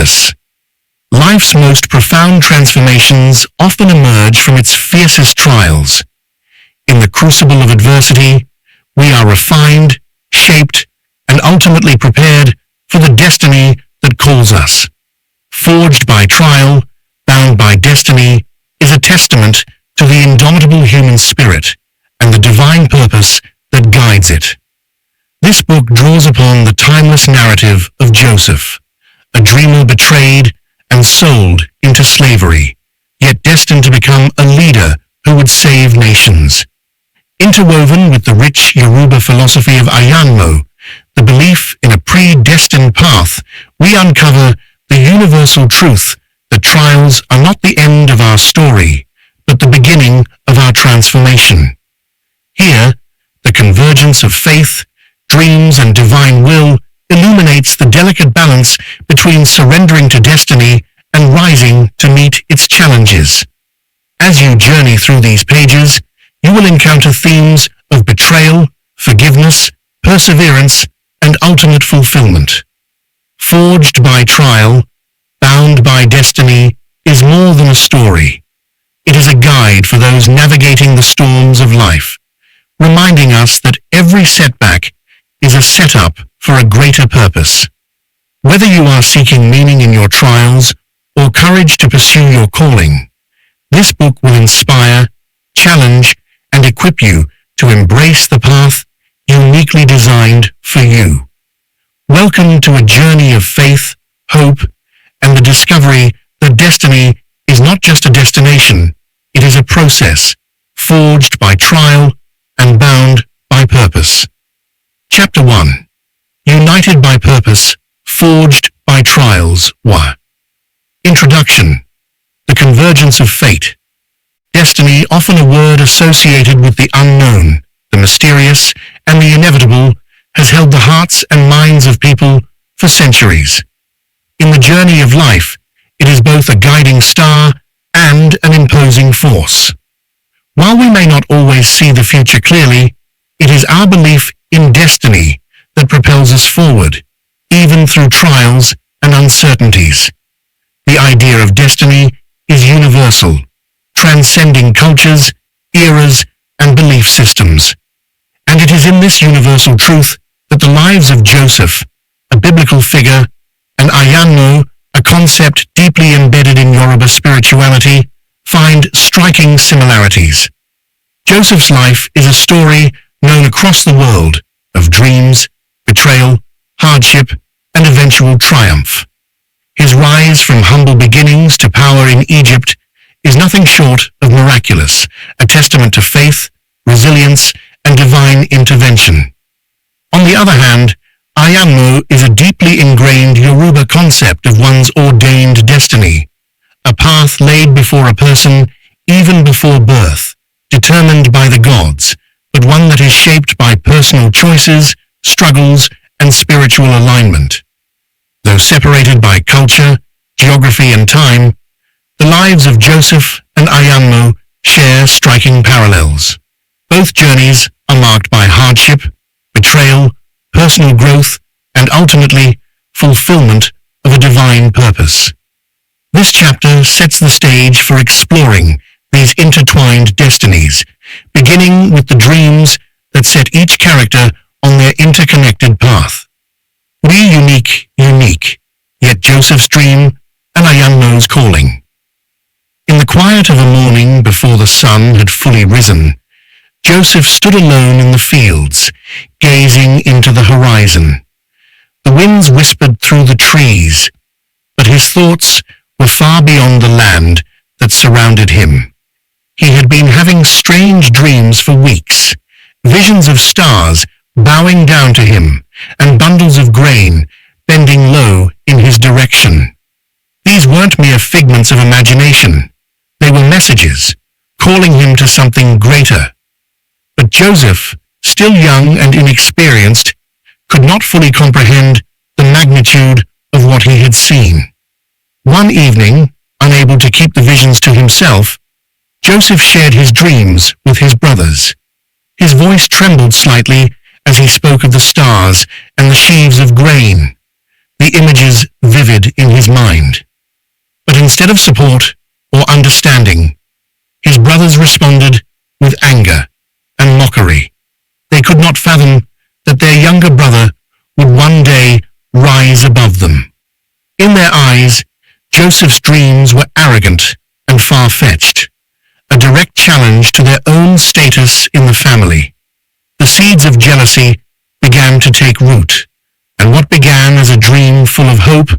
Preface. Life's most profound transformations often emerge from its fiercest trials. In the crucible of adversity, we are refined, shaped, and ultimately prepared for the destiny that calls us. Forged by trial, bound by destiny, is a testament to the indomitable human spirit and the divine purpose that guides it. This book draws upon the timeless narrative of Joseph, a dreamer betrayed and sold into slavery, yet destined to become a leader who would save nations. Interwoven with the rich Yoruba philosophy of Ayanmo, the belief in a predestined path, we uncover the universal truth that trials are not the end of our story, but the beginning of our transformation. Here, the convergence of faith, dreams, and divine will illuminates the delicate balance between surrendering to destiny and rising to meet its challenges. As you journey through these pages, you will encounter themes of betrayal, forgiveness, perseverance, and ultimate fulfillment. Forged by trial, bound by destiny, is more than a story. It is a guide for those navigating the storms of life, reminding us that every setback is a setup for a greater purpose. Whether you are seeking meaning in your trials or courage to pursue your calling, this book will inspire, challenge, and equip you to embrace the path uniquely designed for you. Welcome to a journey of faith, hope, and the discovery that destiny is not just a destination, it is a process, forged by trial and bound by purpose. Chapter 1. United by Purpose, Forged by Trials. 1. Introduction. The convergence of fate. Destiny, often a word associated with the unknown, the mysterious, and the inevitable, has held the hearts and minds of people for centuries. In the journey of life, it is both a guiding star and an imposing force. While we may not always see the future clearly, it is our belief in destiny that propels us forward, even through trials and uncertainties. The idea of destiny is universal, transcending cultures, eras, and belief systems. And it is in this universal truth that the lives of Joseph, a biblical figure, and Ayanmo, a concept deeply embedded in Yoruba spirituality, find striking similarities. Joseph's life is a story known across the world of dreams, betrayal, hardship, and eventual triumph. His rise from humble beginnings to power in Egypt is nothing short of miraculous, a testament to faith, resilience, and divine intervention. On the other hand, Ayanmo is a deeply ingrained Yoruba concept of one's ordained destiny, a path laid before a person even before birth, determined by the gods, but one that is shaped by personal choices, struggles, and spiritual alignment. Though separated by culture, geography, and time, the lives of Joseph and Ayanmo share striking parallels. Both journeys are marked by hardship, betrayal, personal growth, and ultimately, fulfillment of a divine purpose. This chapter sets the stage for exploring these intertwined destinies, beginning with the dreams that set each character on their interconnected path. We unique, yet Joseph's dream and Ayanmo's calling. In the quiet of a morning before the sun had fully risen, Joseph stood alone in the fields, gazing into the horizon. The winds whispered through the trees, but his thoughts were far beyond the land that surrounded him. He had been having strange dreams for weeks, visions of stars bowing down to him, and bundles of grain bending low in his direction. These weren't mere figments of imagination. They were messages, calling him to something greater. But Joseph, still young and inexperienced, could not fully comprehend the magnitude of what he had seen. One evening, unable to keep the visions to himself, Joseph shared his dreams with his brothers. His voice trembled slightly as he spoke of the stars and the sheaves of grain. the images vivid in his mind. But instead of support or understanding, his brothers responded with anger and mockery. They could not fathom that their younger brother would one day rise above them. In their eyes, Joseph's dreams were arrogant and far-fetched, a direct challenge to their own status in the family. The seeds of jealousy began to take root, and what began as a dream full of hope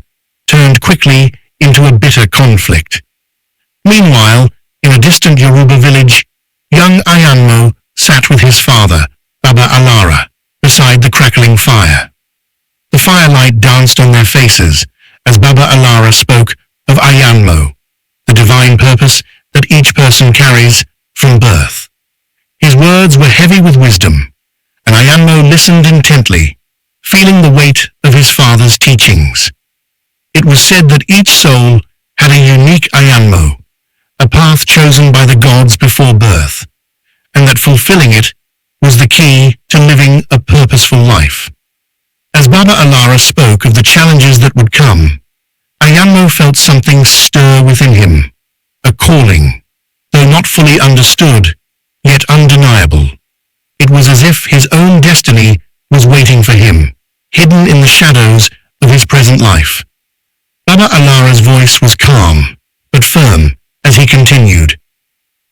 turned quickly into a bitter conflict. Meanwhile, in a distant Yoruba village, young Ayanmo sat with his father, Baba Alara, beside the crackling fire. The firelight danced on their faces as Baba Alara spoke of Ayanmo, the divine purpose that each person carries from birth. His words were heavy with wisdom, and Ayanmo listened intently, feeling the weight of his father's teachings. It was said that each soul had a unique Ayanmo, a path chosen by the gods before birth, and that fulfilling it was the key to living a purposeful life. As Baba Alara spoke of the challenges that would come, Ayanmo felt something stir within him, a calling, though not fully understood, yet undeniable. It was as if his own destiny was waiting for him, hidden in the shadows of his present life. Baba Alara's voice was calm, but firm, as he continued.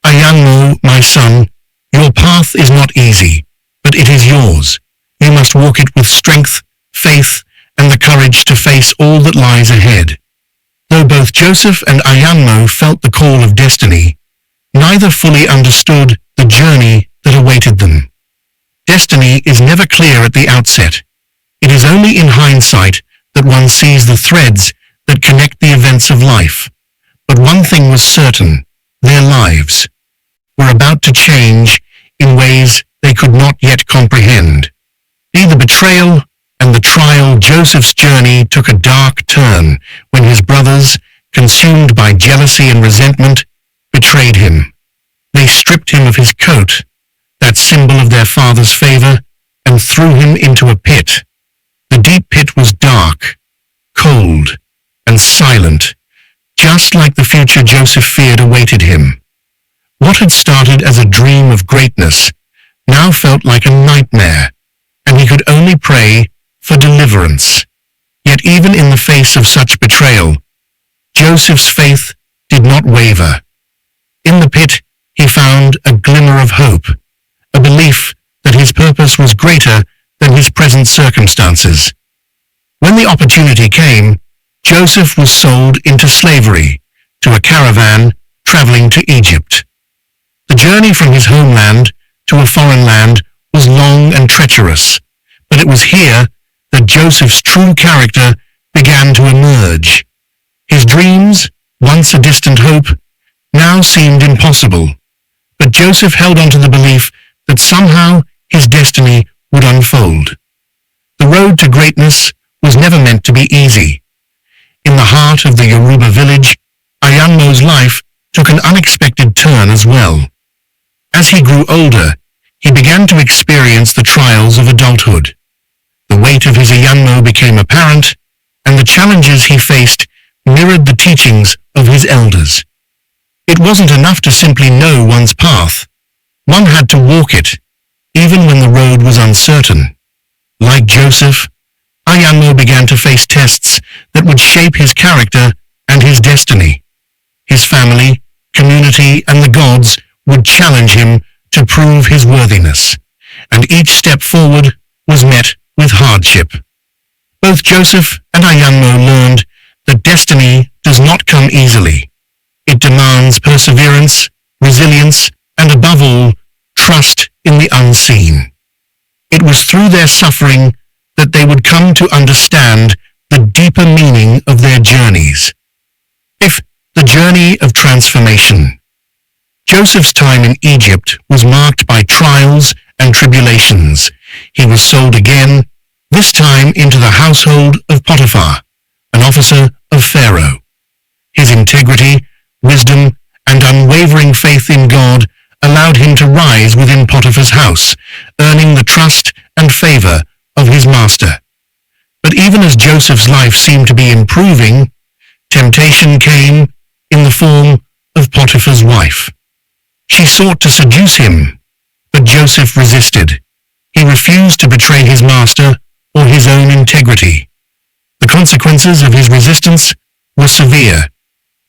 Ayanmo, my son, your path is not easy, but it is yours. You must walk it with strength, faith, and the courage to face all that lies ahead. Though both Joseph and Ayanmo felt the call of destiny, neither fully understood the journey that awaited them. Destiny is never clear at the outset. It is only in hindsight that one sees the threads that connect the events of life. But one thing was certain, their lives were about to change in ways they could not yet comprehend. The betrayal and the trial, Joseph's journey took a dark turn when his brothers, consumed by jealousy and resentment, betrayed him. They stripped him of his coat, that symbol of their father's favor, and threw him into a pit. The deep pit was dark, cold, and silent, just like the future Joseph feared awaited him. What had started as a dream of greatness now felt like a nightmare, and he could only pray for deliverance. Yet even in the face of such betrayal, Joseph's faith did not waver. In the pit, he found a glimmer of hope, a belief that his purpose was greater than his present circumstances. When the opportunity came, Joseph was sold into slavery to a caravan traveling to Egypt. The journey from his homeland to a foreign land was long and treacherous, but it was here that Joseph's true character began to emerge. His dreams, once a distant hope, now seemed impossible, but Joseph held on to the belief that somehow his destiny would unfold. The road to greatness was never meant to be easy. In the heart of the Yoruba village, Ayanmo's life took an unexpected turn as well. As he grew older, he began to experience the trials of adulthood. The weight of his Ayanmo became apparent, and the challenges he faced mirrored the teachings of his elders. It wasn't enough to simply know one's path. One had to walk it, even when the road was uncertain. Like Joseph, Ayanmo began to face tests that would shape his character and his destiny. His family, community, and the gods would challenge him to prove his worthiness, and each step forward was met with hardship. Both Joseph and Ayanmo learned that destiny does not come easily. It demands perseverance, resilience, and above all, trust in the unseen. It was through their suffering that they would come to understand the deeper meaning of their journeys. The journey of transformation. Joseph's time in Egypt was marked by trials and tribulations. He was sold again, this time into the household of Potiphar, an officer of Pharaoh. His integrity, wisdom, and unwavering faith in God allowed him to rise within Potiphar's house, earning the trust and favor of his master. But even as Joseph's life seemed to be improving, temptation came in the form of Potiphar's wife. She sought to seduce him, but Joseph resisted. He refused to betray his master or his own integrity. The consequences of his resistance were severe.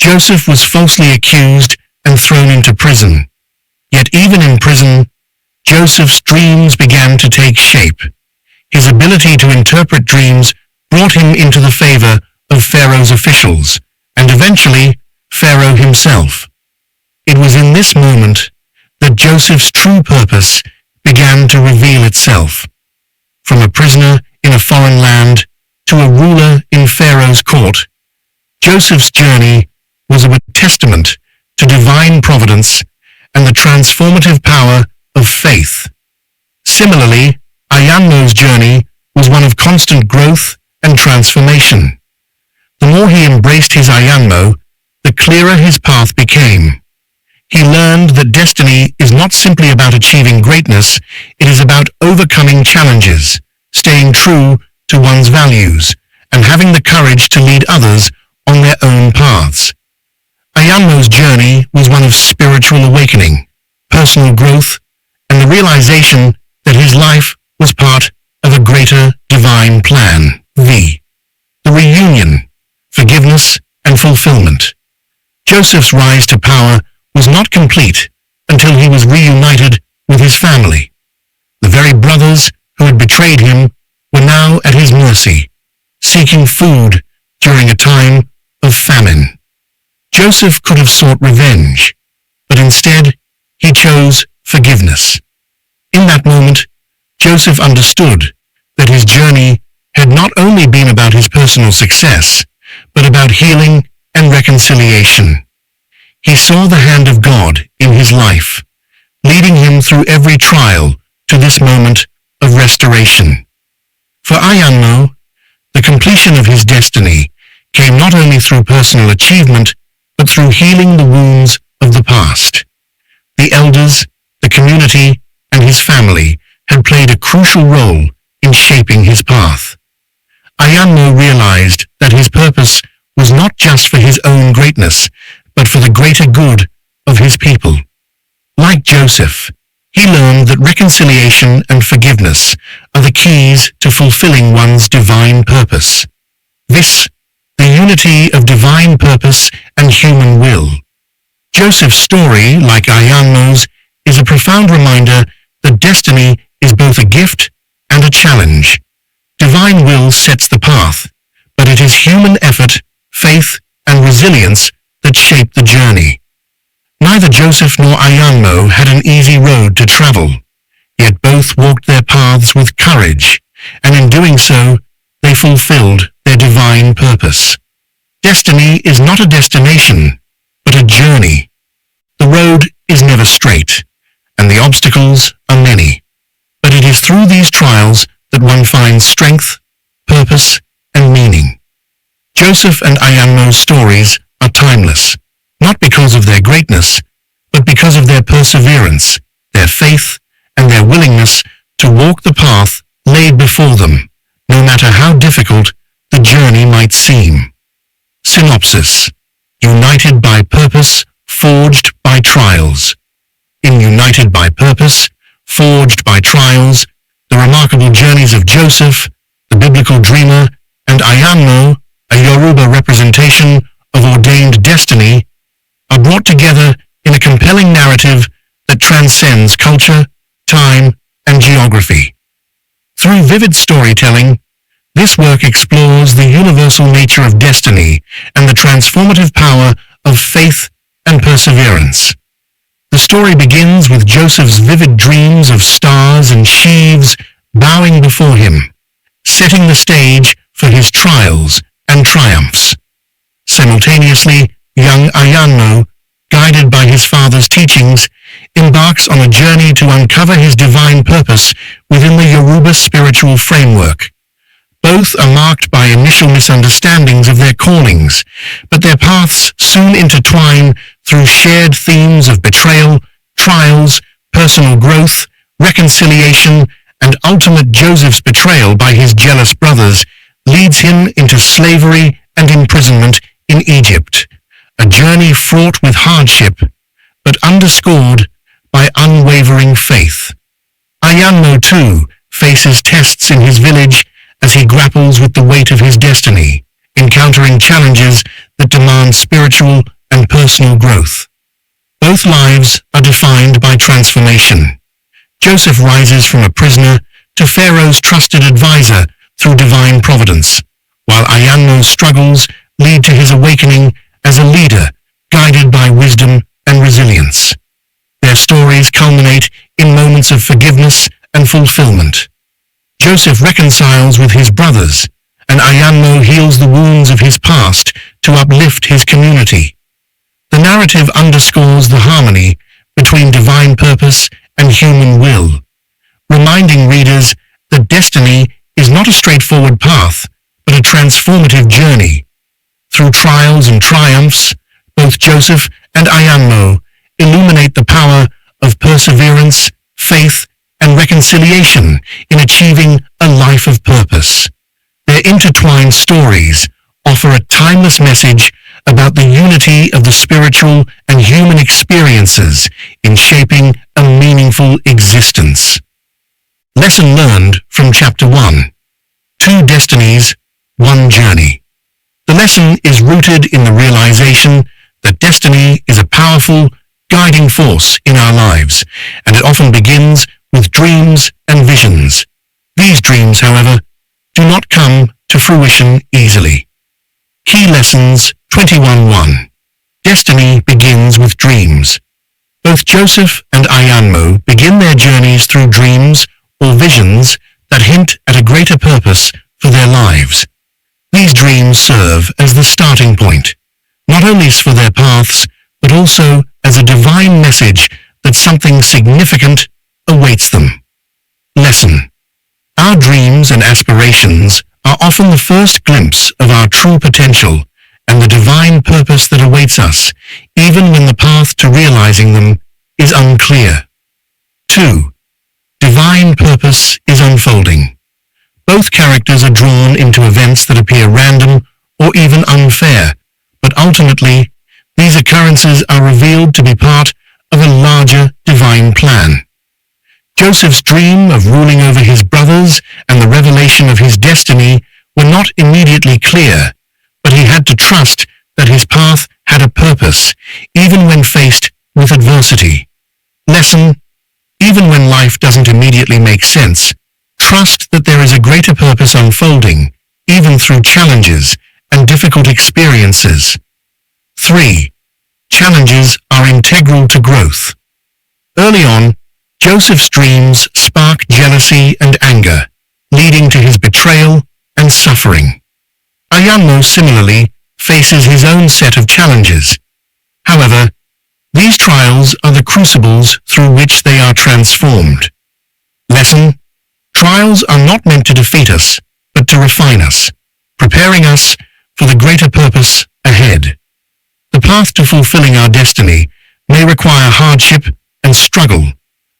Joseph was falsely accused and thrown into prison. Yet even in prison, Joseph's dreams began to take shape. His ability to interpret dreams brought him into the favor of Pharaoh's officials, and eventually Pharaoh himself. It was in this moment that Joseph's true purpose began to reveal itself. From a prisoner in a foreign land to a ruler in Pharaoh's court, Joseph's journey was a testament to divine providence and the transformative power of faith. Similarly, Ayanmo's journey was one of constant growth and transformation. The more he embraced his Ayanmo, the clearer his path became. He learned that destiny is not simply about achieving greatness, it is about overcoming challenges, staying true to one's values, and having the courage to lead others on their own paths. Ayanmo's journey was one of spiritual awakening, personal growth, and the realization that his life was part of a greater divine plan. The reunion, forgiveness, and fulfillment. Joseph's rise to power was not complete until he was reunited with his family. The very brothers who had betrayed him were now at his mercy, seeking food during a time of famine. Joseph could have sought revenge, but instead he chose forgiveness. In that moment, Joseph understood that his journey had not only been about his personal success, but about healing and reconciliation. He saw the hand of God in his life, leading him through every trial to this moment of restoration. For Ayanmo, the completion of his destiny came not only through personal achievement, but through healing the wounds of the past. The elders, the community, and his family had played a crucial role in shaping his path. Ayanmo realized that his purpose was not just for his own greatness, but for the greater good of his people. Like Joseph, he learned that reconciliation and forgiveness are the keys to fulfilling one's divine purpose. This, the unity of divine purpose and human will. Joseph's story, like Ayanmo's, is a profound reminder that destiny is both a gift and a challenge. Divine will sets the path, but it is human effort, faith, and resilience that shape the journey. Neither Joseph nor Ayanmo had an easy road to travel, yet both walked their paths with courage, and in doing so, they fulfilled their divine purpose. Destiny is not a destination, but a journey. The road is never straight, and the obstacles are many. But it is through these trials that one finds strength, purpose, and meaning. Joseph and Ayanmo's stories are timeless, not because of their greatness, but because of their perseverance, their faith, and their willingness to walk the path laid before them, no matter how difficult the journey might seem. Synopsis: United by purpose, forged by trials. In United by purpose, forged by trials, the remarkable journeys of Joseph, the biblical dreamer, and Ayanmo, a Yoruba representation of ordained destiny, are brought together in a compelling narrative that transcends culture, time, and geography. Through vivid storytelling, this work explores the universal nature of destiny and the transformative power of faith and perseverance. The story begins with Joseph's vivid dreams of stars and sheaves bowing before him, setting the stage for his trials and triumphs. Simultaneously, young Ayanmo, guided by his father's teachings, embarks on a journey to uncover his divine purpose within the Yoruba spiritual framework. Both are marked by initial misunderstandings of their callings, but their paths soon intertwine through shared themes of betrayal, trials, personal growth, reconciliation, and ultimate Joseph's betrayal by his jealous brothers leads him into slavery and imprisonment in Egypt, a journey fraught with hardship, but underscored by unwavering faith. Ayanmo too faces tests in his village as he grapples with the weight of his destiny, encountering challenges that demand spiritual and personal growth. Both lives are defined by transformation. Joseph rises from a prisoner to Pharaoh's trusted advisor through divine providence, while Ayanmo's struggles lead to his awakening as a leader guided by wisdom and resilience. Their stories culminate in moments of forgiveness and fulfillment. Joseph reconciles with his brothers, and Ayanmo heals the wounds of his past to uplift his community. The narrative underscores the harmony between divine purpose and human will, reminding readers that destiny is not a straightforward path, but a transformative journey. Through trials and triumphs, both Joseph and Ayanmo illuminate the power of perseverance, faith, and reconciliation in achieving a life of purpose. Their intertwined stories offer a timeless message about the unity of the spiritual and human experiences in shaping a meaningful existence. Lesson learned from Chapter 1. 2 destinies, 1 journey. The lesson is rooted in the realization that destiny is a powerful, guiding force in our lives, and it often begins with dreams and visions. These dreams, however, do not come to fruition easily. Key Lessons 21:1. Destiny begins with dreams. Both Joseph and Ayanmo begin their journeys through dreams or visions that hint at a greater purpose for their lives. These dreams serve as the starting point, not only for their paths, but also as a divine message that something significant awaits them. Lesson. Our dreams and aspirations are often the first glimpse of our true potential and the divine purpose that awaits us, even when the path to realizing them is unclear. 2. Divine purpose is unfolding. Both characters are drawn into events that appear random or even unfair, but ultimately, these occurrences are revealed to be part of a larger divine plan. Joseph's dream of ruling over his brothers and the revelation of his destiny were not immediately clear, but he had to trust that his path had a purpose, even when faced with adversity. Lesson. Even when life doesn't immediately make sense, trust that there is a greater purpose unfolding, even through challenges and difficult experiences. 3. Challenges are integral to growth. Early on, Joseph's dreams spark jealousy and anger, leading to his betrayal and suffering. Ayanmo similarly faces his own set of challenges. However, these trials are the crucibles through which they are transformed. Lesson. Trials are not meant to defeat us, but to refine us, preparing us for the greater purpose ahead. The path to fulfilling our destiny may require hardship and struggle,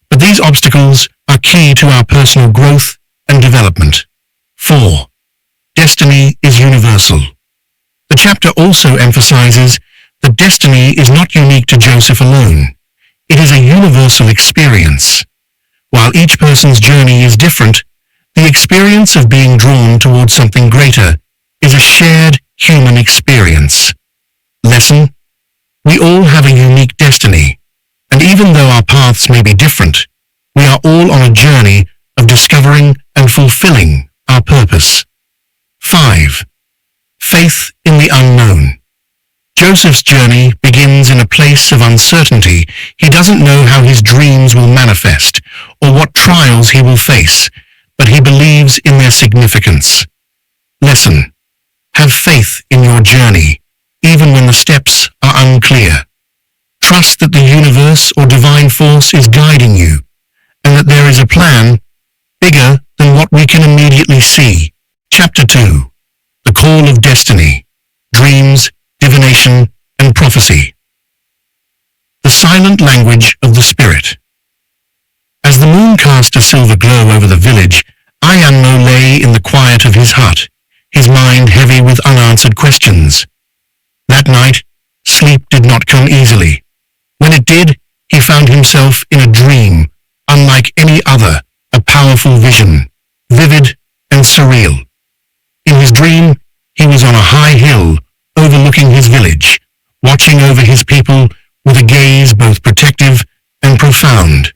but these obstacles are key to our personal growth and development. 4. Destiny is universal. The chapter also emphasizes that destiny is not unique to Joseph alone. It is a universal experience. While each person's journey is different, the experience of being drawn towards something greater is a shared human experience. Lesson. We all have a unique destiny, and even though our paths may be different, we are all on a journey of discovering and fulfilling our purpose. 5. Faith in the unknown. Joseph's journey begins in a place of uncertainty. He doesn't know how his dreams will manifest or what trials he will face, but he believes in their significance. Lesson. Have faith in your journey, even when the steps are unclear. Trust that the universe or divine force is guiding you, and that there is a plan bigger than what we can immediately see. Chapter 2. The Call of Destiny. Dreams, Divination, and Prophecy. The Silent Language of the Spirit. As the moon cast a silver glow over the village, Ayanmo lay in the quiet of his hut, his mind heavy with unanswered questions. That night, sleep did not come easily. When it did, he found himself in a dream, unlike any other, a powerful vision, vivid and surreal. In his dream, he was on a high hill overlooking his village, watching over his people with a gaze both protective and profound.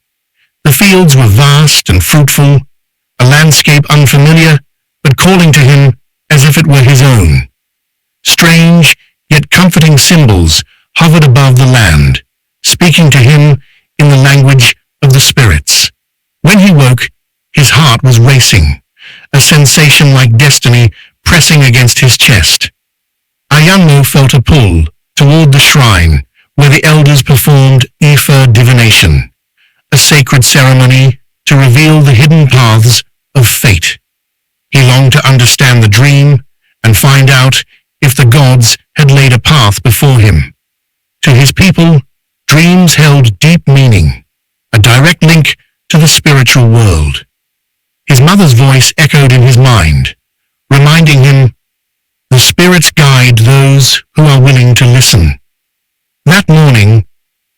The fields were vast and fruitful, a landscape unfamiliar, but calling to him as if it were his own. Strange, yet comforting symbols hovered above the land, speaking to him in the language of the spirits. When he woke, his heart was racing, a sensation like destiny pressing against his chest. Ayanmo felt a pull toward the shrine where the elders performed Ifa divination, a sacred ceremony to reveal the hidden paths of fate. He longed to understand the dream and find out if the gods had laid a path before him. To his people, dreams held deep meaning, a direct link to the spiritual world. His mother's voice echoed in his mind, reminding him, "The spirits guide those who are willing to listen." That morning,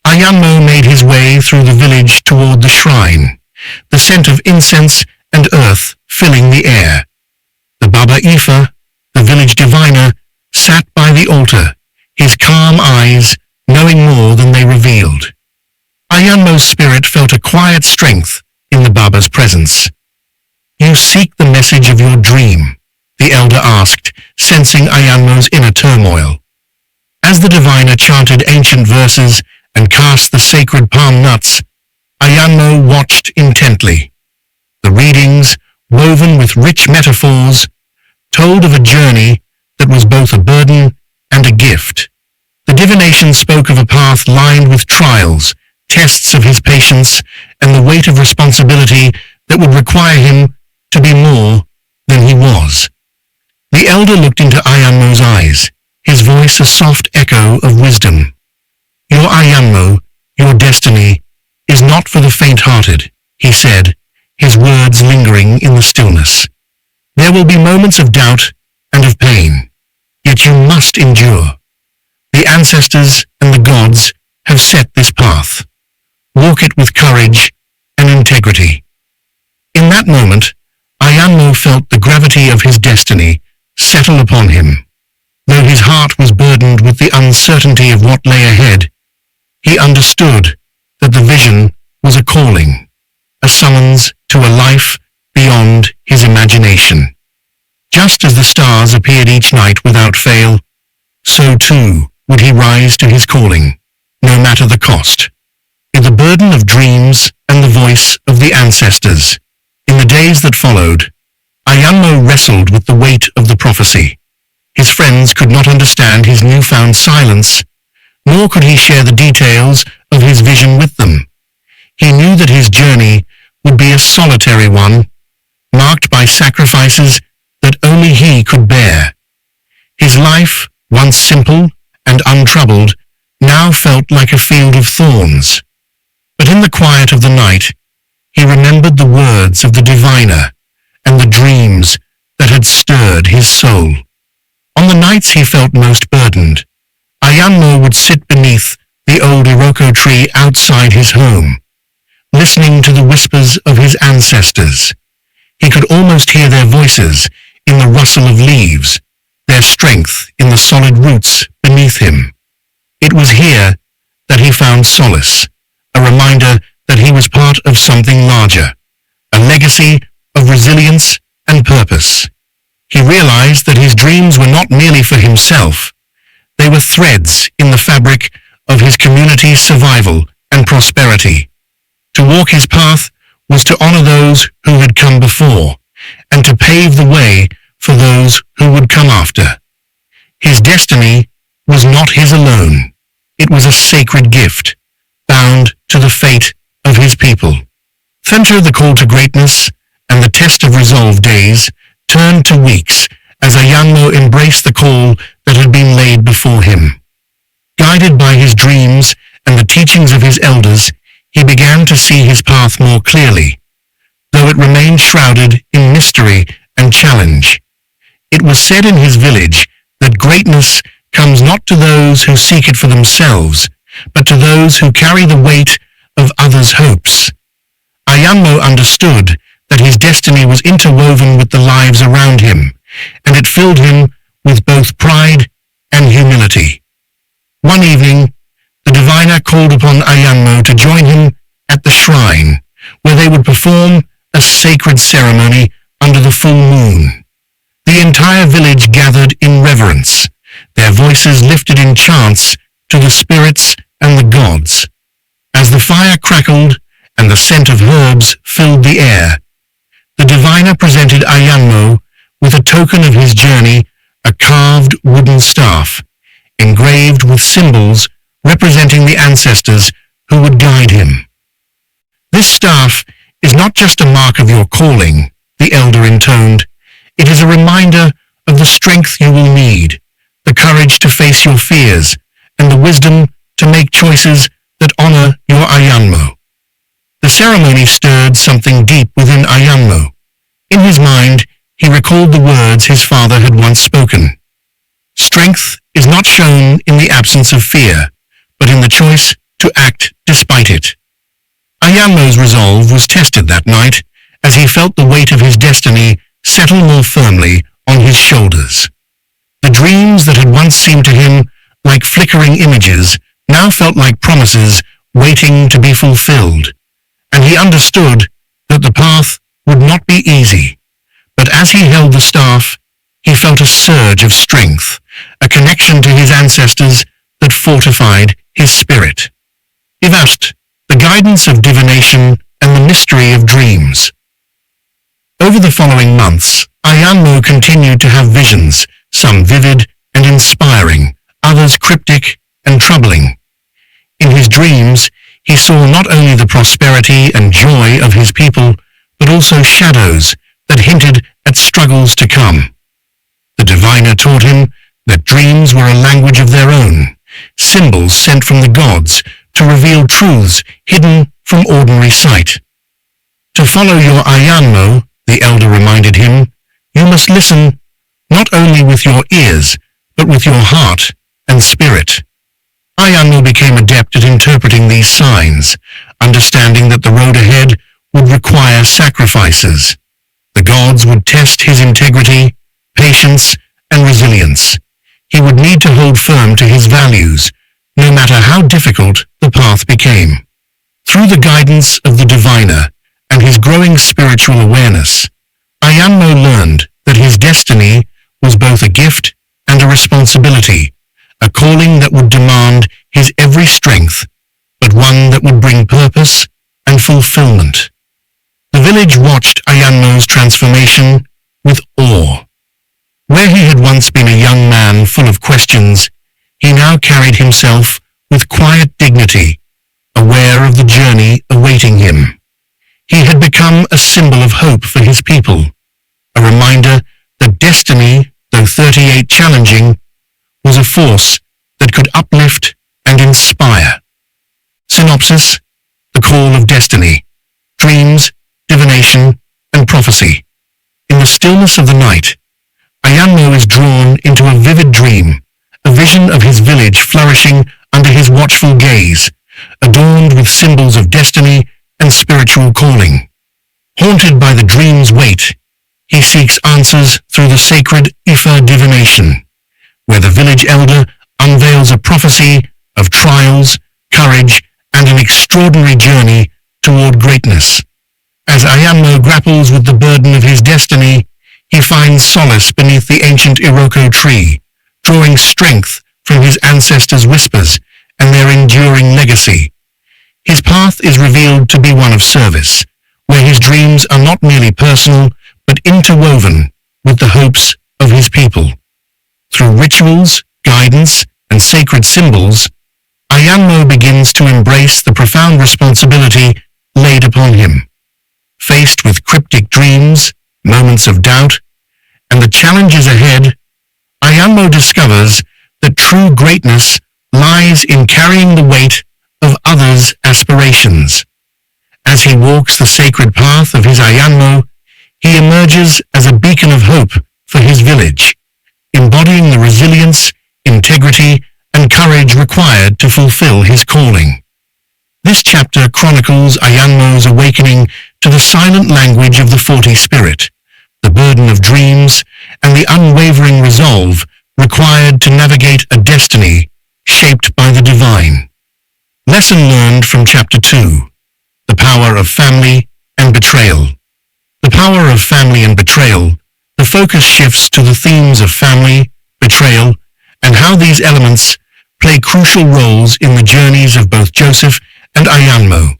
Ayanmo made his way through the village toward the shrine, the scent of incense and earth filling the air. The Baba Ifa, the village diviner, sat by the altar, his calm eyes knowing more than they revealed. Ayanmo's spirit felt a quiet strength in the Baba's presence. "You seek the message of your dream?" the elder asked, sensing Ayanmo's inner turmoil. As the diviner chanted ancient verses and cast the sacred palm nuts, Ayanmo watched intently. The readings, woven with rich metaphors, told of a journey that was both a burden and a gift. The divination spoke of a path lined with trials, tests of his patience, and the weight of responsibility that would require him to be more than he was. The elder looked into Ayanmo's eyes, his voice a soft echo of wisdom. "Your Ayanmo, your destiny, is not for the faint-hearted," he said, his words lingering in the stillness. "There will be moments of doubt and of pain, yet you must endure. The ancestors and the gods have set this path. Walk it with courage and integrity." In that moment, Ayanmo felt the gravity of his destiny settle upon him. Though his heart was burdened with the uncertainty of what lay ahead, he understood that the vision was a calling, a summons to a life beyond his imagination. Just as the stars appeared each night without fail, so too would he rise to his calling, no matter the cost. In the burden of dreams and the voice of the ancestors, in the days that followed, Ayanmo wrestled with the weight of the prophecy. His friends could not understand his newfound silence, nor could he share the details of his vision with them. He knew that his journey would be a solitary one, marked by sacrifices that only he could bear. His life, once simple and untroubled, now felt like a field of thorns. But in the quiet of the night, he remembered the words of the diviner and the dreams that had stirred his soul. On the nights he felt most burdened, Ayanmo would sit beneath the old Iroko tree outside his home, listening to the whispers of his ancestors. He could almost hear their voices in the rustle of leaves, their strength in the solid roots beneath him. It was here that he found solace, a reminder that he was part of something larger, a legacy of resilience and purpose. He realized that his dreams were not merely for himself. They were threads in the fabric of his community's survival and prosperity. To walk his path was to honor those who had come before, and to pave the way for those who would come after. His destiny was not his alone. It was a sacred gift, bound to the fate of his people. Thenter, the call to greatness, and the test of resolve days turned to weeks as Ayanmo embraced the call that had been laid before him. Guided by his dreams and the teachings of his elders, he began to see his path more clearly, though it remained shrouded in mystery and challenge. It was said in his village that greatness comes not to those who seek it for themselves, but to those who carry the weight of others' hopes. Ayanmo understood that his destiny was interwoven with the lives around him, and it filled him with both pride and humility. One evening, the diviner called upon Ayanmo to join him at the shrine, where they would perform a sacred ceremony under the full moon. The entire village gathered in reverence, their voices lifted in chants to the spirits and the gods. As the fire crackled and the scent of herbs filled the air, the diviner presented Ayanmo with a token of his journey, a carved wooden staff, engraved with symbols representing the ancestors who would guide him. This staff is not just a mark of your calling, the elder intoned. It is a reminder of the strength you will need, the courage to face your fears, and the wisdom to make choices that honor your Ayanmo. The ceremony stirred something deep within Ayanmo. In his mind, he recalled the words his father had once spoken. Strength is not shown in the absence of fear, but in the choice to act despite it. Ayanmo's resolve was tested that night as he felt the weight of his destiny settle more firmly on his shoulders. The dreams that had once seemed to him like flickering images now felt like promises waiting to be fulfilled, and he understood that the path would not be easy. But as he held the staff, he felt a surge of strength, a connection to his ancestors that fortified his spirit. Ivast, the guidance of divination and the mystery of dreams. Over the following months, Ayanmo continued to have visions, some vivid and inspiring, others cryptic and troubling. In his dreams, he saw not only the prosperity and joy of his people, but also shadows that hinted at struggles to come. The diviner taught him that dreams were a language of their own, symbols sent from the gods to reveal truths hidden from ordinary sight. To follow your Ayanmo, the elder reminded him, you must listen not only with your ears, but with your heart and spirit. Ayanmo became adept at interpreting these signs, understanding that the road ahead would require sacrifices. The gods would test his integrity, patience, and resilience. He would need to hold firm to his values, no matter how difficult the path became. Through the guidance of the diviner and his growing spiritual awareness, Ayanmo learned that his destiny was both a gift and a responsibility, a calling that would demand his every strength, but one that would bring purpose and fulfillment. The village watched Ayanmo's transformation with awe. Where he had once been a young man full of questions, he now carried himself with quiet dignity, aware of the journey awaiting him. He had become a symbol of hope for his people, a reminder that destiny, though 38 challenging, was a force that could uplift and inspire. Synopsis: The Call of Destiny, Dreams, Divination, and Prophecy. In the stillness of the night, Ayanmo is drawn into a vivid dream, a vision of his village flourishing under his watchful gaze, adorned with symbols of destiny and spiritual calling. Haunted by the dream's weight, he seeks answers through the sacred Ifa divination, where the village elder unveils a prophecy of trials, courage, and an extraordinary journey toward greatness. As Ayanmo grapples with the burden of his destiny, he finds solace beneath the ancient Iroko tree, drawing strength from his ancestors' whispers and their enduring legacy. His path is revealed to be one of service, where his dreams are not merely personal, but interwoven with the hopes of his people. Through rituals, guidance, and sacred symbols, Ayanmo begins to embrace the profound responsibility laid upon him. Faced with cryptic dreams, moments of doubt, and the challenges ahead, Ayanmo discovers that true greatness lies in carrying the weight of others' aspirations. As he walks the sacred path of his Ayanmo, he emerges as a beacon of hope for his village, embodying the resilience, integrity, and courage required to fulfill his calling. This chapter chronicles Ayanmo's awakening to the silent language of the 40 spirit, the burden of dreams, and the unwavering resolve required to navigate a destiny shaped by the divine. Lesson learned from Chapter 2: The Power of Family and Betrayal. The power of family and betrayal. The focus shifts to the themes of family, betrayal, and how these elements play crucial roles in the journeys of both Joseph and Ayanmo.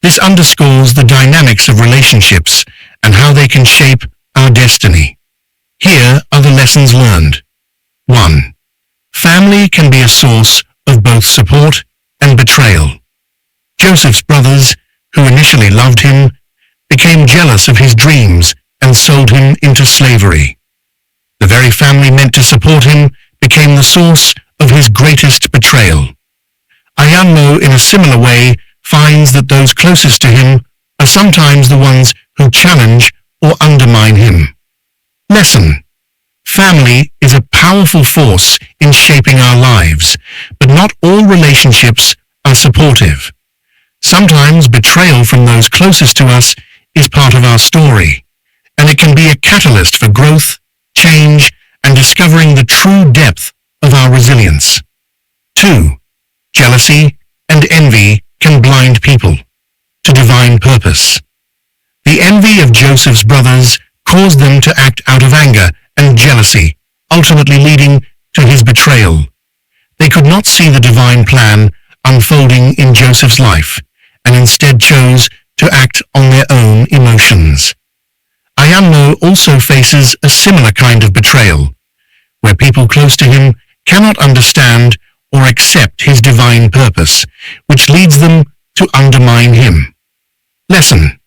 This underscores the dynamics of relationships and how they can shape our destiny. Here are the lessons learned. 1. Family can be a source of both support and betrayal. Joseph's brothers, who initially loved him, became jealous of his dreams and sold him into slavery. The very family meant to support him became the source of his greatest betrayal. Ayanmo, in a similar way, finds that those closest to him are sometimes the ones who challenge or undermine him. Lesson: Family is a powerful force in shaping our lives, but not all relationships are supportive. Sometimes betrayal from those closest to us is part of our story, and it can be a catalyst for growth, change, and discovering the true depth of our resilience. 2. Jealousy and envy can blind people to divine purpose. The envy of Joseph's brothers caused them to act out of anger and jealousy, ultimately leading to his betrayal. They could not see the divine plan unfolding in Joseph's life, and instead chose to act on their own emotions. Ayanmo also faces a similar kind of betrayal, where people close to him cannot understand or accept his divine purpose, which leads them to undermine him. Lesson: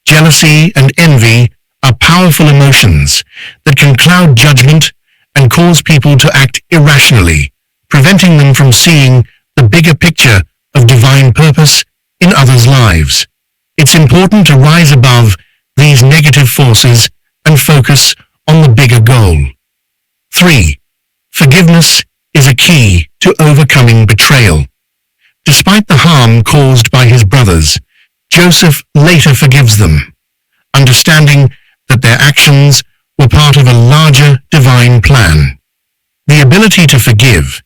Jealousy and envy are powerful emotions that can cloud judgment and cause people to act irrationally, preventing them from seeing the bigger picture of divine purpose in others' lives. It's important to rise above these negative forces and focus on the bigger goal. 3. Forgiveness is a key to overcoming betrayal. Despite the harm caused by his brothers, Joseph later forgives them, understanding that their actions were part of a larger divine plan. The ability to forgive,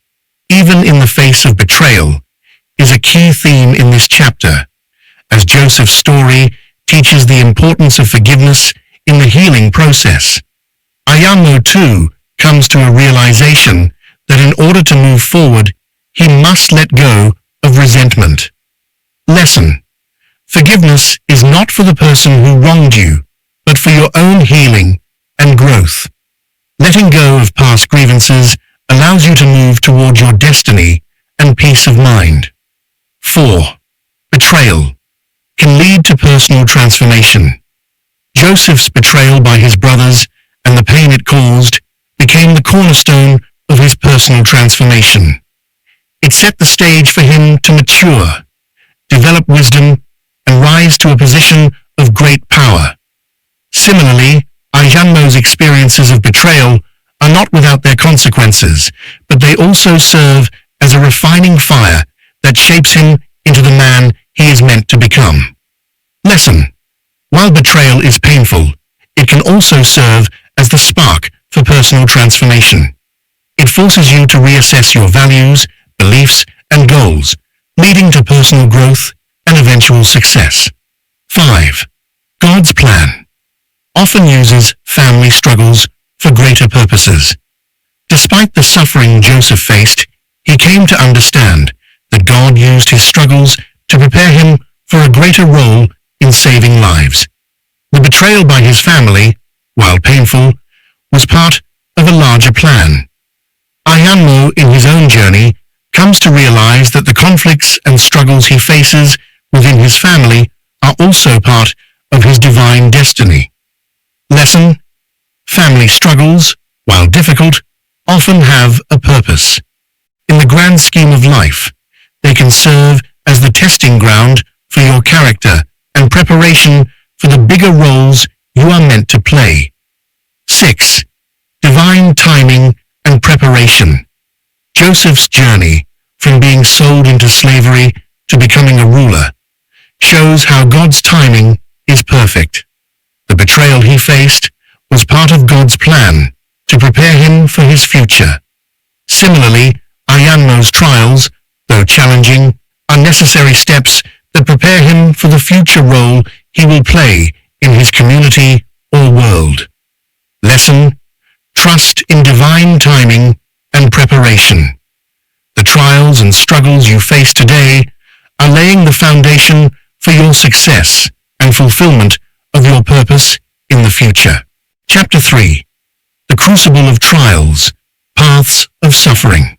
even in the face of betrayal, is a key theme in this chapter, as Joseph's story teaches the importance of forgiveness in the healing process. Ayanmo too comes to a realization that in order to move forward, he must let go of resentment. Lesson: Forgiveness is not for the person who wronged you, but for your own healing and growth. Letting go of past grievances allows you to move toward your destiny and peace of mind. 4. Betrayal can lead to personal transformation. Joseph's betrayal by his brothers and the pain it caused became the cornerstone of his personal transformation. It set the stage for him to mature, develop wisdom, and rise to a position of great power. Similarly, Ayanmo's experiences of betrayal are not without their consequences, but they also serve as a refining fire that shapes him into the man he is meant to become. Lesson: While betrayal is painful, it can also serve as the spark for personal transformation. It forces you to reassess your values, beliefs, and goals, leading to personal growth and eventual success. 5. God's plan often uses family struggles for greater purposes. Despite the suffering Joseph faced, he came to understand that God used his struggles to prepare him for a greater role in saving lives. The betrayal by his family, while painful, was part of a larger plan. Ayanmo, in his own journey, comes to realize that the conflicts and struggles he faces within his family are also part of his divine destiny. Lesson: Family struggles, while difficult, often have a purpose. In the grand scheme of life, they can serve as the testing ground for your character and preparation for the bigger roles you are meant to play. 6. divine timing and preparation. Joseph's journey from being sold into slavery to becoming a ruler shows how God's timing is perfect. The betrayal he faced was part of God's plan to prepare him for his future. Similarly, Ayanmo's trials, though challenging, are necessary steps that prepare him for the future role he will play in his community or world. Lesson: trust in divine timing and preparation. The trials and struggles you face today are laying the foundation for your success and fulfillment of your purpose in the future. Chapter 3. The Crucible of Trials, Paths of Suffering.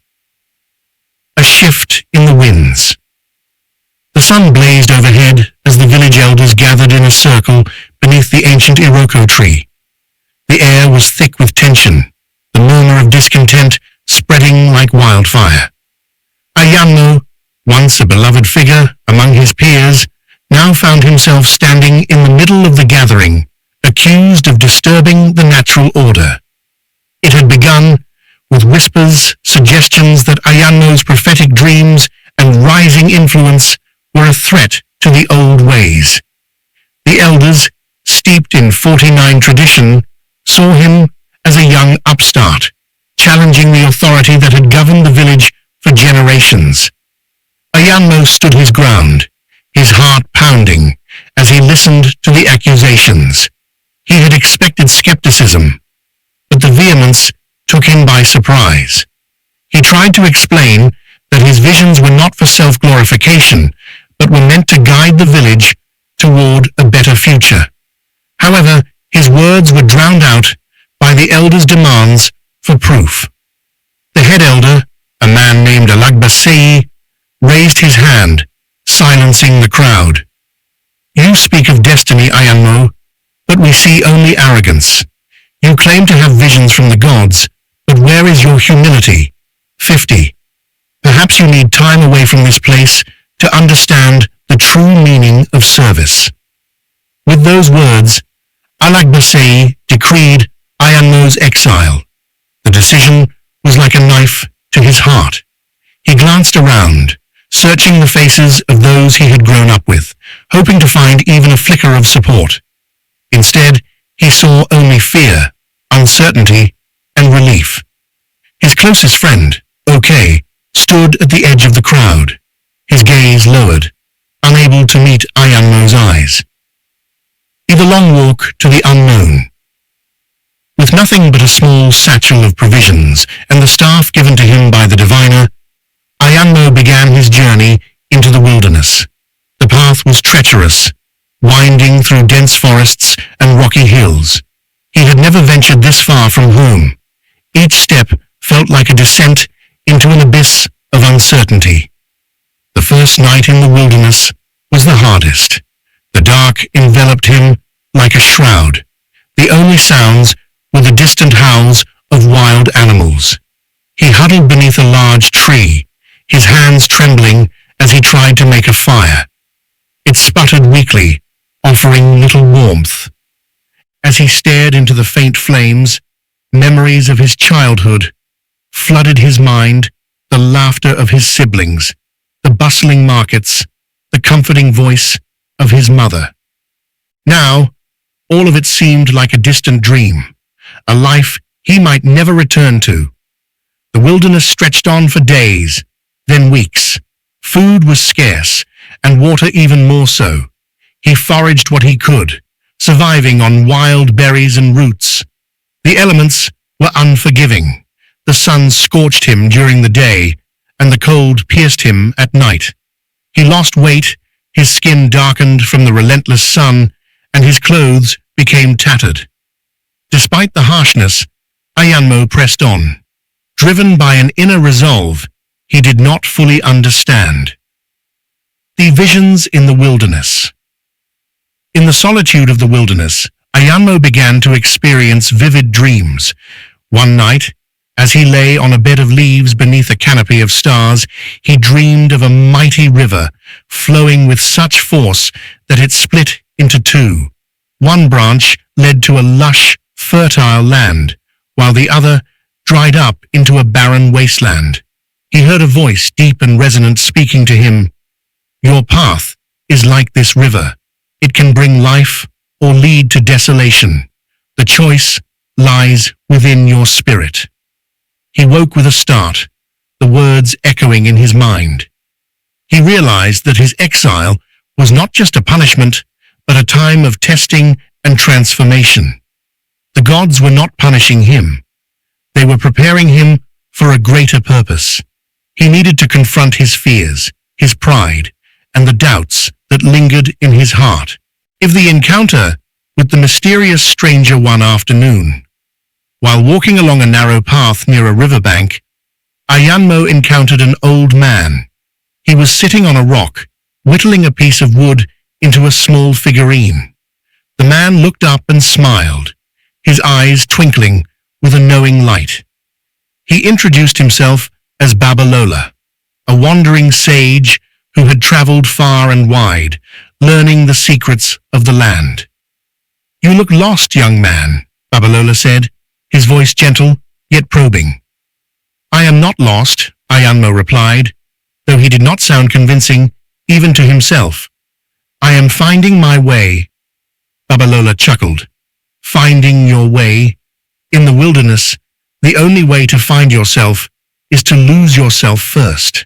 A shift in the winds. The sun blazed overhead as the village elders gathered in a circle beneath the ancient iroko tree. The air was thick with tension, the murmur of discontent spreading like wildfire. Ayanmo, once a beloved figure among his peers, now found himself standing in the middle of the gathering, accused of disturbing the natural order. It had begun with whispers, suggestions that Ayanmo's prophetic dreams and rising influence were a threat to the old ways. The elders, steeped in 49 tradition, saw him as a young upstart, challenging the authority that had governed the village for generations. Ayanmo stood his ground, his heart pounding as he listened to the accusations. He had expected skepticism, but the vehemence took him by surprise. He tried to explain that his visions were not for self-glorification, but were meant to guide the village toward a better future. However, his words were drowned out by the elders' demands for proof. The head elder, a man named Alagbasei, raised his hand, silencing the crowd. "You speak of destiny, Ayanmo, but we see only arrogance. You claim to have visions from the gods, but where is your humility? 50. Perhaps you need time away from this place to understand the true meaning of service." With those words, Alagbasei decreed Ayanmo's exile. The decision was like a knife to his heart. He glanced around, searching the faces of those he had grown up with, hoping to find even a flicker of support. Instead, he saw only fear, uncertainty, and relief. His closest friend, OK, stood at the edge of the crowd, his gaze lowered, unable to meet Ayanmo's eyes. The long walk to the unknown. With nothing but a small satchel of provisions and the staff given to him by the diviner, Ayanmo began his journey into the wilderness. The path was treacherous, winding through dense forests and rocky hills. He had never ventured this far from home. Each step felt like a descent into an abyss of uncertainty. The first night in the wilderness was the hardest. The dark enveloped him like a shroud. The only sounds were the distant howls of wild animals. He huddled beneath a large tree, his hands trembling as he tried to make a fire. It sputtered weakly, offering little warmth. As he stared into the faint flames, memories of his childhood flooded his mind, the laughter of his siblings, the bustling markets, the comforting voice of his mother. Now, all of it seemed like a distant dream, a life he might never return to. The wilderness stretched on for days, then weeks. Food was scarce, and water even more so. He foraged what he could, surviving on wild berries and roots. The elements were unforgiving. The sun scorched him during the day, and the cold pierced him at night. He lost weight, his skin darkened from the relentless sun, and his clothes became tattered. Despite the harshness, Ayanmo pressed on. Driven by an inner resolve he did not fully understand. The visions in the wilderness. In the solitude of the wilderness, Ayanmo began to experience vivid dreams. One night, as he lay on a bed of leaves beneath a canopy of stars, he dreamed of a mighty river flowing with such force that it split into two. One branch led to a lush, fertile land, while the other dried up into a barren wasteland. He heard a voice, deep and resonant, speaking to him. Your path is like this river. It can bring life or lead to desolation. The choice lies within your spirit. He woke with a start, the words echoing in his mind. He realized that his exile was not just a punishment, but a time of testing and transformation. The gods were not punishing him. They were preparing him for a greater purpose. He needed to confront his fears, his pride, and the doubts that lingered in his heart. If the encounter with the mysterious stranger one afternoon, while walking along a narrow path near a riverbank, Ayanmo encountered an old man. He was sitting on a rock, whittling a piece of wood into a small figurine. The man looked up and smiled, his eyes twinkling with a knowing light. He introduced himself as Babalola, a wandering sage who had traveled far and wide, learning the secrets of the land. You look lost, young man, Babalola said, his voice gentle yet probing. I am not lost, Ayanmo replied, though he did not sound convincing even to himself. I am finding my way. Babalola chuckled. Finding your way? In the wilderness, the only way to find yourself is to lose yourself first.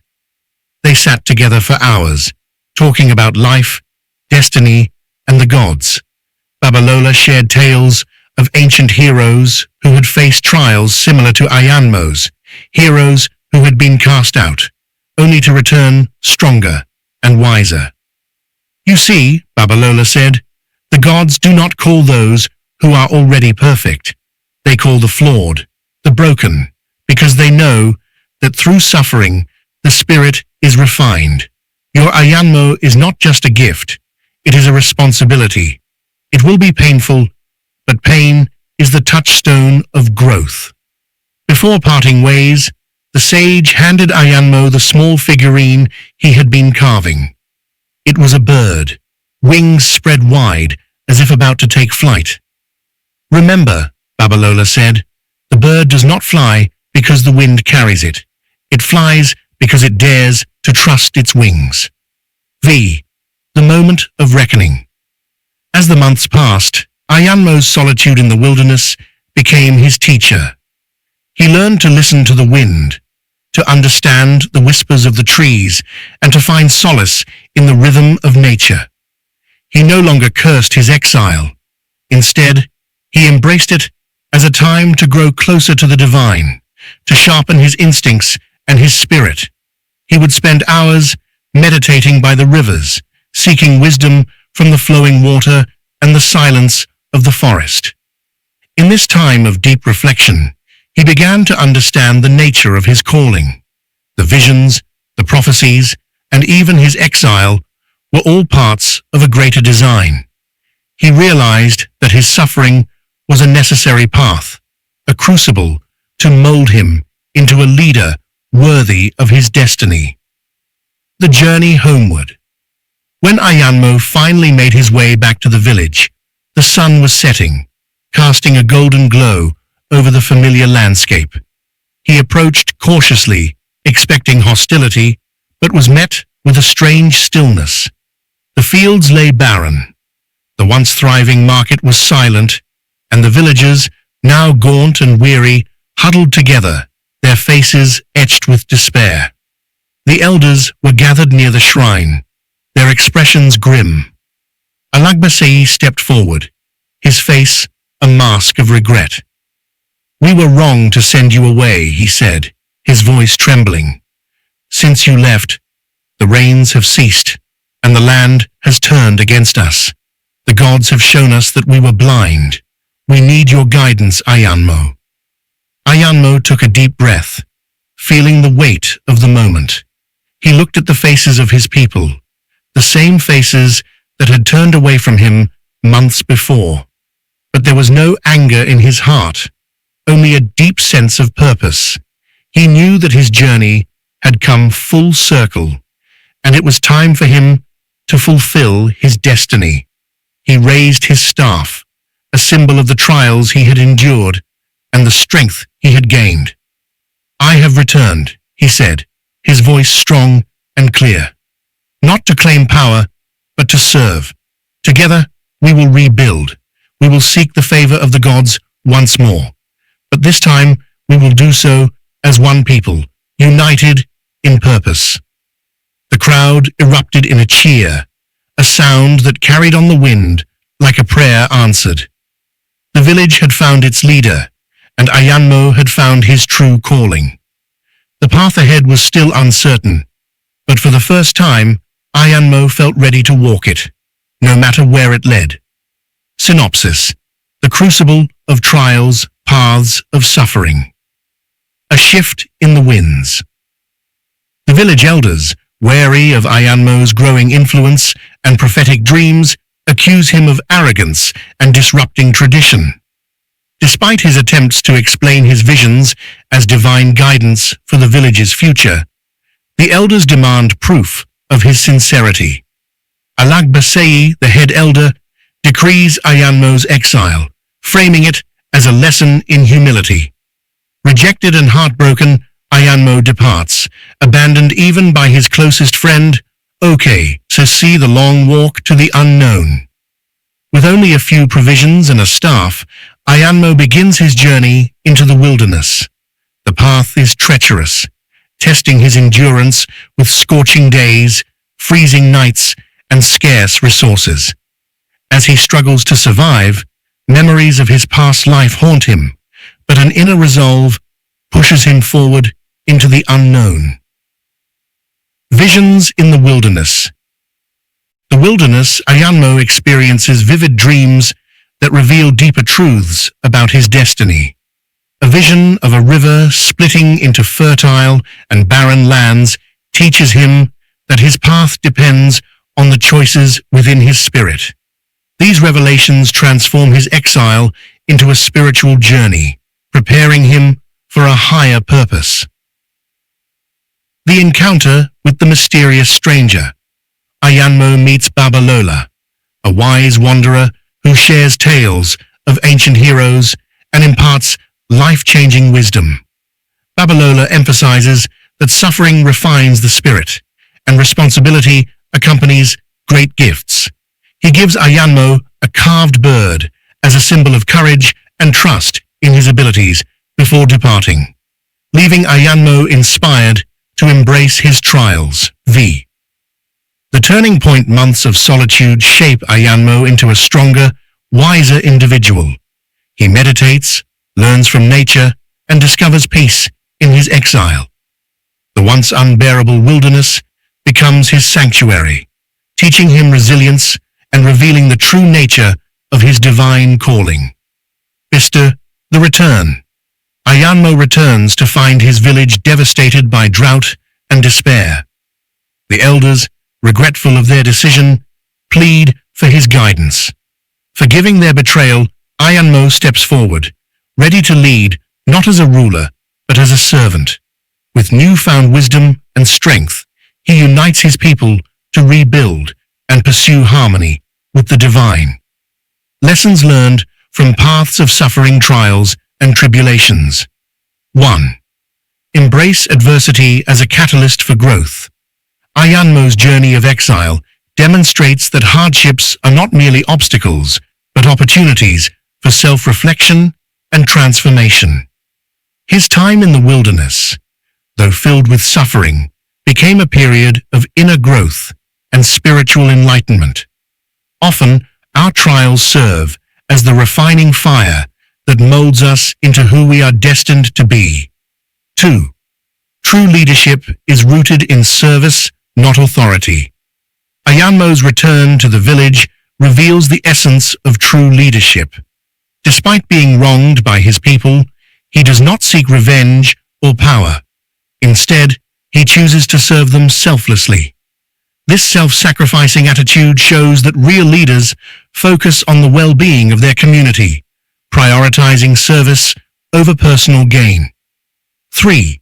They sat together for hours, talking about life, destiny, and the gods. Babalola shared tales of ancient heroes who had faced trials similar to Ayanmo's, heroes who had been cast out, only to return stronger and wiser. You see, Babalola said, the gods do not call those who are already perfect. They call the flawed, the broken, because they know that through suffering, the spirit is refined. Your Ayanmo is not just a gift, it is a responsibility. It will be painful, but pain is the touchstone of growth. Before parting ways, the sage handed Ayanmo the small figurine he had been carving. It was a bird, wings spread wide as if about to take flight. Remember, Babalola said, the bird does not fly because the wind carries it. It flies because it dares to trust its wings. The moment of reckoning. As the months passed, Ayanmo's solitude in the wilderness became his teacher. He learned to listen to the wind, to understand the whispers of the trees, and to find solace in the rhythm of nature. He no longer cursed his exile. Instead, he embraced it as a time to grow closer to the divine, to sharpen his instincts and his spirit. He would spend hours meditating by the rivers, seeking wisdom from the flowing water and the silence of the forest. In this time of deep reflection, he began to understand the nature of his calling. The visions, the prophecies, and even his exile were all parts of a greater design. He realized that his suffering was a necessary path, a crucible to mold him into a leader worthy of his destiny. The journey homeward. When Ayanmo finally made his way back to the village, the sun was setting, casting a golden glow over the familiar landscape. He approached cautiously, expecting hostility, but was met with a strange stillness. The fields lay barren. The once thriving market was silent, and the villagers, now gaunt and weary, huddled together, their faces etched with despair. The elders were gathered near the shrine, their expressions grim. Alagbasei stepped forward, his face a mask of regret. We were wrong to send you away, he said, his voice trembling. Since you left, the rains have ceased, and the land has turned against us. The gods have shown us that we were blind. We need your guidance, Ayanmo. Ayanmo took a deep breath, feeling the weight of the moment. He looked at the faces of his people, the same faces that had turned away from him months before. But there was no anger in his heart, only a deep sense of purpose. He knew that his journey had come full circle, and it was time for him to fulfill his destiny. He raised his staff, a symbol of the trials he had endured and the strength he had gained. "I have returned," he said, his voice strong and clear. "Not to claim power, but to serve. Together, we will rebuild. We will seek the favor of the gods once more. But this time, we will do so as one people, united in purpose." The crowd erupted in a cheer, a sound that carried on the wind like a prayer answered. The village had found its leader, and Ayanmo had found his true calling. The path ahead was still uncertain, but for the first time, Ayanmo felt ready to walk it, no matter where it led. Synopsis: the crucible of trials, paths of suffering. A shift in the winds. The village elders, wary of Ayanmo's growing influence and prophetic dreams, accuse him of arrogance and disrupting tradition. Despite his attempts to explain his visions as divine guidance for the village's future, the elders demand proof of his sincerity. Alagbasei, the head elder, decrees Ayanmo's exile, framing it as a lesson in humility. Rejected and heartbroken, Ayanmo departs, abandoned even by his closest friend. Okay, so see the long walk to the unknown. With only a few provisions and a staff, Ayanmo begins his journey into the wilderness. The path is treacherous, testing his endurance with scorching days, freezing nights, and scarce resources. As he struggles to survive, memories of his past life haunt him, but an inner resolve pushes him forward into the unknown. Visions in the wilderness. The wilderness, Ayanmo experiences vivid dreams that reveal deeper truths about his destiny. A vision of a river splitting into fertile and barren lands teaches him that his path depends on the choices within his spirit. These revelations transform his exile into a spiritual journey, preparing him for a higher purpose. The encounter with the mysterious stranger. Ayanmo meets Babalola, a wise wanderer who shares tales of ancient heroes and imparts life-changing wisdom. Babalola emphasizes that suffering refines the spirit, and responsibility accompanies great gifts. He gives Ayanmo a carved bird as a symbol of courage and trust in his abilities before departing, leaving Ayanmo inspired to embrace his trials. The turning point months of solitude shape Ayanmo into a stronger, wiser individual. He meditates, learns from nature, and discovers peace in his exile. The once unbearable wilderness becomes his sanctuary, teaching him resilience and revealing the true nature of his divine calling. The return. Ayanmo returns to find his village devastated by drought and despair. The elders, regretful of their decision, plead for his guidance. Forgiving their betrayal, Ayanmo steps forward, ready to lead not as a ruler, but as a servant. With newfound wisdom and strength, he unites his people to rebuild and pursue harmony with the divine. Lessons learned from paths of suffering, trials, and tribulations. 1. Embrace adversity as a catalyst for growth. Ayanmo's journey of exile demonstrates that hardships are not merely obstacles, but opportunities for self-reflection and transformation. His time in the wilderness, though filled with suffering, became a period of inner growth and spiritual enlightenment. Often, our trials serve as the refining fire that molds us into who we are destined to be. 2. True leadership is rooted in service, not authority. Ayanmo's return to the village reveals the essence of true leadership. Despite being wronged by his people, he does not seek revenge or power. Instead, he chooses to serve them selflessly. This self-sacrificing attitude shows that real leaders focus on the well-being of their community, prioritizing service over personal gain. 3.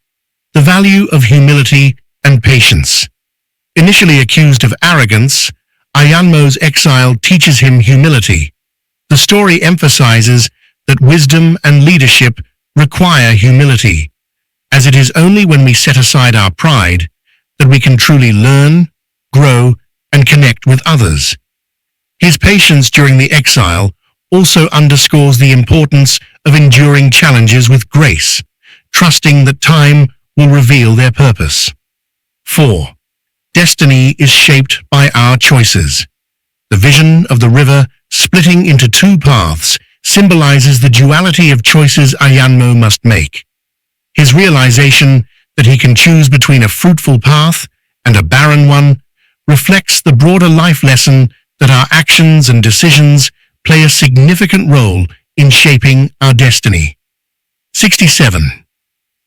The value of humility and patience. Initially accused of arrogance, Ayanmo's exile teaches him humility. The story emphasizes that wisdom and leadership require humility, as it is only when we set aside our pride that we can truly learn, grow, and connect with others. His patience during the exile also underscores the importance of enduring challenges with grace, trusting that time will reveal their purpose. 4. Destiny is shaped by our choices. The vision of the river splitting into two paths symbolizes the duality of choices Ayanmo must make. His realization that he can choose between a fruitful path and a barren one reflects the broader life lesson that our actions and decisions play a significant role in shaping our destiny. 67.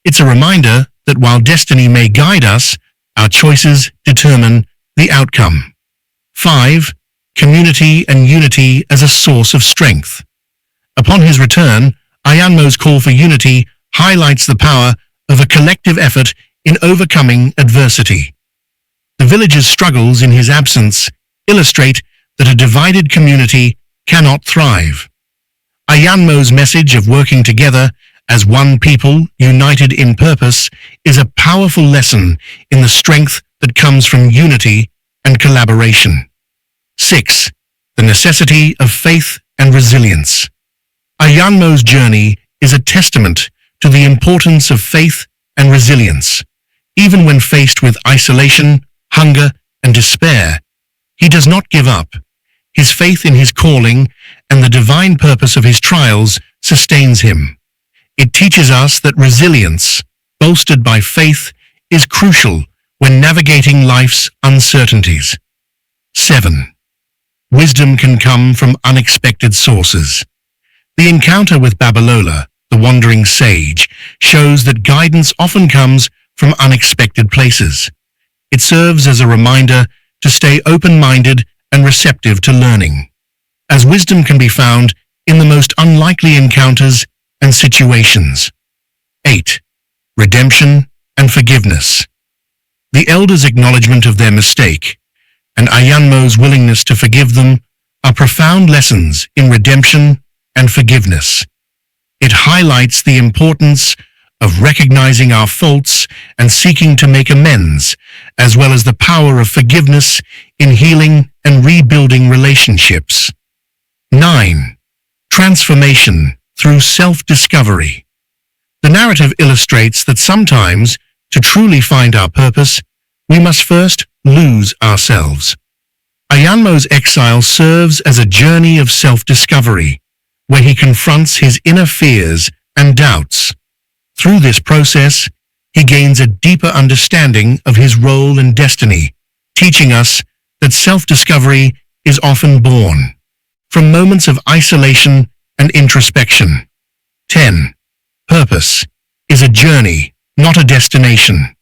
It's a reminder that while destiny may guide us, our choices determine the outcome. 5. Community and unity as a source of strength. Upon his return, Ayanmo's call for unity highlights the power of a collective effort in overcoming adversity. The village's struggles in his absence illustrate that a divided community cannot thrive. Ayanmo's message of working together as one people united in purpose is a powerful lesson in the strength that comes from unity and collaboration. 6. The necessity of faith and resilience. Ayanmo's journey is a testament to the importance of faith and resilience. Even when faced with isolation, hunger, and despair, he does not give up. His faith in his calling and the divine purpose of his trials sustains him. It teaches us that resilience, bolstered by faith, is crucial when navigating life's uncertainties. 7. Wisdom can come from unexpected sources. The encounter with Babalola, the wandering sage, shows that guidance often comes from unexpected places. It serves as a reminder to stay open-minded and receptive to learning, as wisdom can be found in the most unlikely encounters and situations. 8. Redemption and forgiveness. The elders' acknowledgement of their mistake and Ayanmo's willingness to forgive them are profound lessons in redemption and forgiveness. It highlights the importance of recognizing our faults and seeking to make amends, as well as the power of forgiveness in healing and rebuilding relationships. 9. Transformation through self-discovery. The narrative illustrates that sometimes, to truly find our purpose, we must first lose ourselves. Ayanmo's exile serves as a journey of self-discovery, where he confronts his inner fears and doubts. Through this process, he gains a deeper understanding of his role and destiny, teaching us that self-discovery is often born from moments of isolation and introspection. 10. Purpose is a journey, not a destination.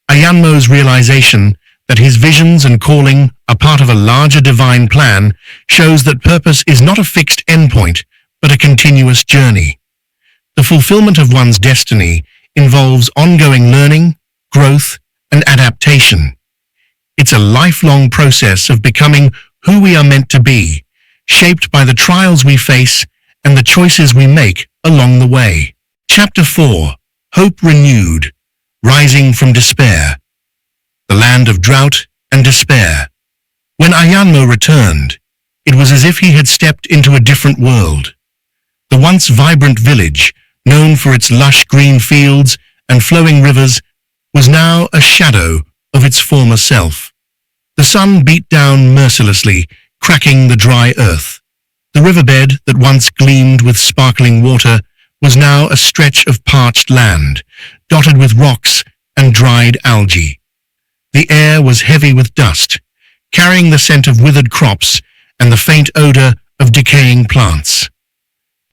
Ayanmo's realization that his visions and calling are part of a larger divine plan shows that purpose is not a fixed endpoint, but a continuous journey. The fulfillment of one's destiny involves ongoing learning, growth, and adaptation. It's a lifelong process of becoming who we are meant to be, shaped by the trials we face and the choices we make along the way. Chapter 4. Hope Renewed, Rising from Despair. The land of drought and despair. When Ayanmo returned, it was as if he had stepped into a different world. The once vibrant village, known for its lush green fields and flowing rivers, was now a shadow of its former self. The sun beat down mercilessly, cracking the dry earth. The riverbed that once gleamed with sparkling water was now a stretch of parched land, dotted with rocks and dried algae. The air was heavy with dust, carrying the scent of withered crops and the faint odor of decaying plants.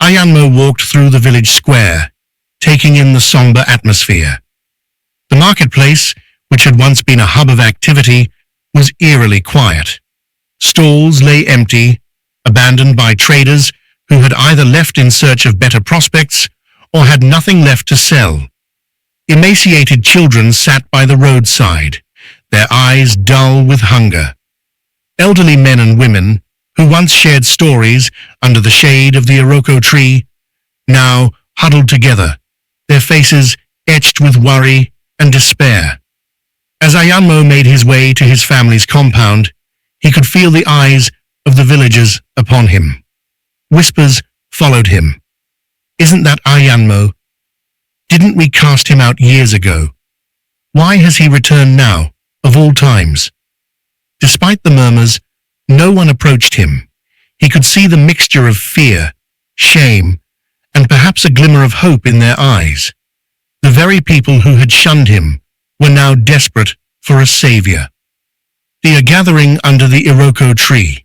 Ayanmo walked through the village square, taking in the somber atmosphere. The marketplace, which had once been a hub of activity, was eerily quiet. Stalls lay empty, abandoned by traders who had either left in search of better prospects or had nothing left to sell. Emaciated children sat by the roadside, their eyes dull with hunger. Elderly men and women, who once shared stories under the shade of the Iroko tree, now huddled together, their faces etched with worry and despair. As Ayanmo made his way to his family's compound, he could feel the eyes of the villagers upon him. Whispers followed him. "Isn't that Ayanmo? Didn't we cast him out years ago? Why has he returned now, of all times?" Despite the murmurs, no one approached him. He could see the mixture of fear, shame, and perhaps a glimmer of hope in their eyes. The very people who had shunned him were now desperate for a savior. They are gathering under the Iroko tree.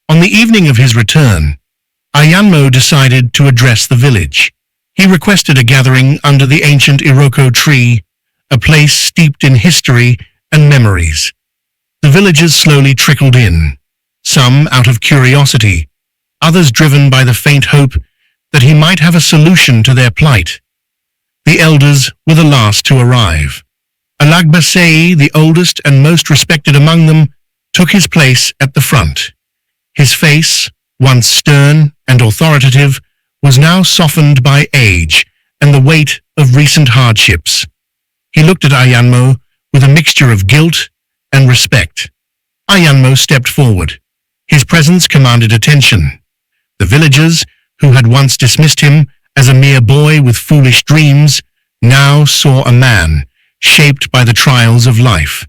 On the evening of his return, Ayanmo decided to address the village. He requested a gathering under the ancient Iroko tree, a place steeped in history and memories. The villagers slowly trickled in, some out of curiosity, others driven by the faint hope that he might have a solution to their plight. The elders were the last to arrive. Alagbasei, the oldest and most respected among them, took his place at the front. His face, once stern and authoritative, was now softened by age and the weight of recent hardships. He looked at Ayanmo with a mixture of guilt and respect. Ayanmo stepped forward. His presence commanded attention. The villagers, who had once dismissed him as a mere boy with foolish dreams, now saw a man shaped by the trials of life.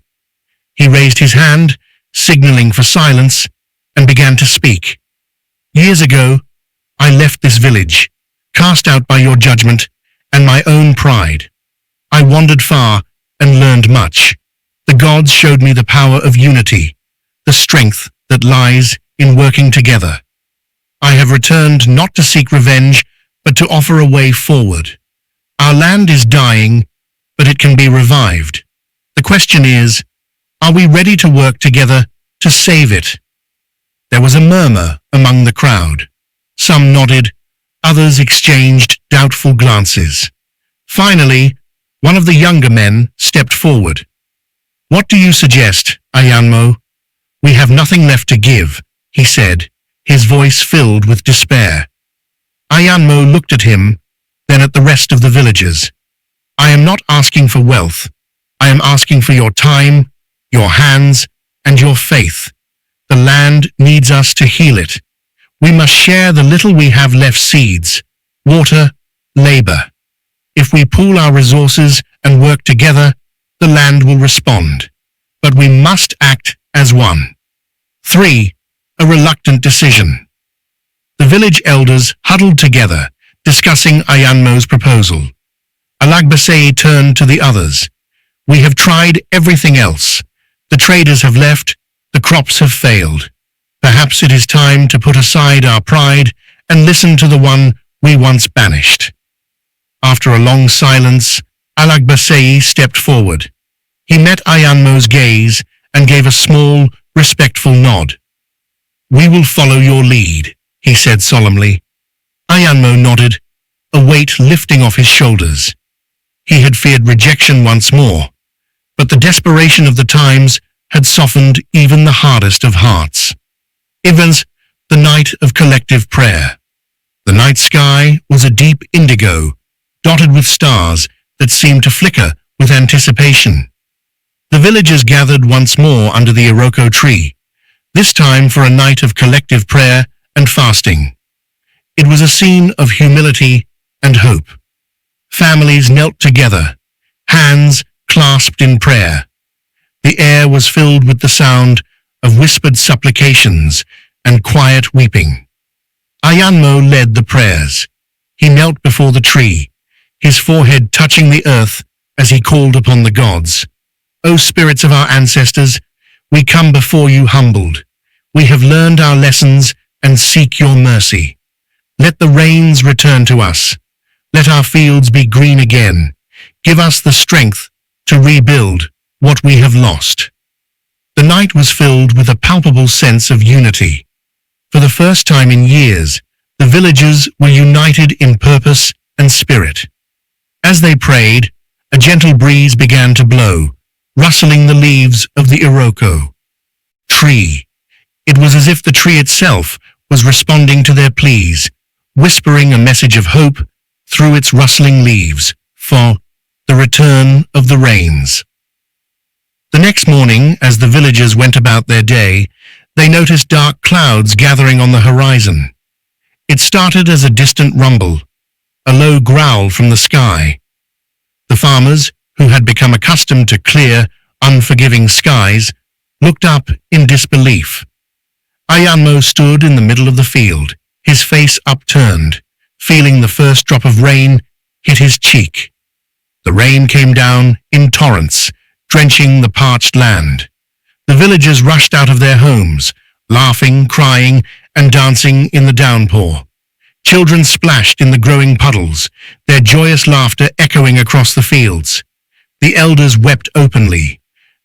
He raised his hand, signaling for silence, and began to speak. "Years ago, I left this village, cast out by your judgment and my own pride. I wandered far and learned much. The gods showed me the power of unity, the strength that lies in working together. I have returned not to seek revenge, but to offer a way forward. Our land is dying, but it can be revived. The question is, are we ready to work together to save it?" There was a murmur among the crowd. Some nodded, others exchanged doubtful glances. Finally, one of the younger men stepped forward. "What do you suggest, Ayanmo? We have nothing left to give," he said, his voice filled with despair. Ayanmo looked at him, then at the rest of the villagers. "I am not asking for wealth. I am asking for your time, your hands, and your faith. The land needs us to heal it. We must share the little we have left: seeds, water, labor. If we pool our resources and work together, the land will respond. But we must act as one." 3. A reluctant decision. The village elders huddled together, discussing Ayanmo's proposal. Alagbasei turned to the others. "We have tried everything else. The traders have left, the crops have failed. Perhaps it is time to put aside our pride and listen to the one we once banished." After a long silence, Alagbasei stepped forward. He met Ayanmo's gaze and gave a small, respectful nod. "We will follow your lead," he said solemnly. Ayanmo nodded, a weight lifting off his shoulders. He had feared rejection once more, but the desperation of the times had softened even the hardest of hearts. It was the night of collective prayer. The night sky was a deep indigo, dotted with stars that seemed to flicker with anticipation. The villagers gathered once more under the Iroko tree, this time for a night of collective prayer and fasting. It was a scene of humility and hope. Families knelt together, hands clasped in prayer. The air was filled with the sound of whispered supplications and quiet weeping. Ayanmo led the prayers. He knelt before the tree, his forehead touching the earth as he called upon the gods. "O spirits of our ancestors, we come before you humbled. We have learned our lessons and seek your mercy. Let the rains return to us. Let our fields be green again. Give us the strength to rebuild what we have lost." The night was filled with a palpable sense of unity. For the first time in years, the villagers were united in purpose and spirit. As they prayed, a gentle breeze began to blow, rustling the leaves of the Iroko tree. It was as if the tree itself was responding to their pleas, whispering a message of hope through its rustling leaves, for the return of the rains. The next morning, as the villagers went about their day, they noticed dark clouds gathering on the horizon. It started as a distant rumble, a low growl from the sky. The farmers, who had become accustomed to clear, unforgiving skies, looked up in disbelief. Ayanmo stood in the middle of the field, his face upturned, feeling the first drop of rain hit his cheek. The rain came down in torrents, drenching the parched land. The villagers rushed out of their homes, laughing, crying, and dancing in the downpour. Children splashed in the growing puddles, their joyous laughter echoing across the fields. The elders wept openly,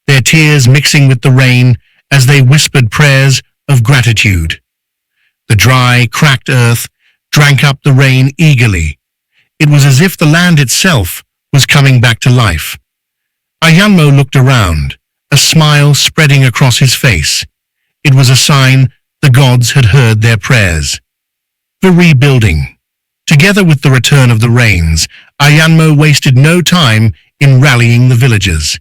their tears mixing with the rain as they whispered prayers of gratitude. The dry, cracked earth drank up the rain eagerly. It was as if the land itself was coming back to life. Ayanmo looked around, a smile spreading across his face. It was a sign the gods had heard their prayers. The rebuilding. Together with the return of the rains, Ayanmo wasted no time in rallying the villagers.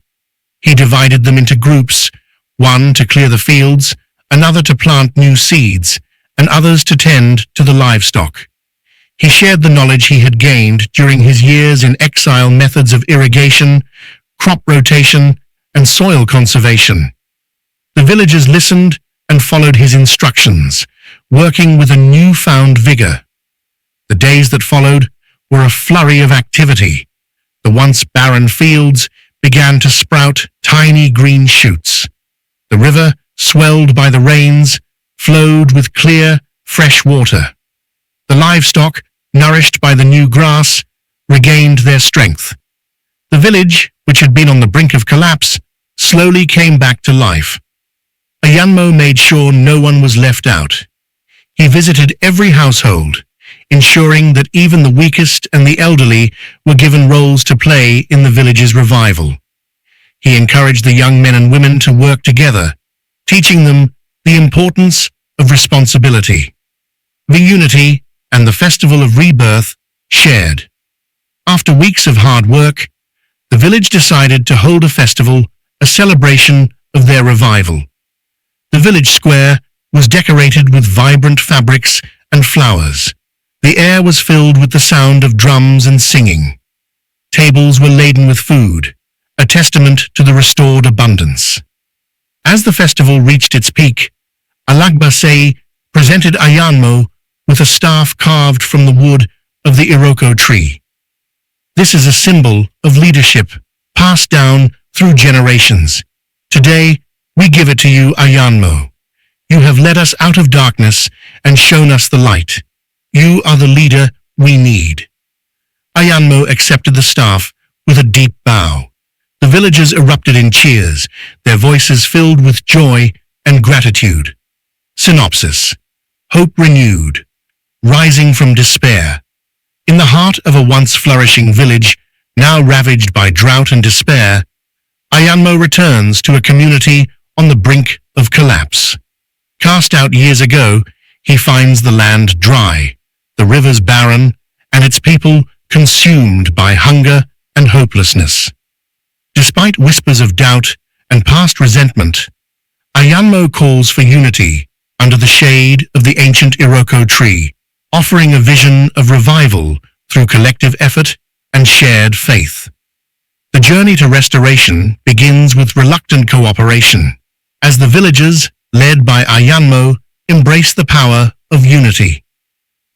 He divided them into groups, one to clear the fields, another to plant new seeds, and others to tend to the livestock. He shared the knowledge he had gained during his years in exile, methods of irrigation, crop rotation, and soil conservation. The villagers listened and followed his instructions, working with a newfound vigor. The days that followed were a flurry of activity. The once barren fields began to sprout tiny green shoots. The river, swelled by the rains, flowed with clear, fresh water. The livestock, nourished by the new grass, regained their strength. The village, which had been on the brink of collapse, slowly came back to life. Ayanmo made sure no one was left out. He visited every household, ensuring that even the weakest and the elderly were given roles to play in the village's revival. He encouraged the young men and women to work together, teaching them the importance of responsibility. The unity and the festival of rebirth shared. After weeks of hard work, the village decided to hold a festival, a celebration of their revival. The village square was decorated with vibrant fabrics and flowers. The air was filled with the sound of drums and singing. Tables were laden with food, a testament to the restored abundance. As the festival reached its peak, Alagbase presented Ayanmo with a staff carved from the wood of the Iroko tree. This is a symbol of leadership, passed down through generations. Today, we give it to you, Ayanmo. You have led us out of darkness and shown us the light. You are the leader we need. Ayanmo accepted the staff with a deep bow. The villagers erupted in cheers, their voices filled with joy and gratitude. Synopsis. Hope renewed. Rising from despair. In the heart of a once flourishing village, now ravaged by drought and despair, Ayanmo returns to a community on the brink of collapse. Cast out years ago, he finds the land dry, the rivers barren, and its people consumed by hunger and hopelessness. Despite whispers of doubt and past resentment, Ayanmo calls for unity under the shade of the ancient Iroko tree, offering a vision of revival through collective effort and shared faith. The journey to restoration begins with reluctant cooperation, as the villagers, led by Ayanmo, embrace the power of unity.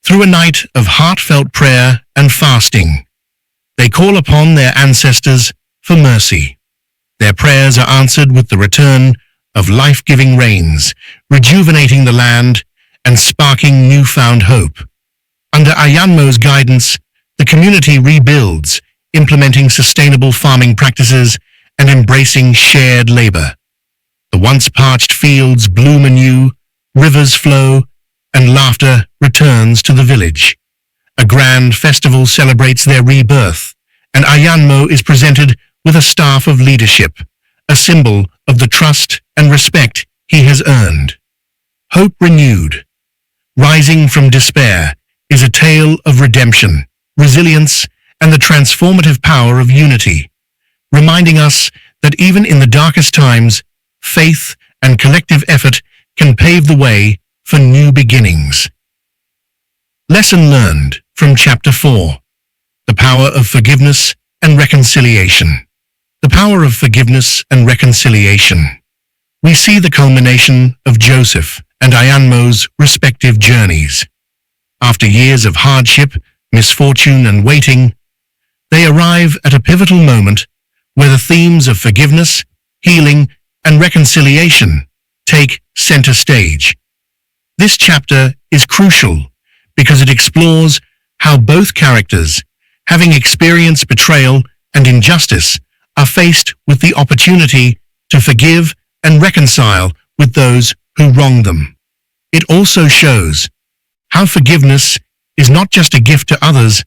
Through a night of heartfelt prayer and fasting, they call upon their ancestors for mercy. Their prayers are answered with the return of life-giving rains, rejuvenating the land and sparking newfound hope. Under Ayanmo's guidance, the community rebuilds, implementing sustainable farming practices and embracing shared labor. The once parched fields bloom anew, rivers flow, and laughter returns to the village. A grand festival celebrates their rebirth, and Ayanmo is presented with a staff of leadership, a symbol of the trust and respect he has earned. Hope renewed. Rising from despair is a tale of redemption, resilience, and the transformative power of unity, reminding us that even in the darkest times, faith and collective effort can pave the way for new beginnings. Lesson learned from Chapter 4. The power of forgiveness and reconciliation. The power of forgiveness and reconciliation. We see the culmination of Joseph and Ayanmo's respective journeys. After years of hardship, misfortune, and waiting, they arrive at a pivotal moment where the themes of forgiveness, healing, and reconciliation take center stage. This chapter is crucial because it explores how both characters, having experienced betrayal and injustice, are faced with the opportunity to forgive and reconcile with those who wronged them. It also shows how forgiveness is not just a gift to others,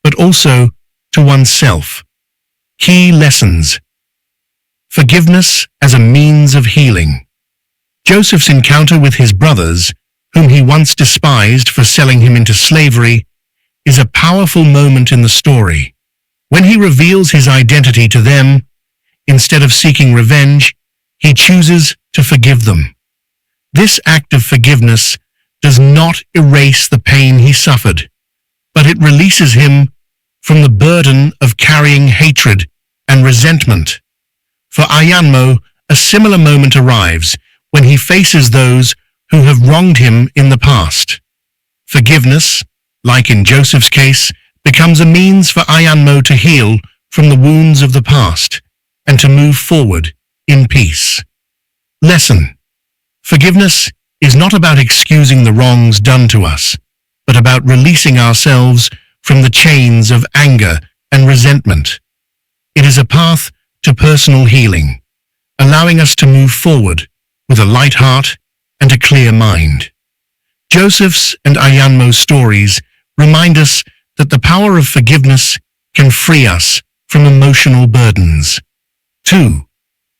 but also to oneself. Key lessons. Forgiveness as a means of healing. Joseph's encounter with his brothers, whom he once despised for selling him into slavery, is a powerful moment in the story. When he reveals his identity to them, instead of seeking revenge, he chooses to forgive them. This act of forgiveness does not erase the pain he suffered, but it releases him from the burden of carrying hatred and resentment. For Ayanmo, a similar moment arrives when he faces those who have wronged him in the past. Forgiveness, like in Joseph's case, becomes a means for Ayanmo to heal from the wounds of the past and to move forward in peace. Lesson. Forgiveness is not about excusing the wrongs done to us, but about releasing ourselves from the chains of anger and resentment. It is a path to personal healing, allowing us to move forward with a light heart and a clear mind. Joseph's and Ayanmo's stories remind us that the power of forgiveness can free us from emotional burdens. 2.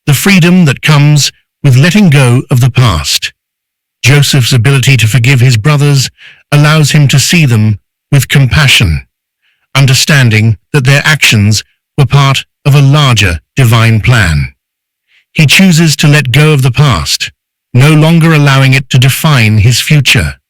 The freedom that comes with letting go of the past. Joseph's ability to forgive his brothers allows him to see them with compassion, understanding that their actions were part of a larger divine plan. He chooses to let go of the past, no longer allowing it to define his future.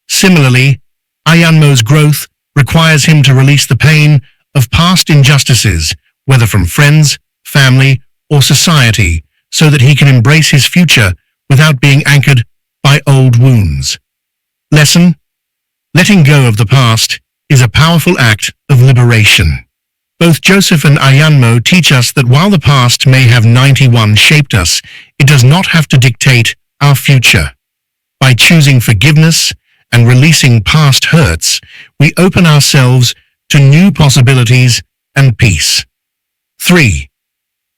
Similarly, Ayanmo's growth requires him to release the pain of past injustices, whether from friends, family, or society, so that he can embrace his future without being anchored by old wounds. Lesson. Letting go of the past is a powerful act of liberation. Both Joseph and Ayanmo teach us that while the past may have 91 shaped us, it does not have to dictate our future. By choosing forgiveness and releasing past hurts, we open ourselves to new possibilities and peace. 3.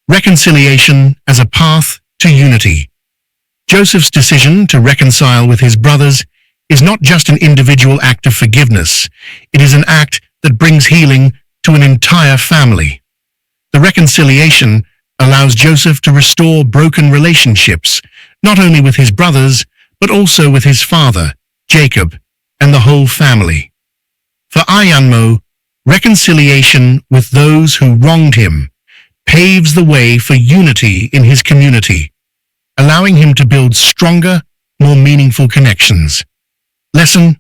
Reconciliation as a path to unity. Joseph's decision to reconcile with his brothers is not just an individual act of forgiveness, it is an act that brings healing to an entire family. The reconciliation allows Joseph to restore broken relationships, not only with his brothers, but also with his father, Jacob, and the whole family. For Ayanmo, reconciliation with those who wronged him paves the way for unity in his community, allowing him to build stronger, more meaningful connections. Lesson.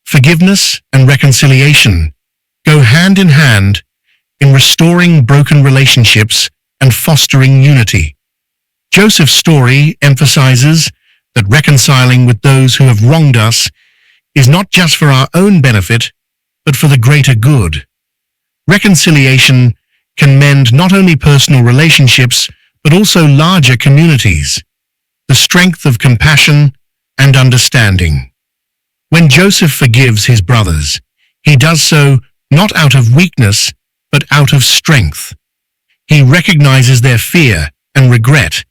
Forgiveness and reconciliation go hand in hand in restoring broken relationships and fostering unity. Joseph's story emphasizes that reconciling with those who have wronged us is not just for our own benefit, but for the greater good. Reconciliation can mend not only personal relationships, but also larger communities. The strength of compassion and understanding. When Joseph forgives his brothers, he does so not out of weakness, but out of strength. He recognizes their fear and regret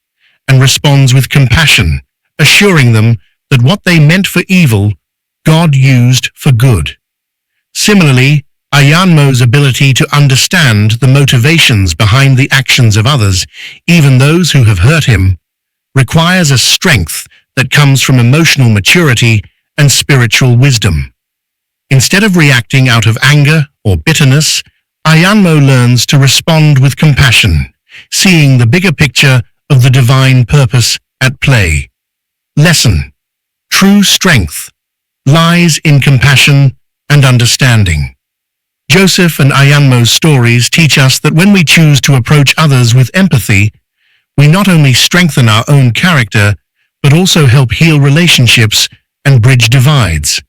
and responds with compassion, assuring them that what they meant for evil, God used for good. Similarly, Ayanmo's ability to understand the motivations behind the actions of others, even those who have hurt him, requires a strength that comes from emotional maturity and spiritual wisdom. Instead of reacting out of anger or bitterness, Ayanmo learns to respond with compassion, seeing the bigger picture of the divine purpose at play. Lesson: true strength lies in compassion and understanding. Joseph and Ayanmo's stories teach us that when we choose to approach others with empathy, we not only strengthen our own character, but also help heal relationships and bridge divides.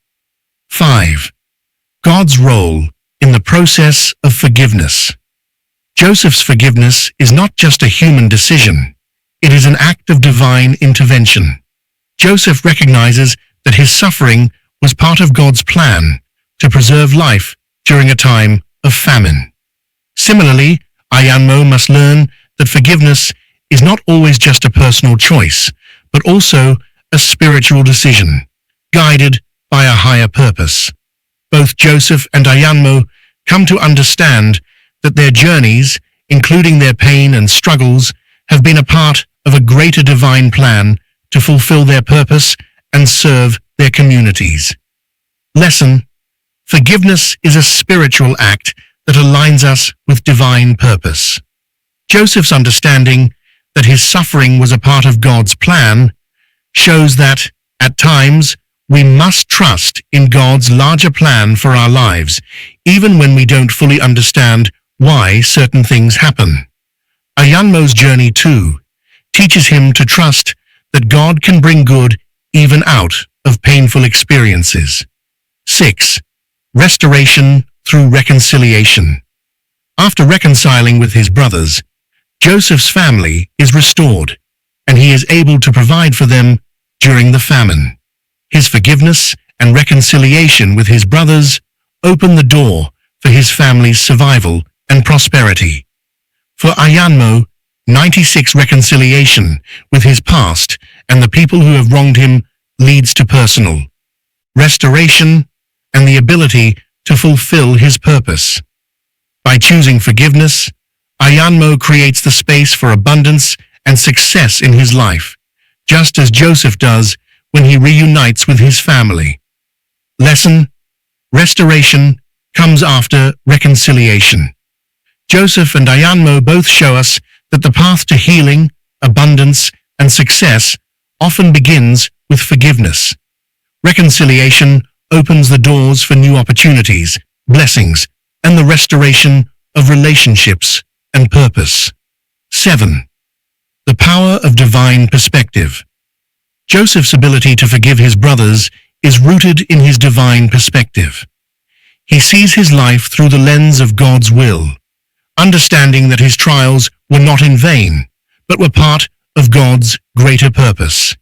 5. God's role in the process of forgiveness. Joseph's forgiveness is not just a human decision, it is an act of divine intervention. Joseph recognizes that his suffering was part of God's plan to preserve life during a time of famine. Similarly, Ayanmo must learn that forgiveness is not always just a personal choice, but also a spiritual decision, guided by a higher purpose. Both Joseph and Ayanmo come to understand that their journeys, including their pain and struggles, have been a part of a greater divine plan to fulfill their purpose and serve their communities. Lesson: forgiveness is a spiritual act that aligns us with divine purpose. Joseph's understanding that his suffering was a part of God's plan shows that, at times, we must trust in God's larger plan for our lives, even when we don't fully understand why certain things happen. Ayanmo's journey, too, teaches him to trust that God can bring good even out of painful experiences. 6. Restoration through reconciliation. After reconciling with his brothers, Joseph's family is restored, and he is able to provide for them during the famine. His forgiveness and reconciliation with his brothers open the door for his family's survival and prosperity. For Ayanmo, 96 reconciliation with his past and the people who have wronged him leads to personal restoration and the ability to fulfill his purpose. By choosing forgiveness, Ayanmo creates the space for abundance and success in his life, just as Joseph does when he reunites with his family. Lesson: restoration comes after reconciliation. Joseph and Ayanmo both show us that the path to healing, abundance, and success often begins with forgiveness. Reconciliation opens the doors for new opportunities, blessings, and the restoration of relationships and purpose. 7. The power of divine perspective. Joseph's ability to forgive his brothers is rooted in his divine perspective. He sees his life through the lens of God's will, understanding that his trials were not in vain, but were part of God's greater purpose.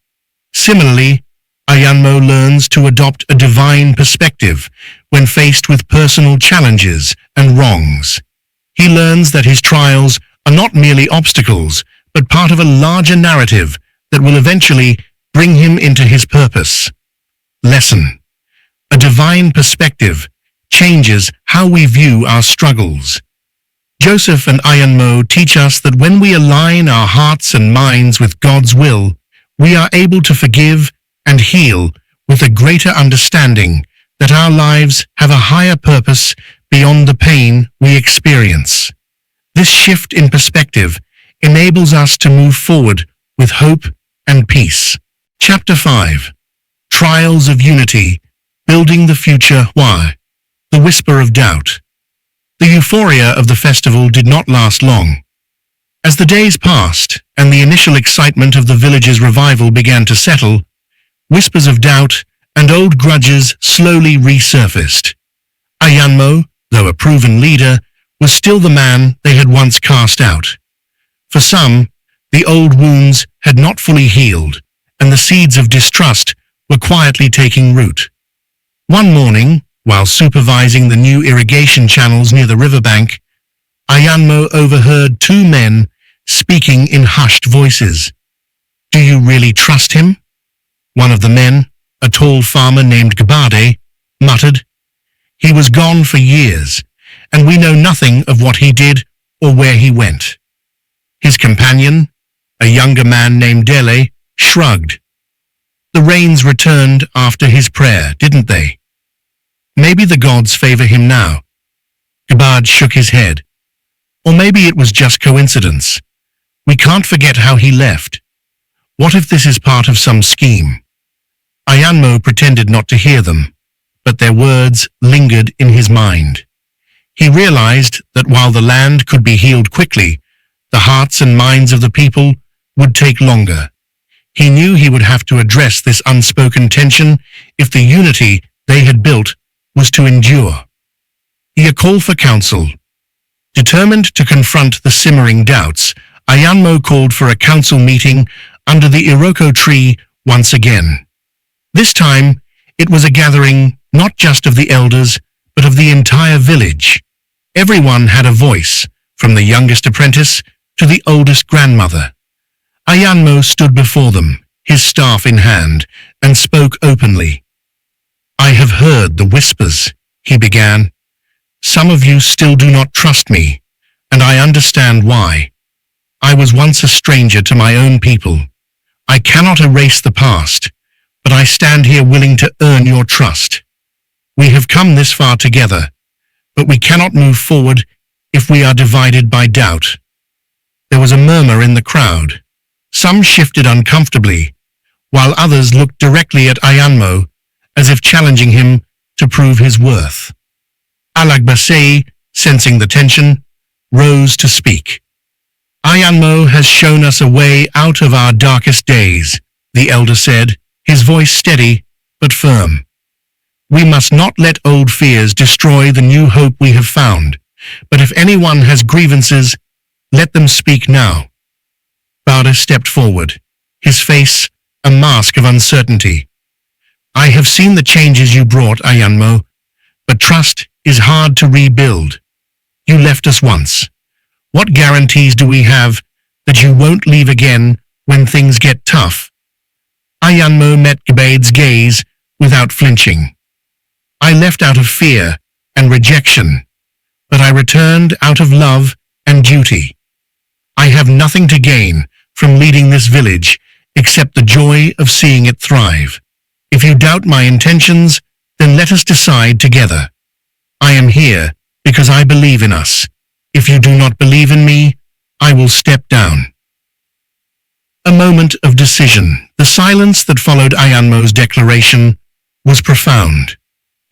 Similarly, Ayanmo learns to adopt a divine perspective when faced with personal challenges and wrongs. He learns that his trials are not merely obstacles, but part of a larger narrative that will eventually bring him into his purpose. Lesson: a divine perspective changes how we view our struggles. Joseph and Ayanmo teach us that when we align our hearts and minds with God's will, we are able to forgive and heal with a greater understanding that our lives have a higher purpose beyond the pain we experience. This shift in perspective enables us to move forward with hope and peace. Chapter 5. Trials of Unity, Building the Future. Why? The Whisper of Doubt. The euphoria of the festival did not last long. As the days passed and the initial excitement of the village's revival began to settle, whispers of doubt and old grudges slowly resurfaced. Ayanmo, though a proven leader, was still the man they had once cast out. For some, the old wounds had not fully healed, and the seeds of distrust were quietly taking root. One morning, while supervising the new irrigation channels near the riverbank, Ayanmo overheard two men speaking in hushed voices. "Do you really trust him?" One of the men, a tall farmer named Gabade, muttered. "He was gone for years, and we know nothing of what he did or where he went." His companion, a younger man named Dele, shrugged. "The rains returned after his prayer, didn't they?" Maybe the gods favor him now. Gabad shook his head. Or maybe it was just coincidence. We can't forget how he left. What if this is part of some scheme? Ayanmo pretended not to hear them, but their words lingered in his mind. He realized that while the land could be healed quickly, the hearts and minds of the people would take longer. He knew he would have to address this unspoken tension if the unity they had built was to endure. He called for counsel. Determined to confront the simmering doubts, Ayanmo called for a council meeting under the Iroko tree once again. This time, it was a gathering not just of the elders, but of the entire village. Everyone had a voice, from the youngest apprentice to the oldest grandmother. Ayanmo stood before them, his staff in hand, and spoke openly. I have heard the whispers, he began. Some of you still do not trust me, and I understand why. I was once a stranger to my own people. I cannot erase the past, but I stand here willing to earn your trust. We have come this far together, but we cannot move forward if we are divided by doubt. There was a murmur in the crowd. Some shifted uncomfortably, while others looked directly at Ayanmo, as if challenging him to prove his worth. Alagbasei, sensing the tension, rose to speak. Ayanmo has shown us a way out of our darkest days, the elder said, his voice steady but firm. We must not let old fears destroy the new hope we have found, but if anyone has grievances, let them speak now. Bada stepped forward, his face a mask of uncertainty. I have seen the changes you brought, Ayanmo, but trust is hard to rebuild. You left us once. What guarantees do we have that you won't leave again when things get tough? Ayanmo met Gabad's gaze without flinching. I left out of fear and rejection, but I returned out of love and duty. I have nothing to gain from leading this village except the joy of seeing it thrive. If you doubt my intentions, then let us decide together. I am here because I believe in us. If you do not believe in me, I will step down. A moment of decision. The silence that followed Ayanmo's declaration was profound.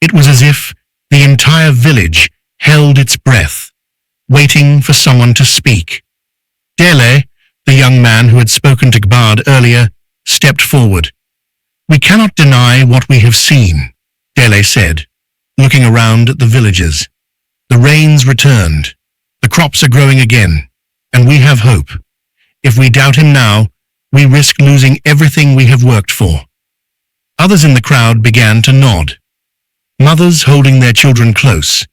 It was as if the entire village held its breath, waiting for someone to speak. Dele, the young man who had spoken to Gbad earlier, stepped forward. We cannot deny what we have seen, Dele said, looking around at the villagers. The rains returned. The crops are growing again, and we have hope. If we doubt him now, we risk losing everything we have worked for. Others in the crowd began to nod. Mothers holding their children close,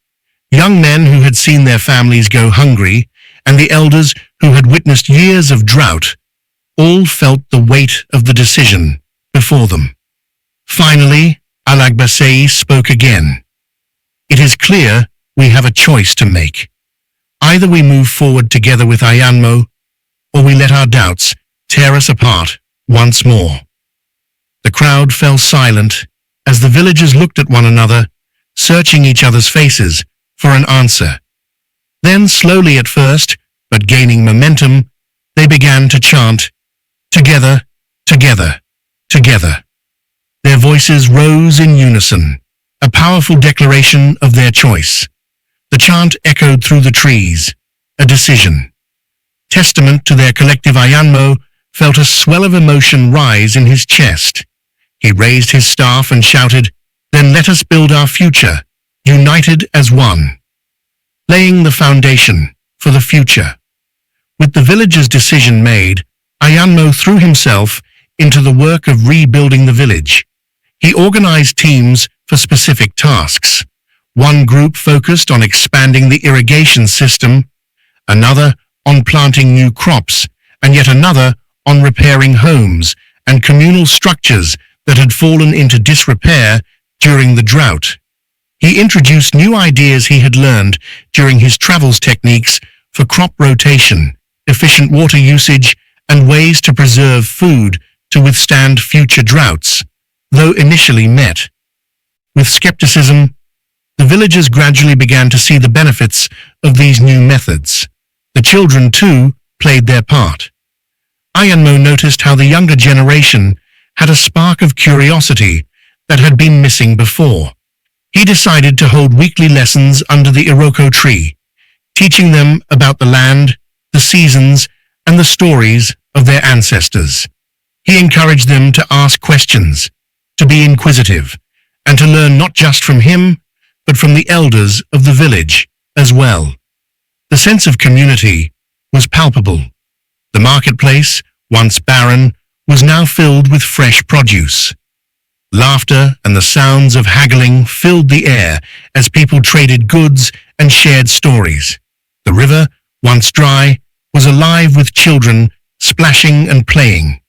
young men who had seen their families go hungry, and the elders who had witnessed years of drought, all felt the weight of the decision before them. Finally, Alagbasei spoke again. It is clear we have a choice to make. Either we move forward together with Ayanmo, or we let our doubts tear us apart once more. The crowd fell silent as the villagers looked at one another, searching each other's faces for an answer. Then slowly at first, but gaining momentum, they began to chant, "Together, together, together." Their voices rose in unison, a powerful declaration of their choice. The chant echoed through the trees, a decision. Testament to their collective. Ayanmo felt a swell of emotion rise in his chest. He raised his staff and shouted, "Then let us build our future, united as one." Laying the foundation for the future. With the villagers' decision made, Ayanmo threw himself into the work of rebuilding the village. He organized teams for specific tasks. One group focused on expanding the irrigation system, another on planting new crops, and yet another on repairing homes and communal structures that had fallen into disrepair during the drought. He introduced new ideas he had learned during his travels, techniques for crop rotation, efficient water usage, and ways to preserve food to withstand future droughts, though initially met with skepticism The villagers gradually began to see the benefits of these new methods. The children, too, played their part. Ayanmo noticed how the younger generation had a spark of curiosity that had been missing before. He decided to hold weekly lessons under the Iroko tree, teaching them about the land, the seasons, and the stories of their ancestors. He encouraged them to ask questions, to be inquisitive, and to learn not just from him, but from the elders of the village as well. The sense of community was palpable. The marketplace, once barren, was now filled with fresh produce. Laughter and the sounds of haggling filled the air as people traded goods and shared stories. The river, once dry, was alive with children splashing and playing,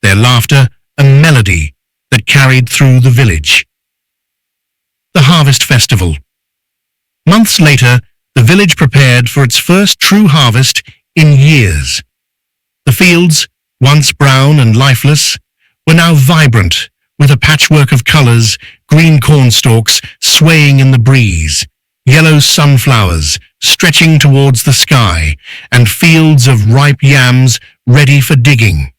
their laughter a melody that carried through the village. The Harvest Festival. Months later, the village prepared for its first true harvest in years. The fields, once brown and lifeless, were now vibrant with a patchwork of colors, green cornstalks swaying in the breeze, yellow sunflowers stretching towards the sky, and fields of ripe yams ready for digging.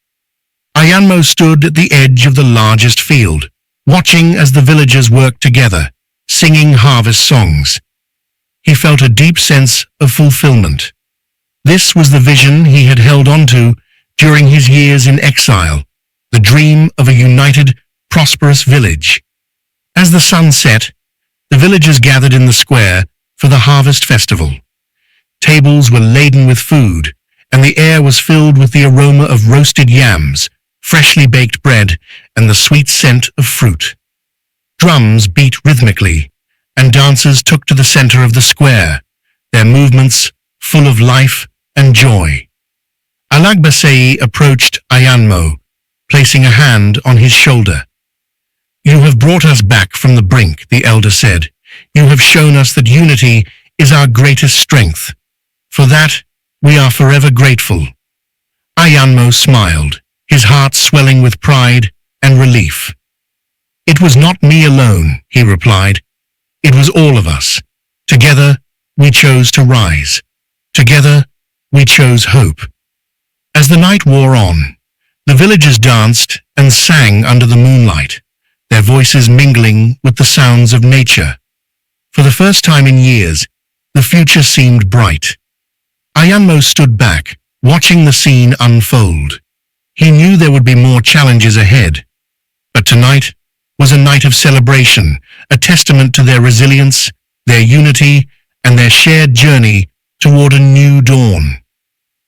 Ayanmo stood at the edge of the largest field, watching as the villagers worked together, singing harvest songs. He felt a deep sense of fulfillment. This was the vision he had held onto during his years in exile, the dream of a united, prosperous village. As the sun set, the villagers gathered in the square for the harvest festival. Tables were laden with food, and the air was filled with the aroma of roasted yams, freshly baked bread, and the sweet scent of fruit. Drums beat rhythmically, and dancers took to the center of the square, their movements full of life and joy. Alagbasei approached Ayanmo, placing a hand on his shoulder. "You have brought us back from the brink," the elder said. "You have shown us that unity is our greatest strength. For that, we are forever grateful." Ayanmo smiled, his heart swelling with pride and relief. "It was not me alone," he replied. "It was all of us. Together, we chose to rise. Together, we chose hope." As the night wore on, the villagers danced and sang under the moonlight, their voices mingling with the sounds of nature. For the first time in years, the future seemed bright. Ayanmo stood back, watching the scene unfold. He knew there would be more challenges ahead, but tonight was a night of celebration, a testament to their resilience, their unity, and their shared journey toward a new dawn.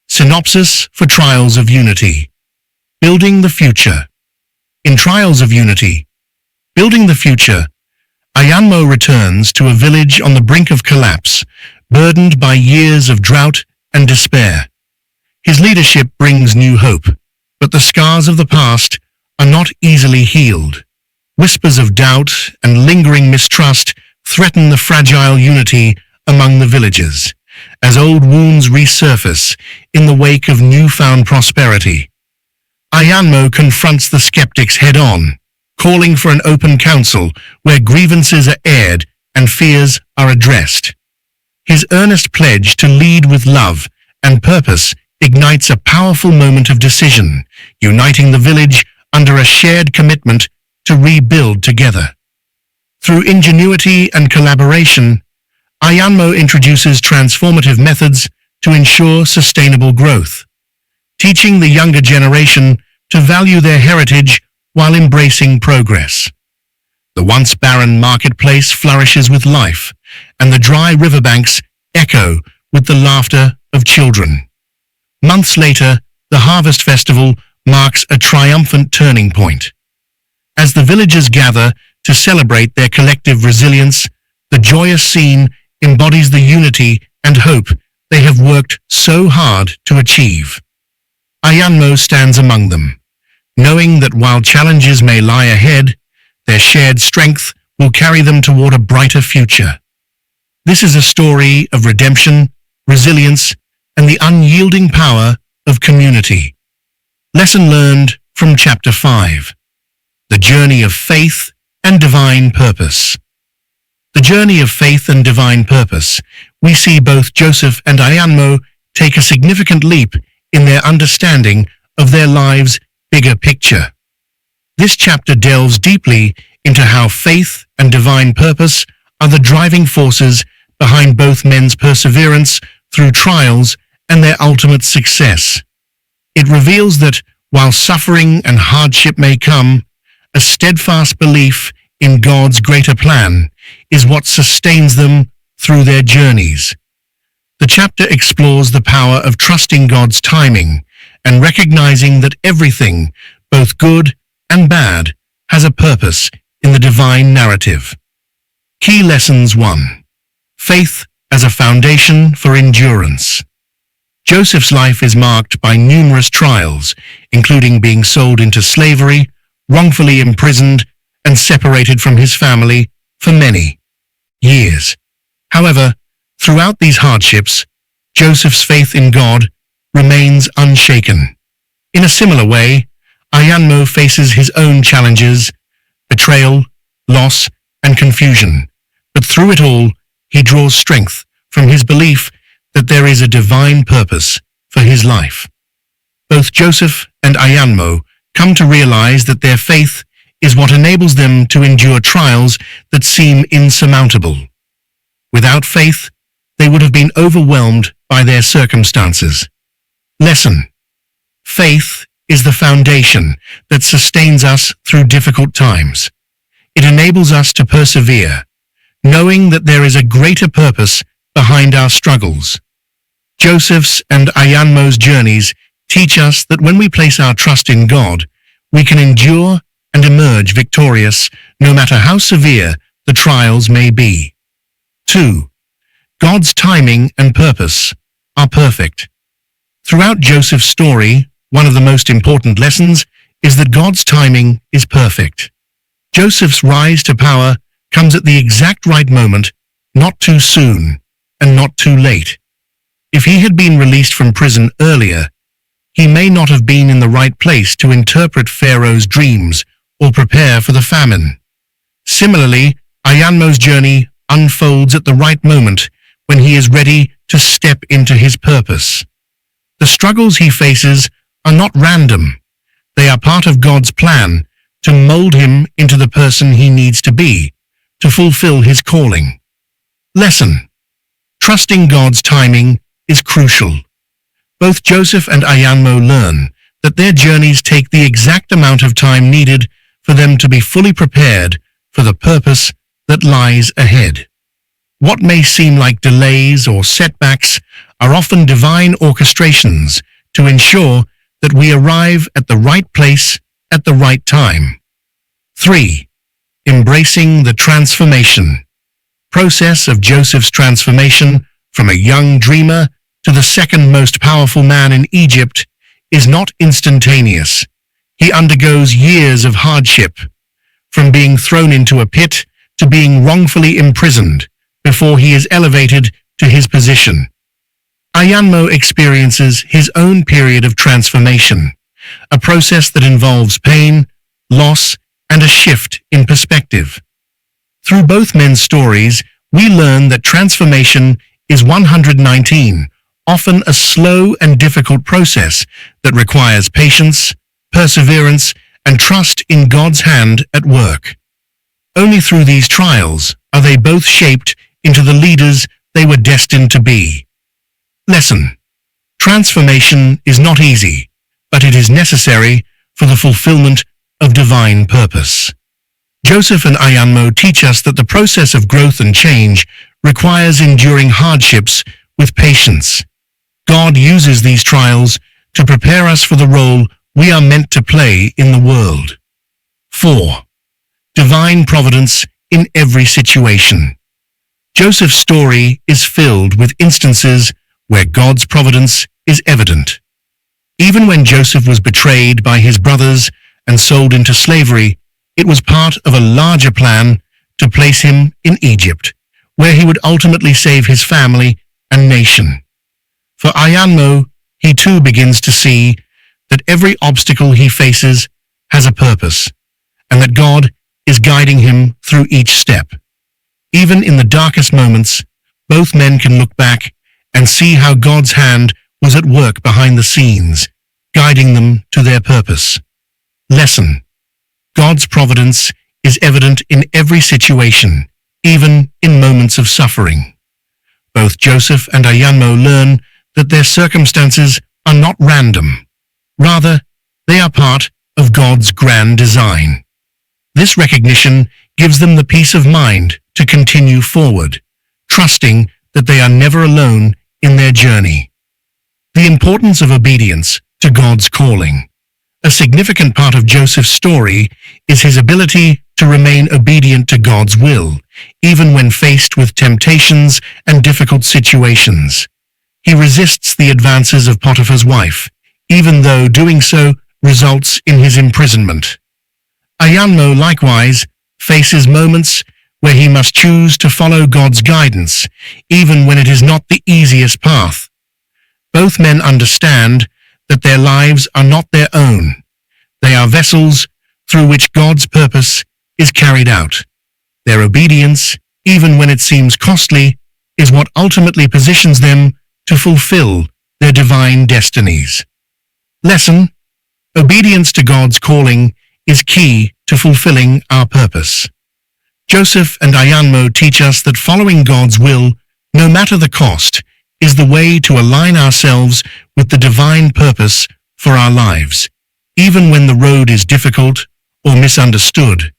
Synopsis for Trials of Unity. Building the Future. In Trials of Unity, Building the Future, Ayanmo returns to a village on the brink of collapse, burdened by years of drought and despair. His leadership brings new hope, but the scars of the past are not easily healed. Whispers of doubt and lingering mistrust threaten the fragile unity among the villagers, as old wounds resurface in the wake of newfound prosperity. Ayanmo confronts the skeptics head-on, calling for an open council where grievances are aired and fears are addressed. His earnest pledge to lead with love and purpose ignites a powerful moment of decision, uniting the village under a shared commitment to rebuild together. Through ingenuity and collaboration, Ayanmo introduces transformative methods to ensure sustainable growth, teaching the younger generation to value their heritage while embracing progress. The once barren marketplace flourishes with life, and the dry riverbanks echo with the laughter of children. Months later, the Harvest Festival marks a triumphant turning point. As the villagers gather to celebrate their collective resilience, the joyous scene embodies the unity and hope they have worked so hard to achieve. Ayanmo stands among them, knowing that while challenges may lie ahead, their shared strength will carry them toward a brighter future. This is a story of redemption, resilience, and the unyielding power of community. Lesson learned from Chapter 5. The Journey of Faith and Divine Purpose. The journey of faith and divine purpose. We see both Joseph and Ayanmo take a significant leap in their understanding of their lives' bigger picture. This chapter delves deeply into how faith and divine purpose are the driving forces behind both men's perseverance through trials and their ultimate success. It reveals that, while suffering and hardship may come, a steadfast belief in God's greater plan is what sustains them through their journeys. The chapter explores the power of trusting God's timing and recognizing that everything, both good and bad, has a purpose in the divine narrative. Key Lessons 1. Faith as a foundation for endurance. Joseph's life is marked by numerous trials, including being sold into slavery, wrongfully imprisoned, and separated from his family for many years. However, throughout these hardships, Joseph's faith in God remains unshaken. In a similar way, Ayanmo faces his own challenges, betrayal, loss, and confusion, but through it all, he draws strength from his belief that there is a divine purpose for his life. Both Joseph and Ayanmo come to realize that their faith is what enables them to endure trials that seem insurmountable. Without faith, they would have been overwhelmed by their circumstances. Lesson. Faith is the foundation that sustains us through difficult times. It enables us to persevere, knowing that there is a greater purpose behind our struggles. Joseph's and Ayanmo's journeys teach us that when we place our trust in God, we can endure and emerge victorious no matter how severe the trials may be. 2. God's timing and purpose are perfect. Throughout Joseph's story, one of the most important lessons is that God's timing is perfect. Joseph's rise to power comes at the exact right moment, not too soon and not too late. If he had been released from prison earlier, he may not have been in the right place to interpret Pharaoh's dreams or prepare for the famine. Similarly, Ayanmo's journey unfolds at the right moment when he is ready to step into his purpose. The struggles he faces are not random. They are part of God's plan to mold him into the person he needs to be, to fulfill his calling. Lesson. Trusting God's timing is crucial. Both Joseph and Ayanmo learn that their journeys take the exact amount of time needed for them to be fully prepared for the purpose that lies ahead. What may seem like delays or setbacks are often divine orchestrations to ensure that we arrive at the right place at the right time. 3. Embracing the transformation. Process of Joseph's transformation from a young dreamer to the second most powerful man in Egypt is not instantaneous. He undergoes years of hardship, from being thrown into a pit to being wrongfully imprisoned before he is elevated to his position. Ayanmo experiences his own period of transformation, a process that involves pain, loss, and a shift in perspective. Through both men's stories, we learn that transformation is 119, often a slow and difficult process that requires patience, perseverance, and trust in God's hand at work. Only through these trials are they both shaped into the leaders they were destined to be. Lesson. Transformation is not easy, but it is necessary for the fulfillment of divine purpose. Joseph and Ayanmo teach us that the process of growth and change requires enduring hardships with patience. God uses these trials to prepare us for the role we are meant to play in the world. 4. Divine providence in every situation. Joseph's story is filled with instances where God's providence is evident. Even when Joseph was betrayed by his brothers and sold into slavery, it was part of a larger plan to place him in Egypt, where he would ultimately save his family and nation. For Ayanmo, he too begins to see that every obstacle he faces has a purpose, and that God is guiding him through each step. Even in the darkest moments, both men can look back and see how God's hand was at work behind the scenes, guiding them to their purpose. Lesson: God's providence is evident in every situation, even in moments of suffering. Both Joseph and Ayanmo learn that their circumstances are not random. Rather, they are part of God's grand design. This recognition gives them the peace of mind to continue forward, trusting that they are never alone in their journey. The importance of obedience to God's calling. A significant part of Joseph's story is his ability to remain obedient to God's will, even when faced with temptations and difficult situations. He resists the advances of Potiphar's wife, even though doing so results in his imprisonment. Ayanmo likewise faces moments where he must choose to follow God's guidance, even when it is not the easiest path. Both men understand that their lives are not their own. They are vessels through which God's purpose is carried out. Their obedience, even when it seems costly, is what ultimately positions them to fulfill their divine destinies. Lesson: Obedience to God's calling is key to fulfilling our purpose. Joseph and Ayanmo teach us that following God's will, no matter the cost, is the way to align ourselves with the divine purpose for our lives. Even when the road is difficult or misunderstood,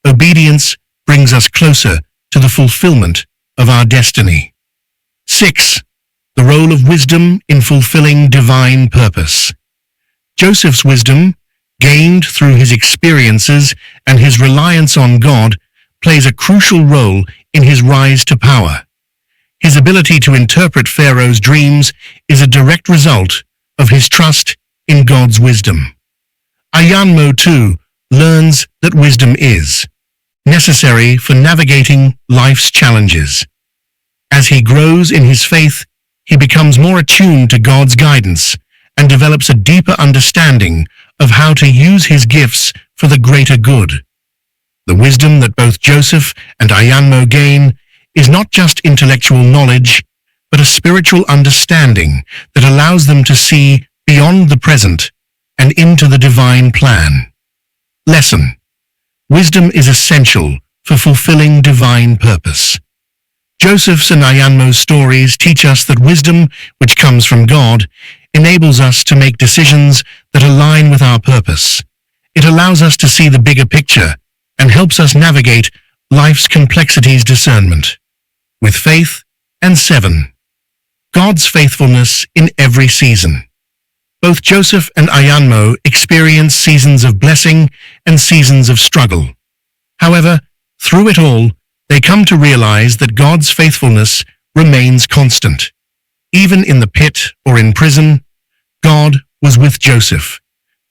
obedience brings us closer to the fulfillment of our destiny. 6. The role of wisdom in fulfilling divine purpose. Joseph's wisdom, gained through his experiences and his reliance on God, plays a crucial role in his rise to power. His ability to interpret Pharaoh's dreams is a direct result of his trust in God's wisdom. Ayanmo, too, learns that wisdom is necessary for navigating life's challenges. As he grows in his faith, he becomes more attuned to God's guidance and develops a deeper understanding of how to use his gifts for the greater good. The wisdom that both Joseph and Ayanmo gain is not just intellectual knowledge, but a spiritual understanding that allows them to see beyond the present and into the divine plan. Lesson: Wisdom is essential for fulfilling divine purpose. Joseph's and Ayanmo's stories teach us that wisdom, which comes from God, enables us to make decisions that align with our purpose. It allows us to see the bigger picture and helps us navigate life's complexities discernment. With faith. And 7. God's faithfulness in every season. Both Joseph and Ayanmo experience seasons of blessing and seasons of struggle. However, through it all, they come to realize that God's faithfulness remains constant. Even in the pit or in prison, God was with Joseph,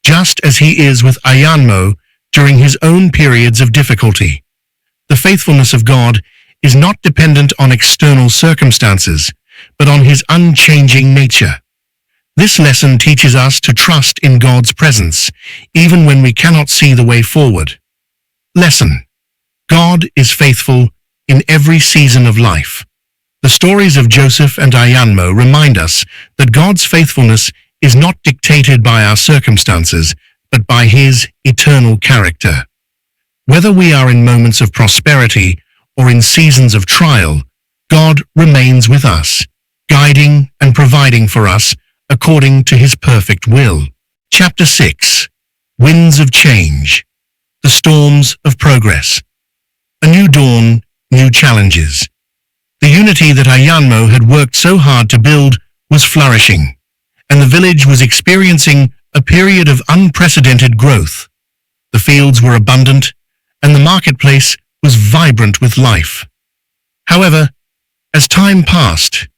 just as he is with Ayanmo during his own periods of difficulty. The faithfulness of God is not dependent on external circumstances, but on his unchanging nature. This lesson teaches us to trust in God's presence, even when we cannot see the way forward. Lesson: God is faithful in every season of life. The stories of Joseph and Ayanmo remind us that God's faithfulness is not dictated by our circumstances, but by his eternal character. Whether we are in moments of prosperity or in seasons of trial, God remains with us, guiding and providing for us according to his perfect will. Chapter 6. Winds of Change. The Storms of Progress. A new dawn, new challenges. The unity that Ayanmo had worked so hard to build was flourishing, and the village was experiencing a period of unprecedented growth. The fields were abundant, and the marketplace was vibrant with life. However, as time passed,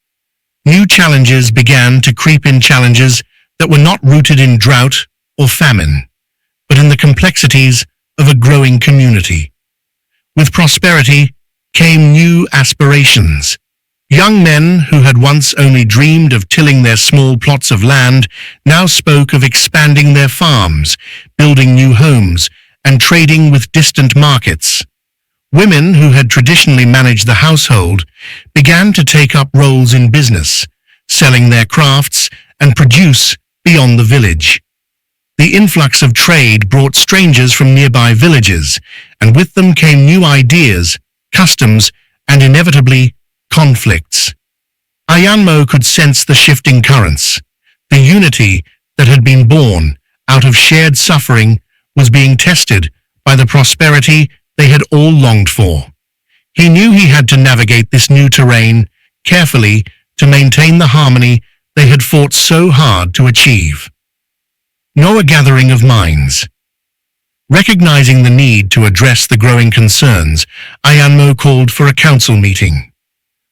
new challenges began to creep in, challenges that were not rooted in drought or famine, but in the complexities of a growing community. With prosperity came new aspirations. Young men who had once only dreamed of tilling their small plots of land now spoke of expanding their farms, building new homes, and trading with distant markets. Women who had traditionally managed the household began to take up roles in business, selling their crafts and produce beyond the village. The influx of trade brought strangers from nearby villages, and with them came new ideas, customs, and inevitably, conflicts. Ayanmo could sense the shifting currents. The unity that had been born out of shared suffering was being tested by the prosperity they had all longed for. He knew he had to navigate this new terrain carefully to maintain the harmony they had fought so hard to achieve. Nor a gathering of minds. Recognizing the need to address the growing concerns, Ayanmo called for a council meeting.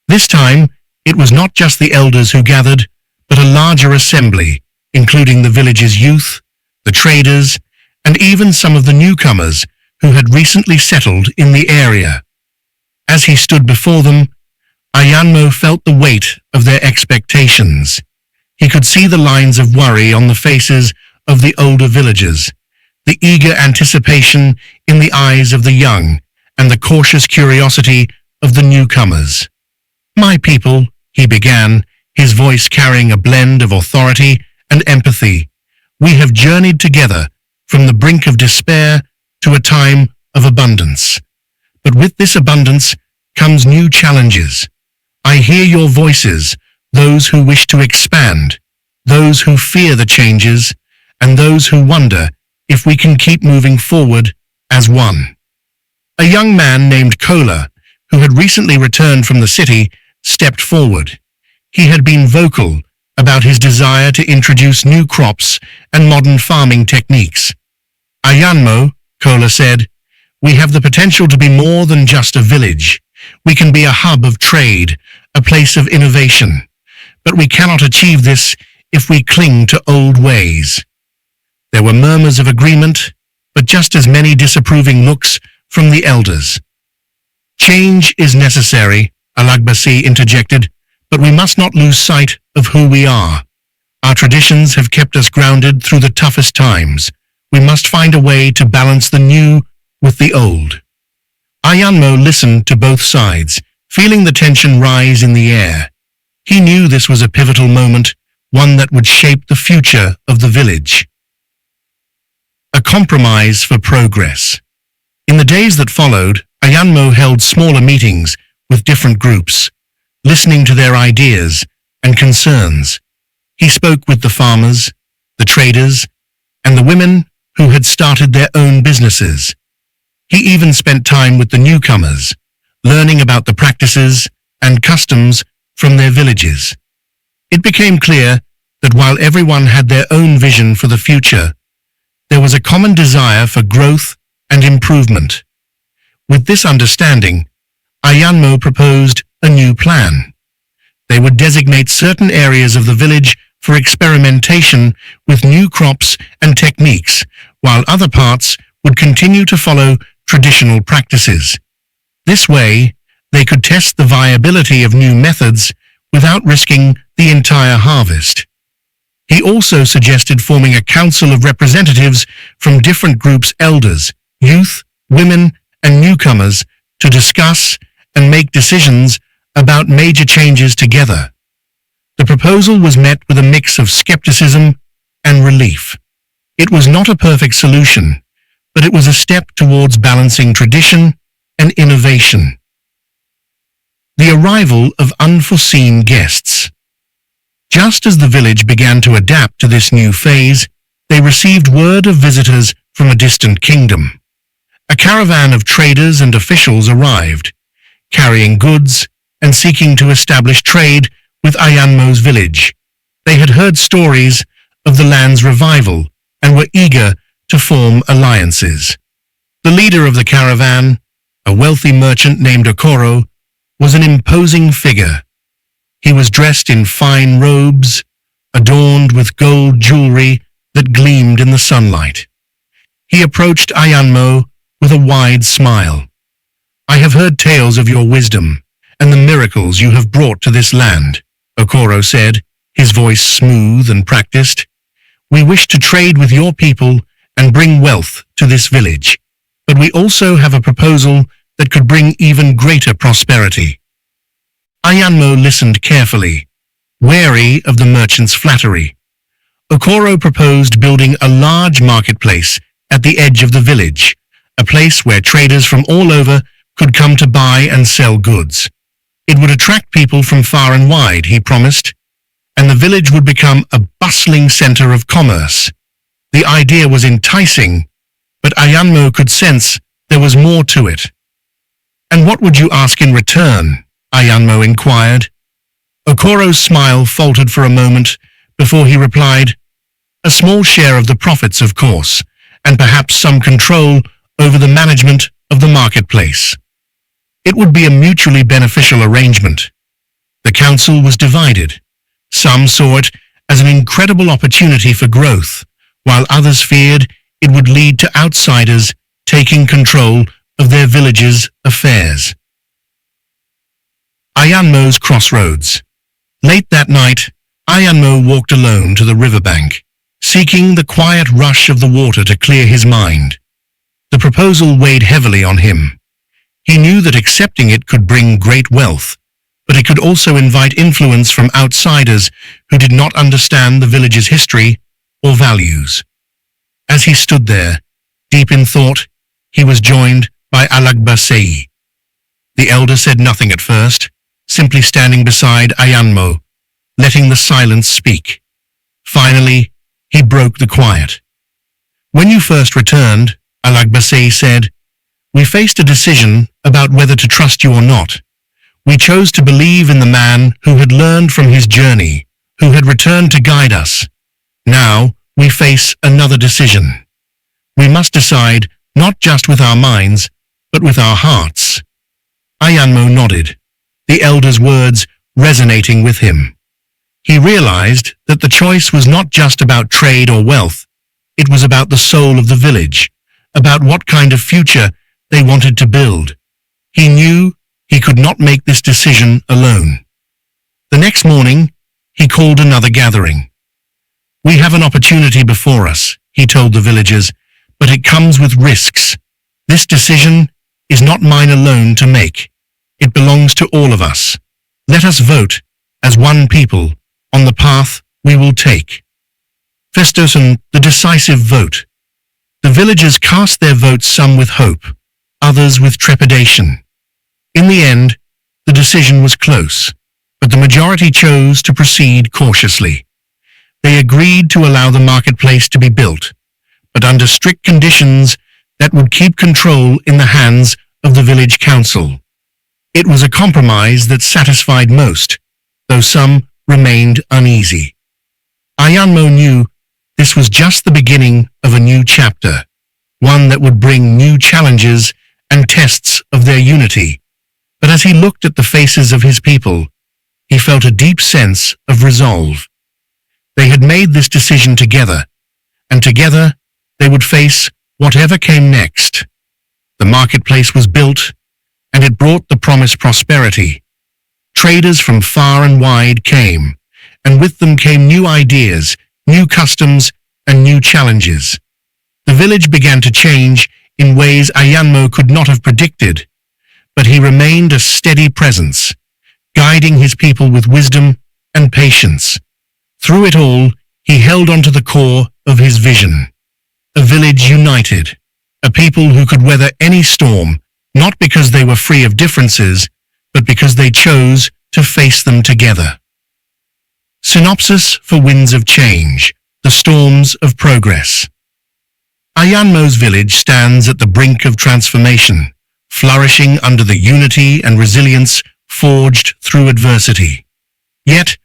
This time, it was not just the elders who gathered, but a larger assembly, including the village's youth, the traders, and even some of the newcomers who had recently settled in the area. As he stood before them, Ayanmo felt the weight of their expectations. He could see the lines of worry on the faces of the older villagers, the eager anticipation in the eyes of the young, and the cautious curiosity of the newcomers. "My people," he began, his voice carrying a blend of authority and empathy, "we have journeyed together from the brink of despair to a time of abundance. But with this abundance comes new challenges. I hear your voices, those who wish to expand, those who fear the changes, and those who wonder if we can keep moving forward as one." A young man named Kola, who had recently returned from the city, stepped forward. He had been vocal about his desire to introduce new crops and modern farming techniques. "Ayanmo," Kola said, "we have the potential to be more than just a village. We can be a hub of trade, a place of innovation. But we cannot achieve this if we cling to old ways." There were murmurs of agreement, but just as many disapproving looks from the elders. "Change is necessary," Alagbasi interjected, "but we must not lose sight of who we are. Our traditions have kept us grounded through the toughest times. We must find a way to balance the new with the old." Ayanmo listened to both sides, feeling the tension rise in the air. He knew this was a pivotal moment, one that would shape the future of the village. A compromise for progress. In the days that followed, Ayanmo held smaller meetings with different groups, listening to their ideas and concerns. He spoke with the farmers, the traders, and the women who had started their own businesses. He even spent time with the newcomers, learning about the practices and customs from their villages. It became clear that while everyone had their own vision for the future, there was a common desire for growth and improvement. With this understanding, Ayanmo proposed a new plan. They would designate certain areas of the village for experimentation with new crops and techniques, while other parts would continue to follow traditional practices. This way, they could test the viability of new methods without risking the entire harvest. He also suggested forming a council of representatives from different groups' elders, youth, women, and newcomers to discuss and make decisions about major changes together. The proposal was met with a mix of skepticism and relief. It was not a perfect solution, but it was a step towards balancing tradition and innovation. The arrival of unforeseen guests. Just as the village began to adapt to this new phase, they received word of visitors from a distant kingdom. A caravan of traders and officials arrived, carrying goods and seeking to establish trade with Ayanmo's village. They had heard stories of the land's revival and were eager to form alliances. The leader of the caravan, a wealthy merchant named Okoro, was an imposing figure. He was dressed in fine robes, adorned with gold jewelry that gleamed in the sunlight. He approached Ayanmo with a wide smile. "I have heard tales of your wisdom and the miracles you have brought to this land," Okoro said, his voice smooth and practiced. "We wish to trade with your people and bring wealth to this village. But we also have a proposal that could bring even greater prosperity. Ayanmo listened carefully, wary of the merchant's flattery. Okoro proposed building a large marketplace at the edge of the village, a place where traders from all over could come to buy and sell goods. It would attract people from far and wide, he promised, and the village would become a bustling center of commerce. The idea was enticing, but Ayanmo could sense there was more to it. "And what would you ask in return?" Ayanmo inquired. Okoro's smile faltered for a moment before he replied, "A small share of the profits, of course, and perhaps some control over the management of the marketplace. It would be a mutually beneficial arrangement." The council was divided. Some saw it as an incredible opportunity for growth, while others feared it would lead to outsiders taking control of their village's affairs. Ayanmo's crossroads. Late that night, Ayanmo walked alone to the riverbank, seeking the quiet rush of the water to clear his mind. The proposal weighed heavily on him. He knew that accepting it could bring great wealth, but it could also invite influence from outsiders who did not understand the village's history or values. As he stood there, deep in thought, he was joined by Alagbasei. The elder said nothing at first, simply standing beside Ayanmo, letting the silence speak. Finally, he broke the quiet. "When you first returned," Alagbasei said, "we faced a decision about whether to trust you or not. We chose to believe in the man who had learned from his journey, who had returned to guide us. Now we face another decision. We must decide not just with our minds, but with our hearts." Ayanmo nodded, the elder's words resonating with him. He realized that the choice was not just about trade or wealth. It was about the soul of the village, about what kind of future they wanted to build. He knew he could not make this decision alone. The next morning, he called another gathering. "We have an opportunity before us," he told the villagers, "but it comes with risks. This decision is not mine alone to make. It belongs to all of us. Let us vote as one people on the path we will take." Festosen, the decisive vote. The villagers cast their votes, some with hope, others with trepidation. In the end, the decision was close, but the majority chose to proceed cautiously. They agreed to allow the marketplace to be built, but under strict conditions that would keep control in the hands of the village council. It was a compromise that satisfied most, though some remained uneasy. Ayanmo knew this was just the beginning of a new chapter, one that would bring new challenges and tests of their unity. But as he looked at the faces of his people, he felt a deep sense of resolve. They had made this decision together, and together they would face whatever came next. The marketplace was built, and it brought the promised prosperity. Traders from far and wide came, and with them came new ideas, new customs, and new challenges. The village began to change in ways Ayanmo could not have predicted, but he remained a steady presence, guiding his people with wisdom and patience. Through it all, he held on to the core of his vision. A village united, a people who could weather any storm, not because they were free of differences, but because they chose to face them together. Synopsis for Winds of Change, the Storms of Progress. Ayanmo's village stands at the brink of transformation, flourishing under the unity and resilience forged through adversity. Yet,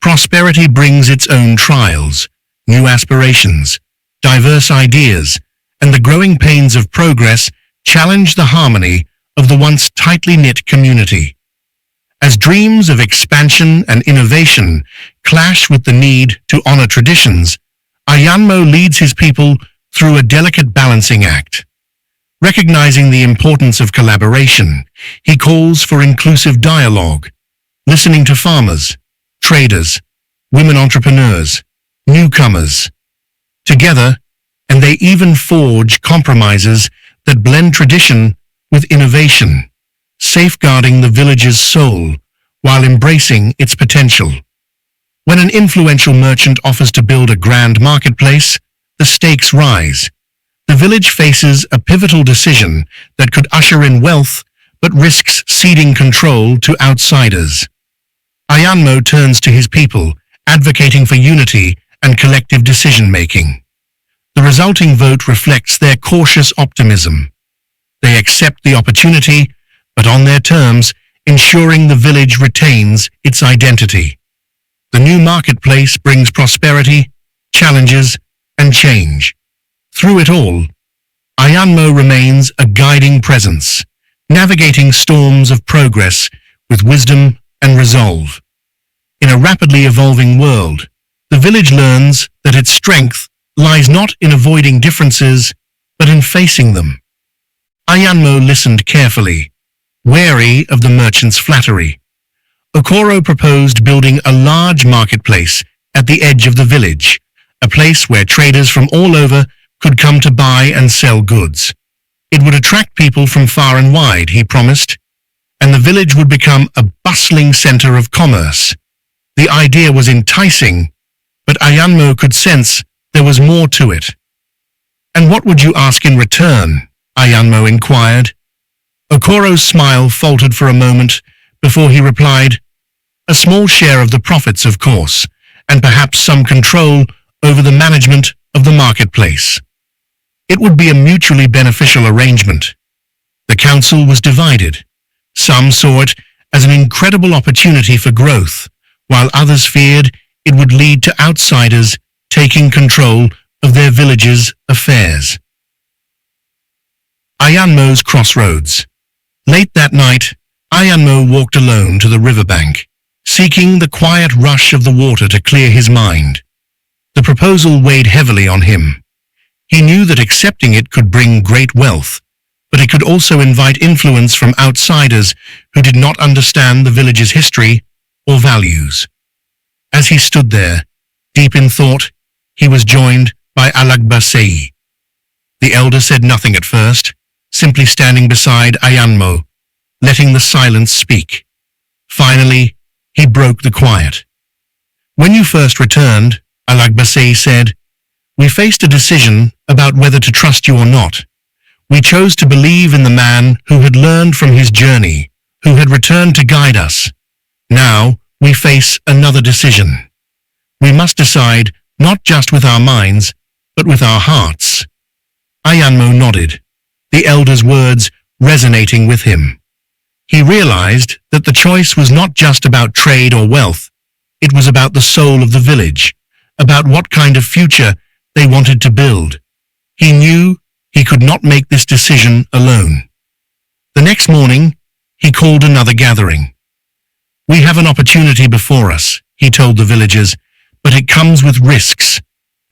prosperity brings its own trials, new aspirations, diverse ideas, and the growing pains of progress challenge the harmony of the once tightly knit community. As dreams of expansion and innovation clash with the need to honor traditions, Ayanmo leads his people through a delicate balancing act. Recognizing the importance of collaboration, he calls for inclusive dialogue, listening to farmers, traders, women entrepreneurs, newcomers. Together, and they even forge compromises that blend tradition with innovation, safeguarding the village's soul while embracing its potential. When an influential merchant offers to build a grand marketplace, the stakes rise. The village faces a pivotal decision that could usher in wealth but risks ceding control to outsiders. Ayanmo turns to his people, advocating for unity and collective decision-making. The resulting vote reflects their cautious optimism. They accept the opportunity, but on their terms, ensuring the village retains its identity. The new marketplace brings prosperity, challenges, and change. Through it all, Ayanmo remains a guiding presence, navigating storms of progress with wisdom and resolve. In a rapidly evolving world, the village learns that its strength lies not in avoiding differences, but in facing them. Ayanmo listened carefully, wary of the merchant's flattery. Okoro proposed building a large marketplace at the edge of the village, a place where traders from all over could come to buy and sell goods. It would attract people from far and wide, he promised, and the village would become a bustling center of commerce. The idea was enticing, but Ayanmo could sense there was more to it. "And what would you ask in return?" Ayanmo inquired. Okoro's smile faltered for a moment before he replied, "A small share of the profits, of course, and perhaps some control over the management of the marketplace. It would be a mutually beneficial arrangement." The council was divided. Some saw it as an incredible opportunity for growth, while others feared it would lead to outsiders taking control of their village's affairs. Ayanmo's crossroads. Late that night, Ayanmo walked alone to the riverbank, seeking the quiet rush of the water to clear his mind. The proposal weighed heavily on him. He knew that accepting it could bring great wealth, but it could also invite influence from outsiders who did not understand the village's history or values. As he stood there, deep in thought, he was joined by Alagbasei. The elder said nothing at first, simply standing beside Ayanmo, letting the silence speak. Finally, he broke the quiet. "When you first returned," Alagbasei said, "we faced a decision about whether to trust you or not. We chose to believe in the man who had learned from his journey, who had returned to guide us. Now, we face another decision. We must decide not just with our minds, but with our hearts." Ayanmo nodded, the elder's words resonating with him. He realized that the choice was not just about trade or wealth. It was about the soul of the village, about what kind of future they wanted to build. He knew he could not make this decision alone. The next morning, he called another gathering. "We have an opportunity before us," he told the villagers, "but it comes with risks.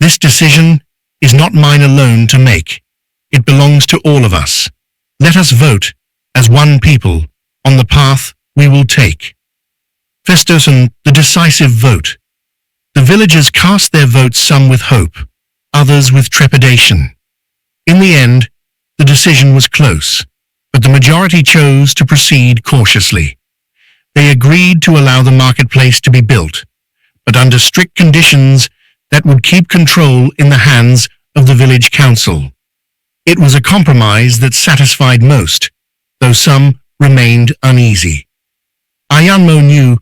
This decision is not mine alone to make. It belongs to all of us. Let us vote, as one people, on the path we will take." Festosen, the decisive vote. The villagers cast their votes, some with hope, others with trepidation. In the end, the decision was close, but the majority chose to proceed cautiously. They agreed to allow the marketplace to be built, but under strict conditions that would keep control in the hands of the village council. It was a compromise that satisfied most, though some remained uneasy. Ayanmo knew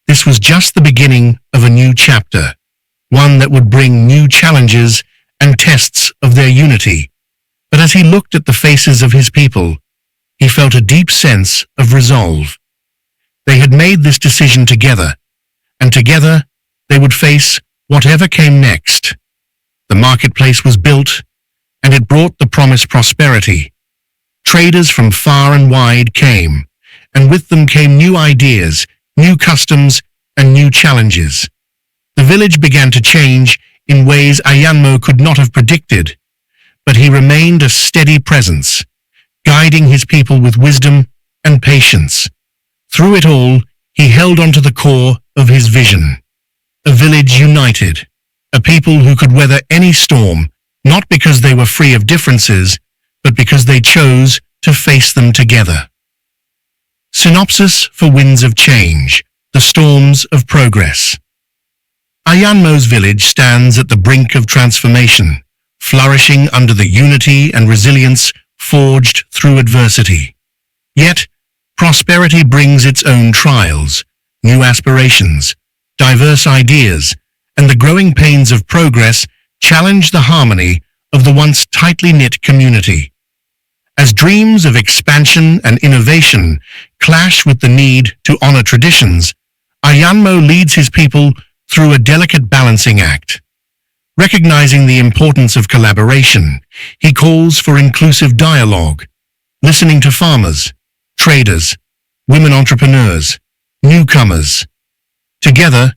this was just the beginning of a new chapter, one that would bring new challenges and tests of their unity. But as he looked at the faces of his people, he felt a deep sense of resolve. They had made this decision together, and together they would face whatever came next. The marketplace was built, and it brought the promised prosperity. Traders from far and wide came, and with them came new ideas, new customs, and new challenges. The village began to change in ways Ayanmo could not have predicted, but he remained a steady presence, guiding his people with wisdom and patience. Through it all, he held on to the core of his vision. A village united, a people who could weather any storm, not because they were free of differences, but because they chose to face them together. Synopsis for Winds of Change, the Storms of Progress. Ayanmo's village stands at the brink of transformation, flourishing under the unity and resilience forged through adversity. Yet, prosperity brings its own trials, new aspirations, diverse ideas, and the growing pains of progress challenge the harmony of the once tightly knit community. As dreams of expansion and innovation clash with the need to honor traditions, Ayanmo leads his people through a delicate balancing act. Recognizing the importance of collaboration, he calls for inclusive dialogue, listening to farmers, traders, women entrepreneurs, newcomers. Together,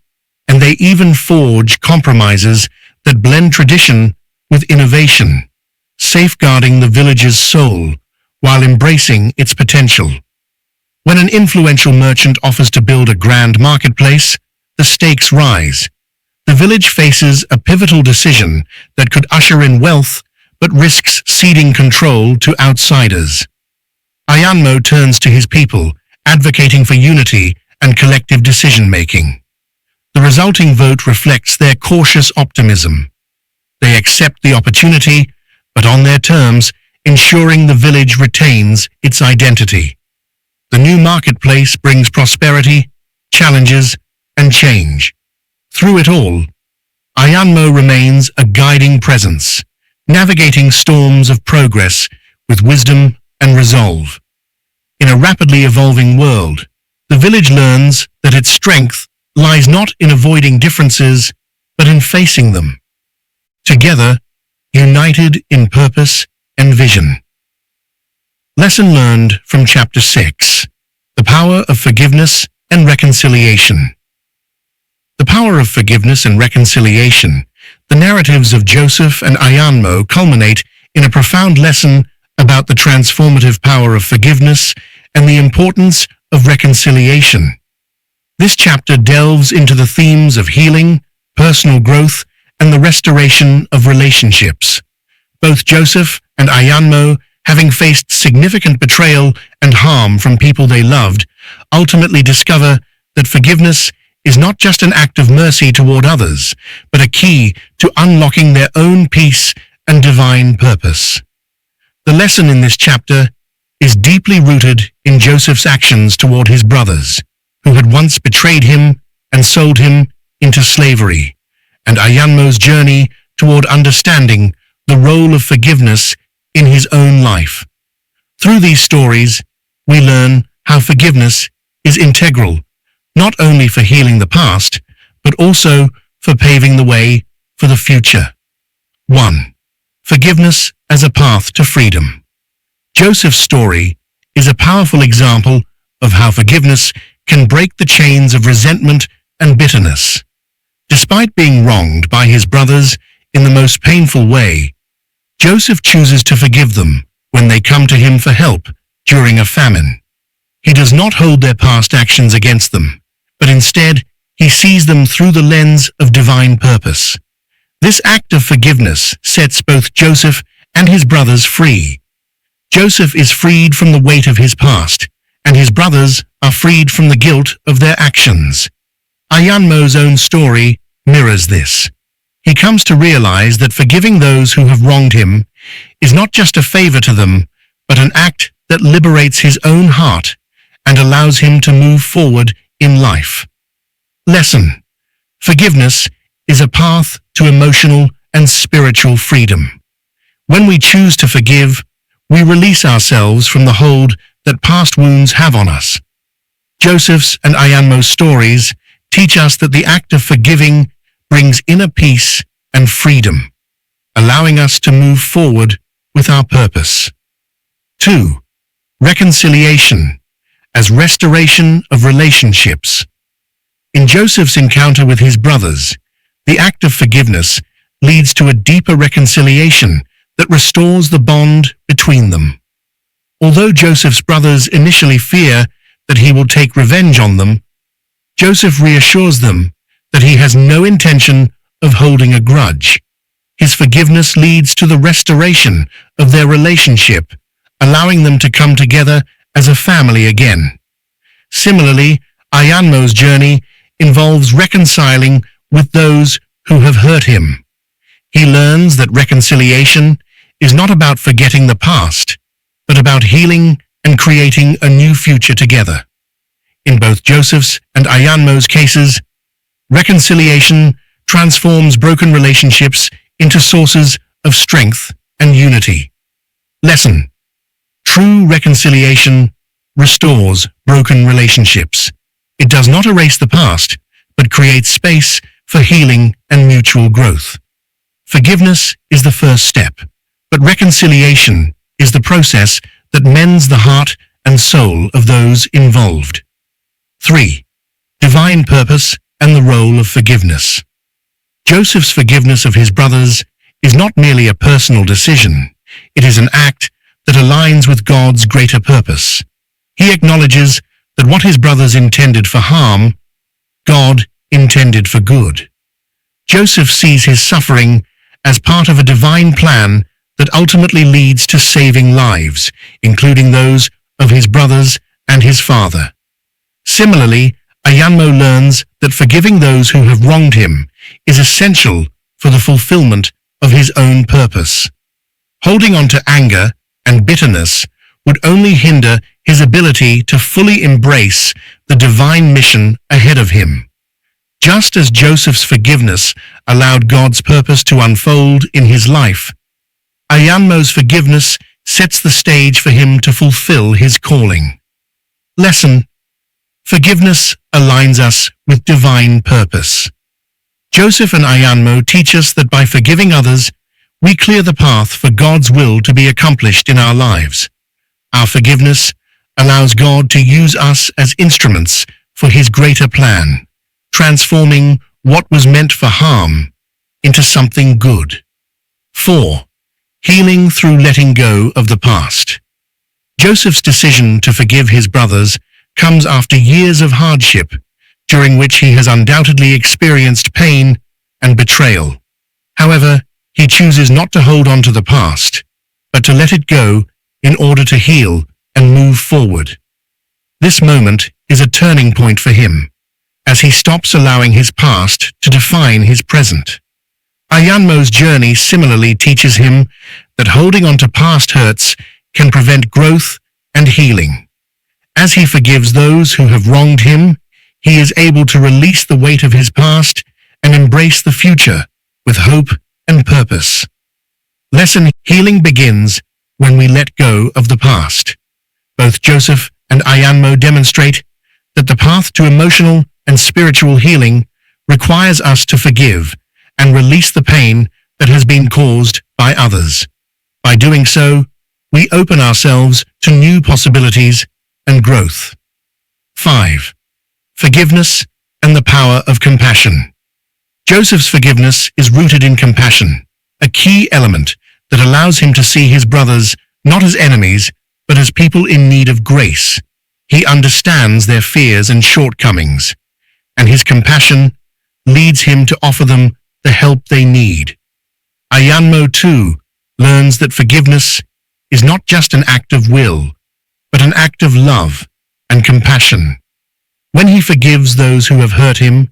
and they even forge compromises that blend tradition with innovation, safeguarding the village's soul while embracing its potential. When an influential merchant offers to build a grand marketplace, the stakes rise. The village faces a pivotal decision that could usher in wealth but risks ceding control to outsiders. Ayanmo turns to his people, advocating for unity and collective decision-making. The resulting vote reflects their cautious optimism. They accept the opportunity, but on their terms, ensuring the village retains its identity. The new marketplace brings prosperity, challenges, and change. Through it all, Ayanmo remains a guiding presence, navigating storms of progress with wisdom and resolve. In a rapidly evolving world, the village learns that its strength lies not in avoiding differences, but in facing them. Together, united in purpose and vision. Lesson learned from Chapter 6, The Power of Forgiveness and Reconciliation. The power of forgiveness and reconciliation, the narratives of Joseph and Ayanmo culminate in a profound lesson about the transformative power of forgiveness and the importance of reconciliation. This chapter delves into the themes of healing, personal growth, and the restoration of relationships. Both Joseph and Ayanmo, having faced significant betrayal and harm from people they loved, ultimately discover that forgiveness is not just an act of mercy toward others, but a key to unlocking their own peace and divine purpose. The lesson in this chapter is deeply rooted in Joseph's actions toward his brothers, who had once betrayed him and sold him into slavery, and Ayanmo's journey toward understanding the role of forgiveness in his own life. Through these stories, we learn how forgiveness is integral, not only for healing the past, but also for paving the way for the future. 1. Forgiveness as a path to freedom. Joseph's story is a powerful example of how forgiveness can break the chains of resentment and bitterness. Despite being wronged by his brothers in the most painful way, Joseph chooses to forgive them when they come to him for help during a famine. He does not hold their past actions against them, but instead he sees them through the lens of divine purpose. This act of forgiveness sets both Joseph and his brothers free. Joseph is freed from the weight of his past, and his brothers are freed from the guilt of their actions. Ayanmo's own story mirrors this. He comes to realize that forgiving those who have wronged him is not just a favor to them, but an act that liberates his own heart and allows him to move forward in life. Lesson: forgiveness is a path to emotional and spiritual freedom. When we choose to forgive, we release ourselves from the hold that past wounds have on us. Joseph's and Ayanmo's stories teach us that the act of forgiving brings inner peace and freedom, allowing us to move forward with our purpose. 2. Reconciliation as restoration of relationships. In Joseph's encounter with his brothers, the act of forgiveness leads to a deeper reconciliation that restores the bond between them. Although Joseph's brothers initially fear that he will take revenge on them, Joseph reassures them that he has no intention of holding a grudge. His forgiveness leads to the restoration of their relationship, allowing them to come together as a family again. Similarly, Ayanmo's journey involves reconciling with those who have hurt him. He learns that reconciliation is not about forgetting the past, but about healing and creating a new future together. In both Joseph's and Ayanmo's cases, reconciliation transforms broken relationships into sources of strength and unity. Lesson: true reconciliation restores broken relationships. It does not erase the past, but creates space for healing and mutual growth. Forgiveness is the first step, but reconciliation is the process that mends the heart and soul of those involved. 3. Divine purpose and the role of forgiveness. Joseph's forgiveness of his brothers is not merely a personal decision. It is an act that aligns with God's greater purpose. He acknowledges that what his brothers intended for harm, God intended for good. Joseph sees his suffering as part of a divine plan that ultimately leads to saving lives, including those of his brothers and his father. Similarly, Ayanmo learns that forgiving those who have wronged him is essential for the fulfillment of his own purpose. Holding on to anger and bitterness would only hinder his ability to fully embrace the divine mission ahead of him. Just as Joseph's forgiveness allowed God's purpose to unfold in his life, Ayanmo's forgiveness sets the stage for him to fulfill his calling. Lesson: forgiveness aligns us with divine purpose. Joseph and Ayanmo teach us that by forgiving others, we clear the path for God's will to be accomplished in our lives. Our forgiveness allows God to use us as instruments for his greater plan, transforming what was meant for harm into something good. 4. Healing through letting go of the past. Joseph's decision to forgive his brothers comes after years of hardship, during which he has undoubtedly experienced pain and betrayal. However, he chooses not to hold on to the past, but to let it go in order to heal and move forward. This moment is a turning point for him, as he stops allowing his past to define his present. Ayanmo's journey similarly teaches him that holding on to past hurts can prevent growth and healing. As he forgives those who have wronged him, he is able to release the weight of his past and embrace the future with hope and purpose. Lesson: healing begins when we let go of the past. Both Joseph and Ayanmo demonstrate that the path to emotional and spiritual healing requires us to forgive and release the pain that has been caused by others. By doing so, we open ourselves to new possibilities and growth. 5. Forgiveness and the power of compassion. Joseph's forgiveness is rooted in compassion, a key element that allows him to see his brothers not as enemies, but as people in need of grace. He understands their fears and shortcomings, and his compassion leads him to offer them the help they need. Ayanmo, too, learns that forgiveness is not just an act of will, but an act of love and compassion. When he forgives those who have hurt him,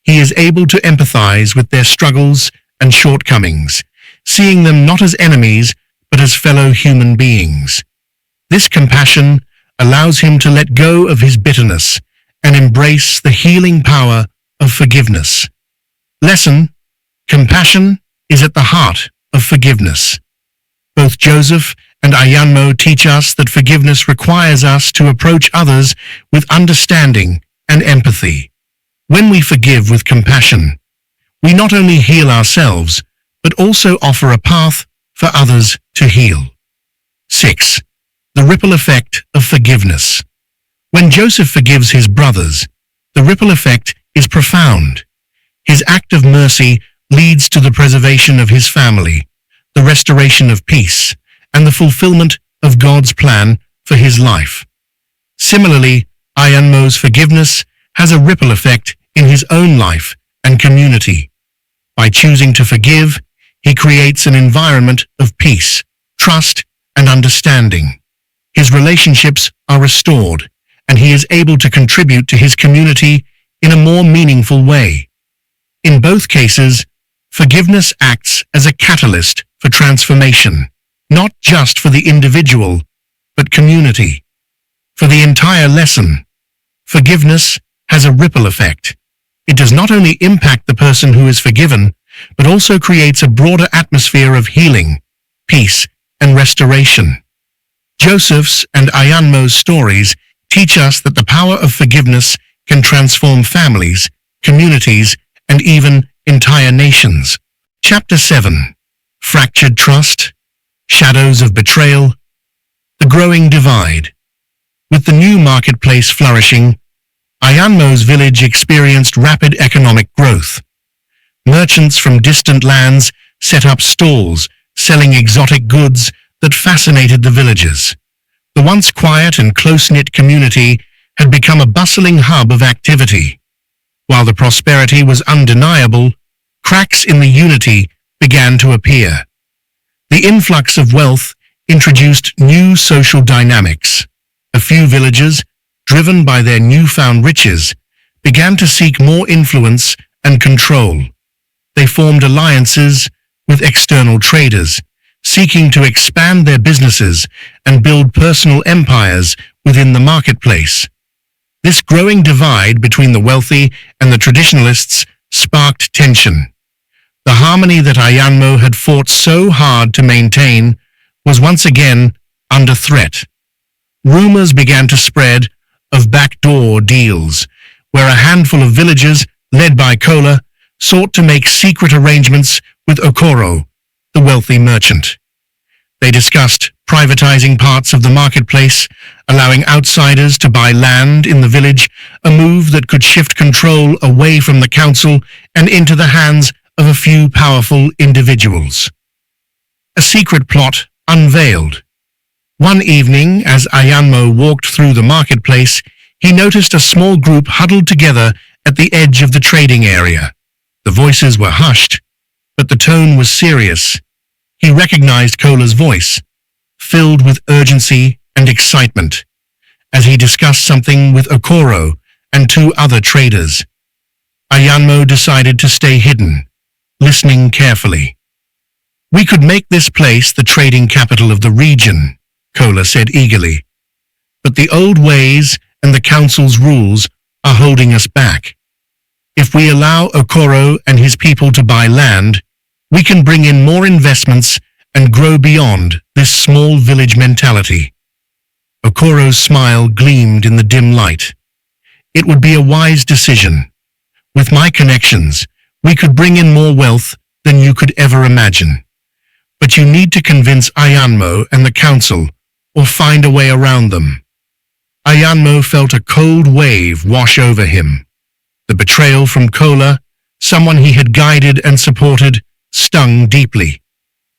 he is able to empathize with their struggles and shortcomings, seeing them not as enemies, but as fellow human beings. This compassion allows him to let go of his bitterness and embrace the healing power of forgiveness. Lesson: compassion is at the heart of forgiveness. Both Joseph and Ayanmo teach us that forgiveness requires us to approach others with understanding and empathy. When we forgive with compassion, we not only heal ourselves, but also offer a path for others to heal. 6. The ripple effect of forgiveness. When Joseph forgives his brothers, the ripple effect is profound. His act of mercy leads to the preservation of his family, the restoration of peace, and the fulfillment of God's plan for his life. Similarly, Ayanmo's forgiveness has a ripple effect in his own life and community. By choosing to forgive, he creates an environment of peace, trust, and understanding. his relationships are restored, and he is able to contribute to his community in a more meaningful way. In both cases, forgiveness acts as a catalyst for transformation, not just for the individual, but community. For the entire lesson, forgiveness has a ripple effect. It does not only impact the person who is forgiven, but also creates a broader atmosphere of healing, peace, and restoration. Joseph's and Ayanmo's stories teach us that the power of forgiveness can transform families, communities, and even entire nations. Chapter 7. Fractured Trust, Shadows of Betrayal, The Growing Divide. With the new marketplace flourishing, Ayanmo's village experienced rapid economic growth. Merchants from distant lands set up stalls, selling exotic goods that fascinated the villagers. The once quiet and close-knit community had become a bustling hub of activity. While the prosperity was undeniable, cracks in the unity began to appear. The influx of wealth introduced new social dynamics. A few villagers, driven by their newfound riches, began to seek more influence and control. They formed alliances with external traders, seeking to expand their businesses and build personal empires within the marketplace. This growing divide between the wealthy and the traditionalists sparked tension. The harmony that Ayanmo had fought so hard to maintain was once again under threat. Rumors began to spread of backdoor deals, where a handful of villagers, led by Kola, sought to make secret arrangements with Okoro, the wealthy merchant. They discussed privatizing parts of the marketplace, allowing outsiders to buy land in the village, a move that could shift control away from the council and into the hands of a few powerful individuals. A secret plot unveiled. One evening, as Ayanmo walked through the marketplace, he noticed a small group huddled together at the edge of the trading area. The voices were hushed, but the tone was serious. He recognized Kola's voice, filled with urgency and excitement, as he discussed something with Okoro and two other traders. Ayanmo decided to stay hidden, listening carefully. "We could make this place the trading capital of the region," Kola said eagerly. "But the old ways and the council's rules are holding us back. If we allow Okoro and his people to buy land, we can bring in more investments and grow beyond this small village mentality." Okoro's smile gleamed in the dim light. "It would be a wise decision. With my connections, we could bring in more wealth than you could ever imagine. But you need to convince Ayanmo and the council, or find a way around them." Ayanmo felt a cold wave wash over him. The betrayal from Kola, someone he had guided and supported, stung deeply.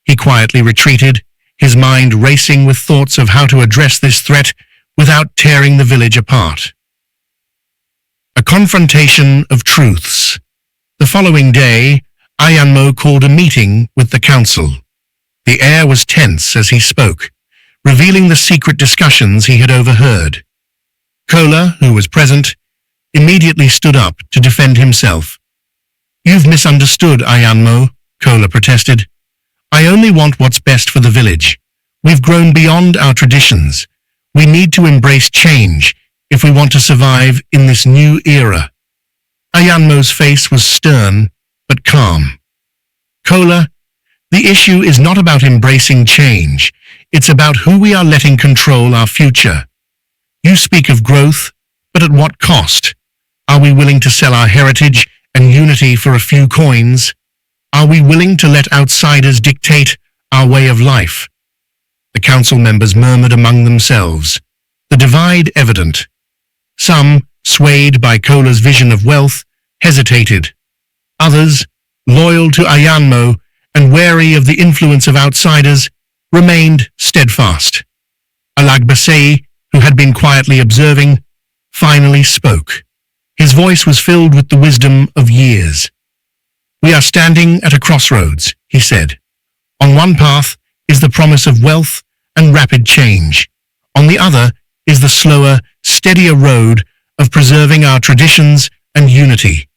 He quietly retreated, his mind racing with thoughts of how to address this threat without tearing the village apart. A confrontation of truths. The following day, Ayanmo called a meeting with the council. The air was tense as he spoke, revealing the secret discussions he had overheard. Kola, who was present, immediately stood up to defend himself. "You've misunderstood, Ayanmo," Kola protested. "I only want what's best for the village. We've grown beyond our traditions. We need to embrace change if we want to survive in this new era." Ayanmo's face was stern, but calm. "Kola, the issue is not about embracing change. It's about who we are letting control our future. You speak of growth, but at what cost? Are we willing to sell our heritage and unity for a few coins? Are we willing to let outsiders dictate our way of life?" The council members murmured among themselves, the divide evident. Some, swayed by Kola's vision of wealth, hesitated. Others, loyal to Ayanmo and wary of the influence of outsiders, remained steadfast. Alagbasei, who had been quietly observing, finally spoke. His voice was filled with the wisdom of years. "We are standing at a crossroads," he said. "On one path is the promise of wealth and rapid change. On the other is the slower, steadier road of preserving our traditions and unity.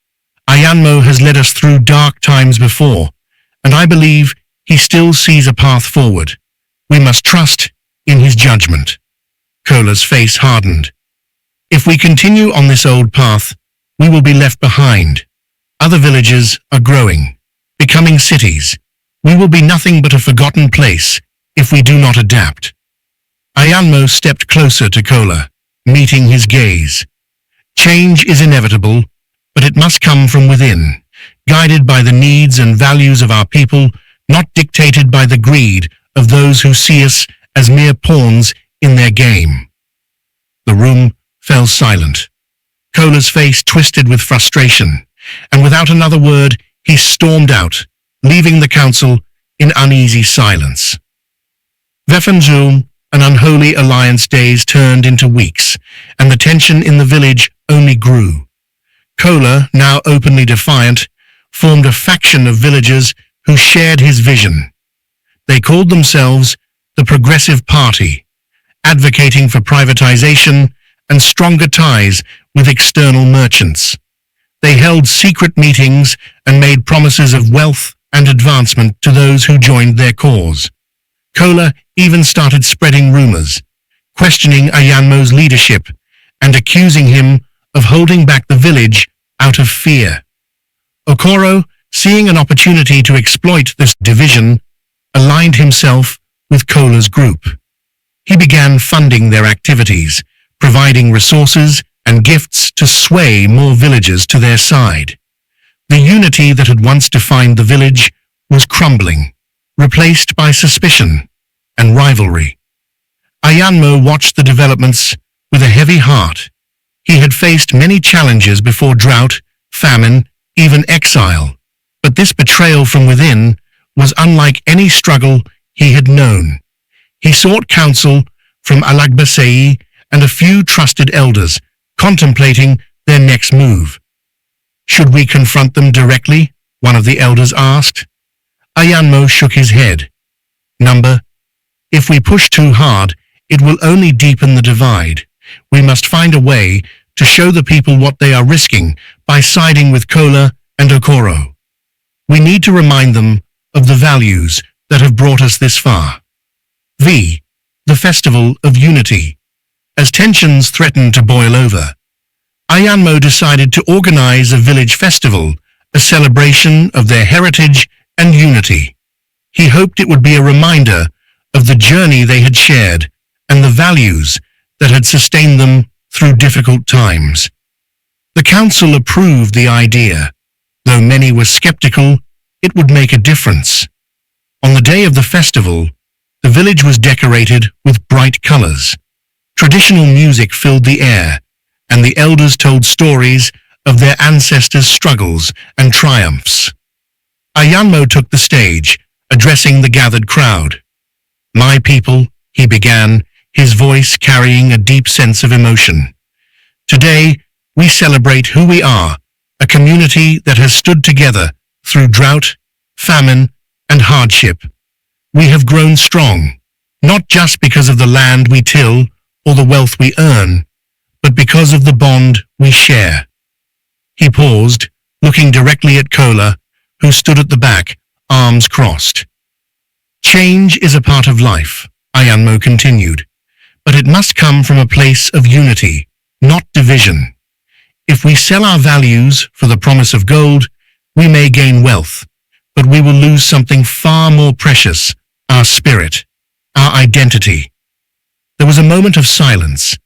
Ayanmo has led us through dark times before, and I believe he still sees a path forward. We must trust in his judgment. Kola's face hardened. If we continue on this old path, we will be left behind. Other villages are growing, becoming cities. We will be nothing but a forgotten place if we do not adapt. Ayanmo stepped closer to Kola, meeting his gaze. Change is inevitable, but it must come from within, guided by the needs and values of our people, not dictated by the greed of those who see us as mere pawns in their game. The room fell silent. Kola's face twisted with frustration, and without another word, he stormed out, leaving the council in uneasy silence. Vefanzul, an unholy alliance days turned into weeks, and the tension in the village only grew. Kola, now openly defiant, formed a faction of villagers who shared his vision. They called themselves the Progressive Party, advocating for privatization and stronger ties with external merchants. They held secret meetings and made promises of wealth and advancement to those who joined their cause. Kola even started spreading rumors, questioning Ayanmo's leadership and accusing him of holding back the village out of fear. Okoro, seeing an opportunity to exploit this division, aligned himself with Kola's group. He began funding their activities, providing resources and gifts to sway more villagers to their side. The unity that had once defined the village was crumbling, replaced by suspicion and rivalry. Ayanmo watched the developments with a heavy heart. He had faced many challenges before: drought, famine, even exile. But this betrayal from within was unlike any struggle he had known. He sought counsel from Alagbasei and a few trusted elders, contemplating their next move. "Should we confront them directly?" one of the elders asked. Ayanmo shook his head. If we push too hard, it will only deepen the divide. We must find a way to show the people what they are risking by siding with Kola and Okoro. We need to remind them of the values that have brought us this far. The Festival of Unity. As tensions threatened to boil over, Ayanmo decided to organize a village festival, a celebration of their heritage and unity. He hoped it would be a reminder of the journey they had shared and the values that had sustained them through difficult times. The council approved the idea. Though many were skeptical, it would make a difference. On the day of the festival, the village was decorated with bright colors. Traditional music filled the air, and the elders told stories of their ancestors' struggles and triumphs. Ayanmo took the stage, addressing the gathered crowd. "My people," he began, his voice carrying a deep sense of emotion. "Today, we celebrate who we are, a community that has stood together through drought, famine, and hardship. We have grown strong, not just because of the land we till or the wealth we earn, but because of the bond we share." He paused, looking directly at Kola, who stood at the back, arms crossed. "Change is a part of life," Ayanmo continued, "but it must come from a place of unity, not division. If we sell our values for the promise of gold, we may gain wealth, but we will lose something far more precious: our spirit, our identity." There was a moment of silence,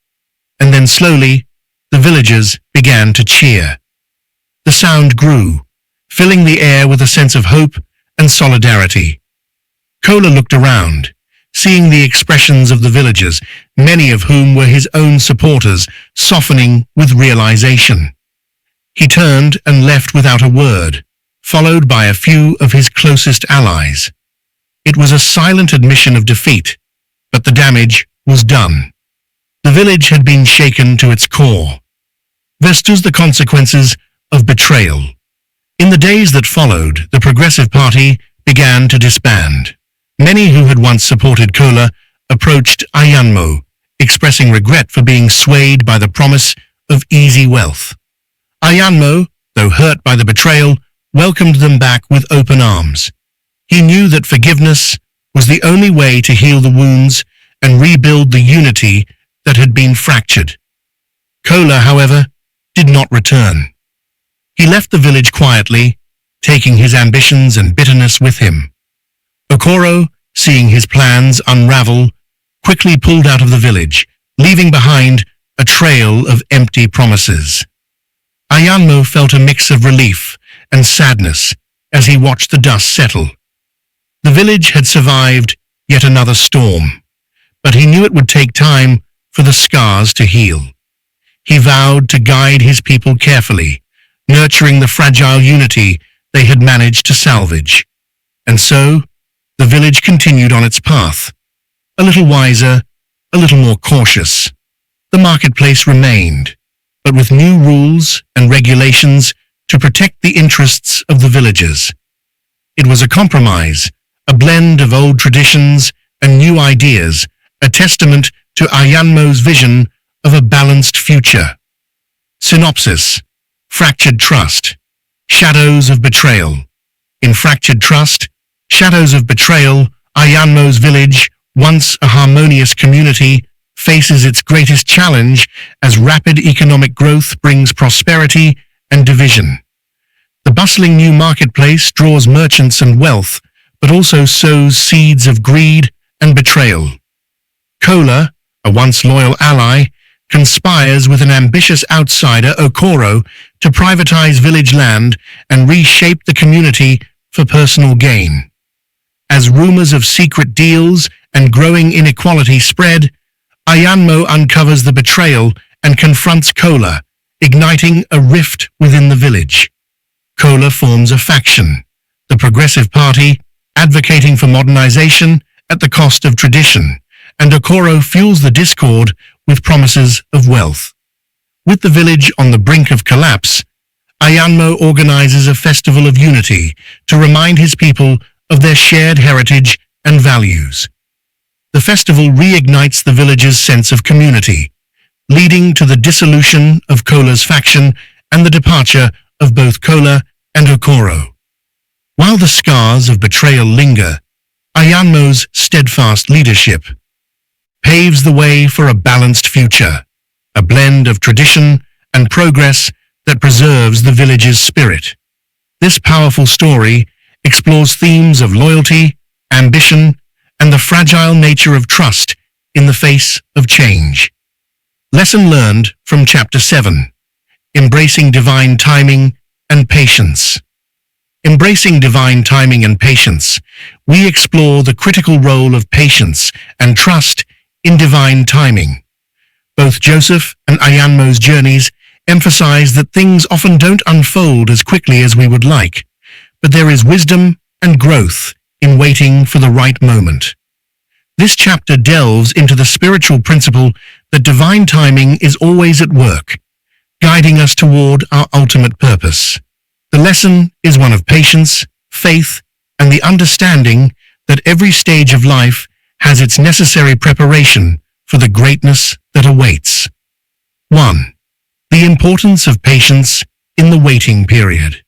and then slowly, the villagers began to cheer. The sound grew, filling the air with a sense of hope and solidarity. Kola looked around, seeing the expressions of the villagers, many of whom were his own supporters, softening with realization. He turned and left without a word, followed by a few of his closest allies. It was a silent admission of defeat, but the damage was done. The village had been shaken to its core. Vistas the consequences of betrayal. In the days that followed, the Progressive Party began to disband. Many who had once supported Kola approached Ayanmo, expressing regret for being swayed by the promise of easy wealth. Ayanmo, though hurt by the betrayal, welcomed them back with open arms. He knew that forgiveness was the only way to heal the wounds and rebuild the unity that had been fractured. Kola, however, did not return. He left the village quietly, taking his ambitions and bitterness with him. Okoro, seeing his plans unravel, quickly pulled out of the village, leaving behind a trail of empty promises. Ayanmo felt a mix of relief and sadness as he watched the dust settle. The village had survived yet another storm, but he knew it would take time for the scars to heal. He vowed to guide his people carefully, nurturing the fragile unity they had managed to salvage. And so, the village continued on its path, a little wiser, a little more cautious. The marketplace remained, but with new rules and regulations to protect the interests of the villagers. It was a compromise, a blend of old traditions and new ideas, a testament to Ayanmo's vision of a balanced future. Synopsis: Fractured Trust. Shadows of Betrayal. In Fractured Trust, Shadows of Betrayal, Ayanmo's village, once a harmonious community, faces its greatest challenge as rapid economic growth brings prosperity and division. The bustling new marketplace draws merchants and wealth, but also sows seeds of greed and betrayal. Kola, a once loyal ally, conspires with an ambitious outsider, Okoro, to privatize village land and reshape the community for personal gain. As rumors of secret deals and growing inequality spread, Ayanmo uncovers the betrayal and confronts Kola, igniting a rift within the village. Kola forms a faction, the Progressive Party, advocating for modernization at the cost of tradition, and Okoro fuels the discord with promises of wealth. With the village on the brink of collapse, Ayanmo organizes a festival of unity to remind his people of their shared heritage and values. The festival reignites the village's sense of community, leading to the dissolution of Kola's faction and the departure of both Kola and Okoro. While the scars of betrayal linger, Ayanmo's steadfast leadership paves the way for a balanced future, a blend of tradition and progress that preserves the village's spirit. This powerful story explores themes of loyalty, ambition, and the fragile nature of trust in the face of change. Lesson learned from Chapter 7: Embracing Divine Timing and Patience. Embracing divine timing and patience, we explore the critical role of patience and trust in divine timing. Both Joseph and Ayanmo's journeys emphasize that things often don't unfold as quickly as we would like, but there is wisdom and growth in waiting for the right moment. This chapter delves into the spiritual principle that divine timing is always at work, guiding us toward our ultimate purpose. The lesson is one of patience, faith, and the understanding that every stage of life has its necessary preparation for the greatness that awaits. 1. The importance of patience in the waiting period.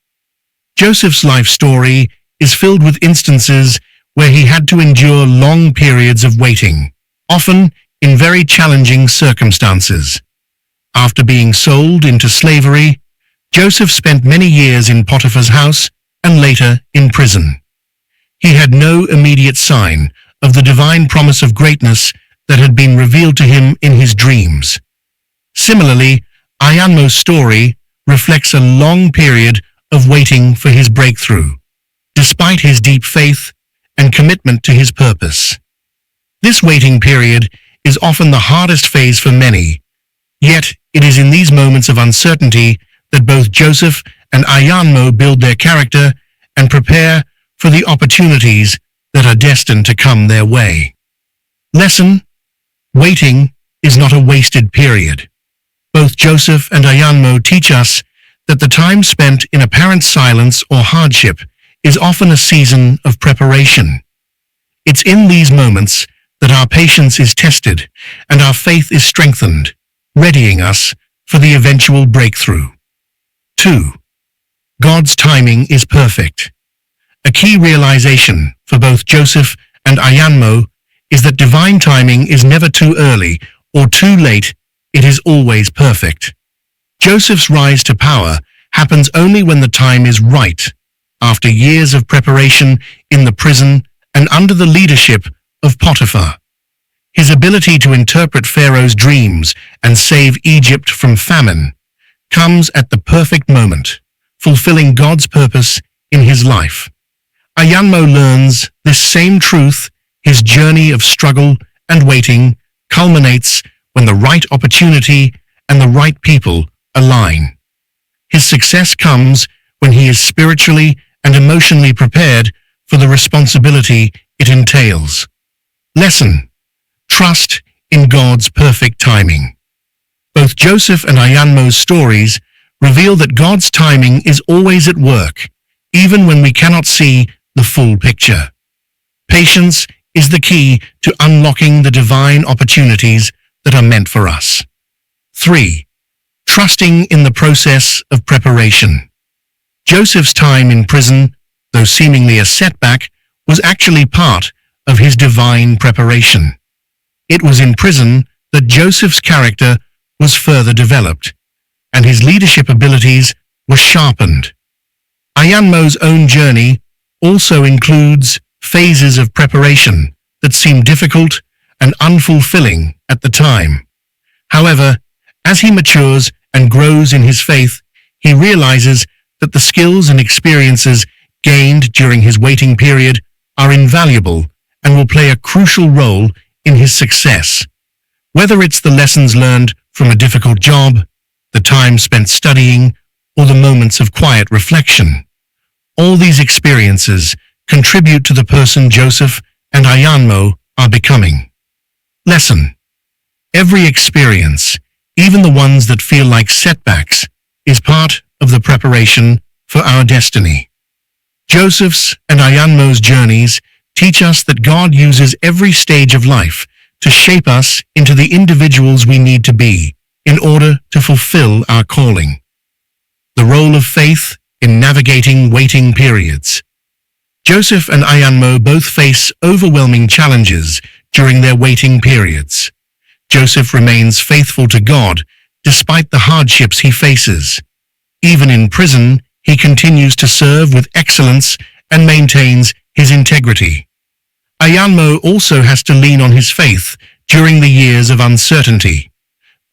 Joseph's life story is filled with instances where he had to endure long periods of waiting, often in very challenging circumstances. After being sold into slavery, Joseph spent many years in Potiphar's house and later in prison. He had no immediate sign of the divine promise of greatness that had been revealed to him in his dreams. Similarly, Ayanmo's story reflects a long period of waiting for his breakthrough, despite his deep faith and commitment to his purpose. This waiting period is often the hardest phase for many, yet it is in these moments of uncertainty that both Joseph and Ayanmo build their character and prepare for the opportunities that are destined to come their way. Lesson: waiting is not a wasted period. Both Joseph and Ayanmo teach us that the time spent in apparent silence or hardship is often a season of preparation. It's in these moments that our patience is tested and our faith is strengthened, readying us for the eventual breakthrough. 2. God's timing is perfect. A key realization for both Joseph and Ayanmo is that divine timing is never too early or too late, it is always perfect. Joseph's rise to power happens only when the time is right, after years of preparation in the prison and under the leadership of Potiphar. His ability to interpret Pharaoh's dreams and save Egypt from famine comes at the perfect moment, fulfilling God's purpose in his life. Ayanmo learns this same truth. His journey of struggle and waiting culminates when the right opportunity and the right people align. His success comes when he is spiritually and emotionally prepared for the responsibility it entails. Lesson: trust in God's perfect timing. Both Joseph and Ayanmo's stories reveal that God's timing is always at work, even when we cannot see the full picture. Patience is the key to unlocking the divine opportunities that are meant for us. 3. Trusting in the process of preparation. Joseph's time in prison, though seemingly a setback, was actually part of his divine preparation. It was in prison that Joseph's character was further developed, and his leadership abilities were sharpened. Ayanmo's own journey also includes phases of preparation that seem difficult and unfulfilling at the time. However, as he matures and grows in his faith, he realizes that the skills and experiences gained during his waiting period are invaluable and will play a crucial role in his success. Whether it's the lessons learned from a difficult job, the time spent studying, or the moments of quiet reflection, all these experiences contribute to the person Joseph and Ayanmo are becoming. Lesson: every experience, even the ones that feel like setbacks, is part of the preparation for our destiny. Joseph's and Ayanmo's journeys teach us that God uses every stage of life to shape us into the individuals we need to be in order to fulfill our calling. The role of faith in navigating waiting periods. Joseph and Ayanmo both face overwhelming challenges during their waiting periods. Joseph remains faithful to God despite the hardships he faces. Even in prison, he continues to serve with excellence and maintains his integrity. Ayanmo also has to lean on his faith during the years of uncertainty.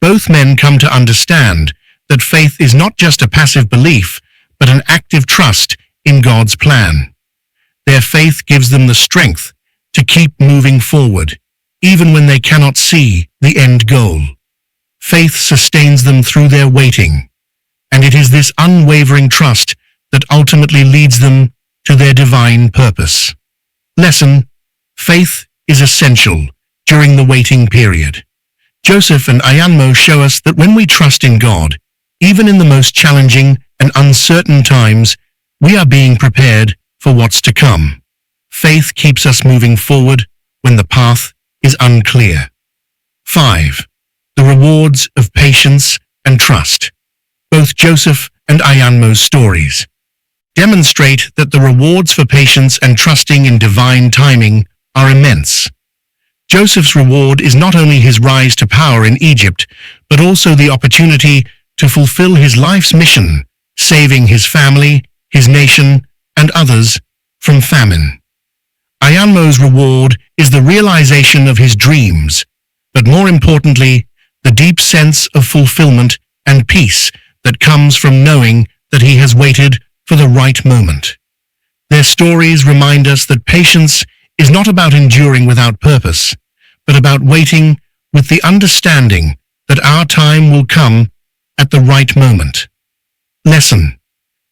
Both men come to understand that faith is not just a passive belief, but an active trust in God's plan. Their faith gives them the strength to keep moving forward, even when they cannot see the end goal. Faith sustains them through their waiting, and it is this unwavering trust that ultimately leads them to their divine purpose. Lesson: faith is essential during the waiting period. Joseph and Ayanmo show us that when we trust in God, even in the most challenging and uncertain times, we are being prepared for what's to come. Faith keeps us moving forward when the path is unclear. 5. The rewards of patience and trust. Both Joseph and Ayanmo's stories demonstrate that the rewards for patience and trusting in divine timing are immense. Joseph's reward is not only his rise to power in Egypt, but also the opportunity to fulfill his life's mission, saving his family, his nation, and others from famine. Ayanmo's reward is the realization of his dreams, but more importantly, the deep sense of fulfillment and peace that comes from knowing that he has waited for the right moment. Their stories remind us that patience is not about enduring without purpose, but about waiting with the understanding that our time will come at the right moment. Lesson: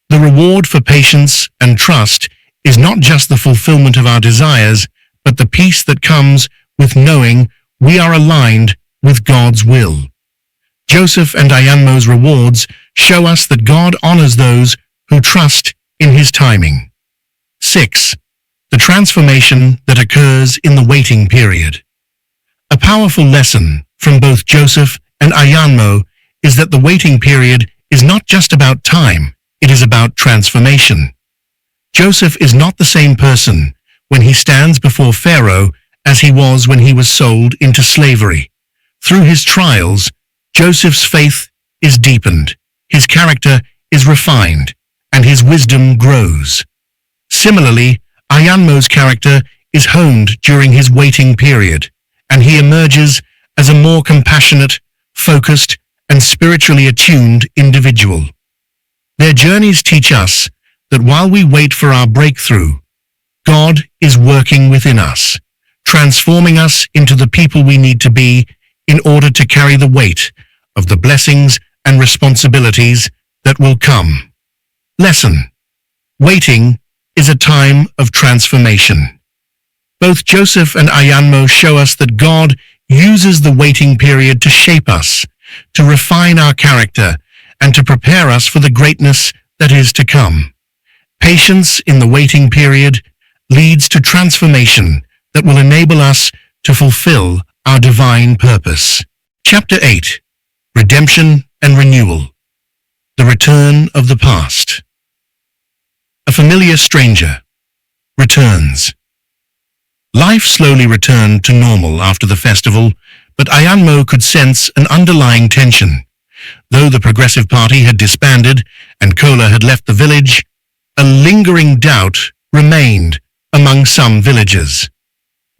the reward for patience and trust is not just the fulfillment of our desires, but the peace that comes with knowing we are aligned with God's will. Joseph and Ayanmo's rewards show us that God honors those who trust in his timing. 6. The transformation that occurs in the waiting period. A powerful lesson from both Joseph and Ayanmo is that the waiting period is not just about time, it is about transformation. Joseph is not the same person when he stands before Pharaoh as he was when he was sold into slavery. Through his trials, Joseph's faith is deepened, his character is refined, and his wisdom grows. Similarly, Ayanmo's character is honed during his waiting period, and he emerges as a more compassionate, focused, and spiritually attuned individual. Their journeys teach us that while we wait for our breakthrough, God is working within us, transforming us into the people we need to be in order to carry the weight of the blessings and responsibilities that will come. Lesson: waiting is a time of transformation. Both Joseph and Ayanmo show us that God uses the waiting period to shape us, to refine our character, and to prepare us for the greatness that is to come. Patience in the waiting period leads to transformation that will enable us to fulfill our divine purpose. Chapter 8: Redemption and Renewal. The Return of the Past. A familiar stranger returns. Life slowly returned to normal after the festival, but Ayanmo could sense an underlying tension. Though the Progressive Party had disbanded and Kola had left the village, a lingering doubt remained among some villagers.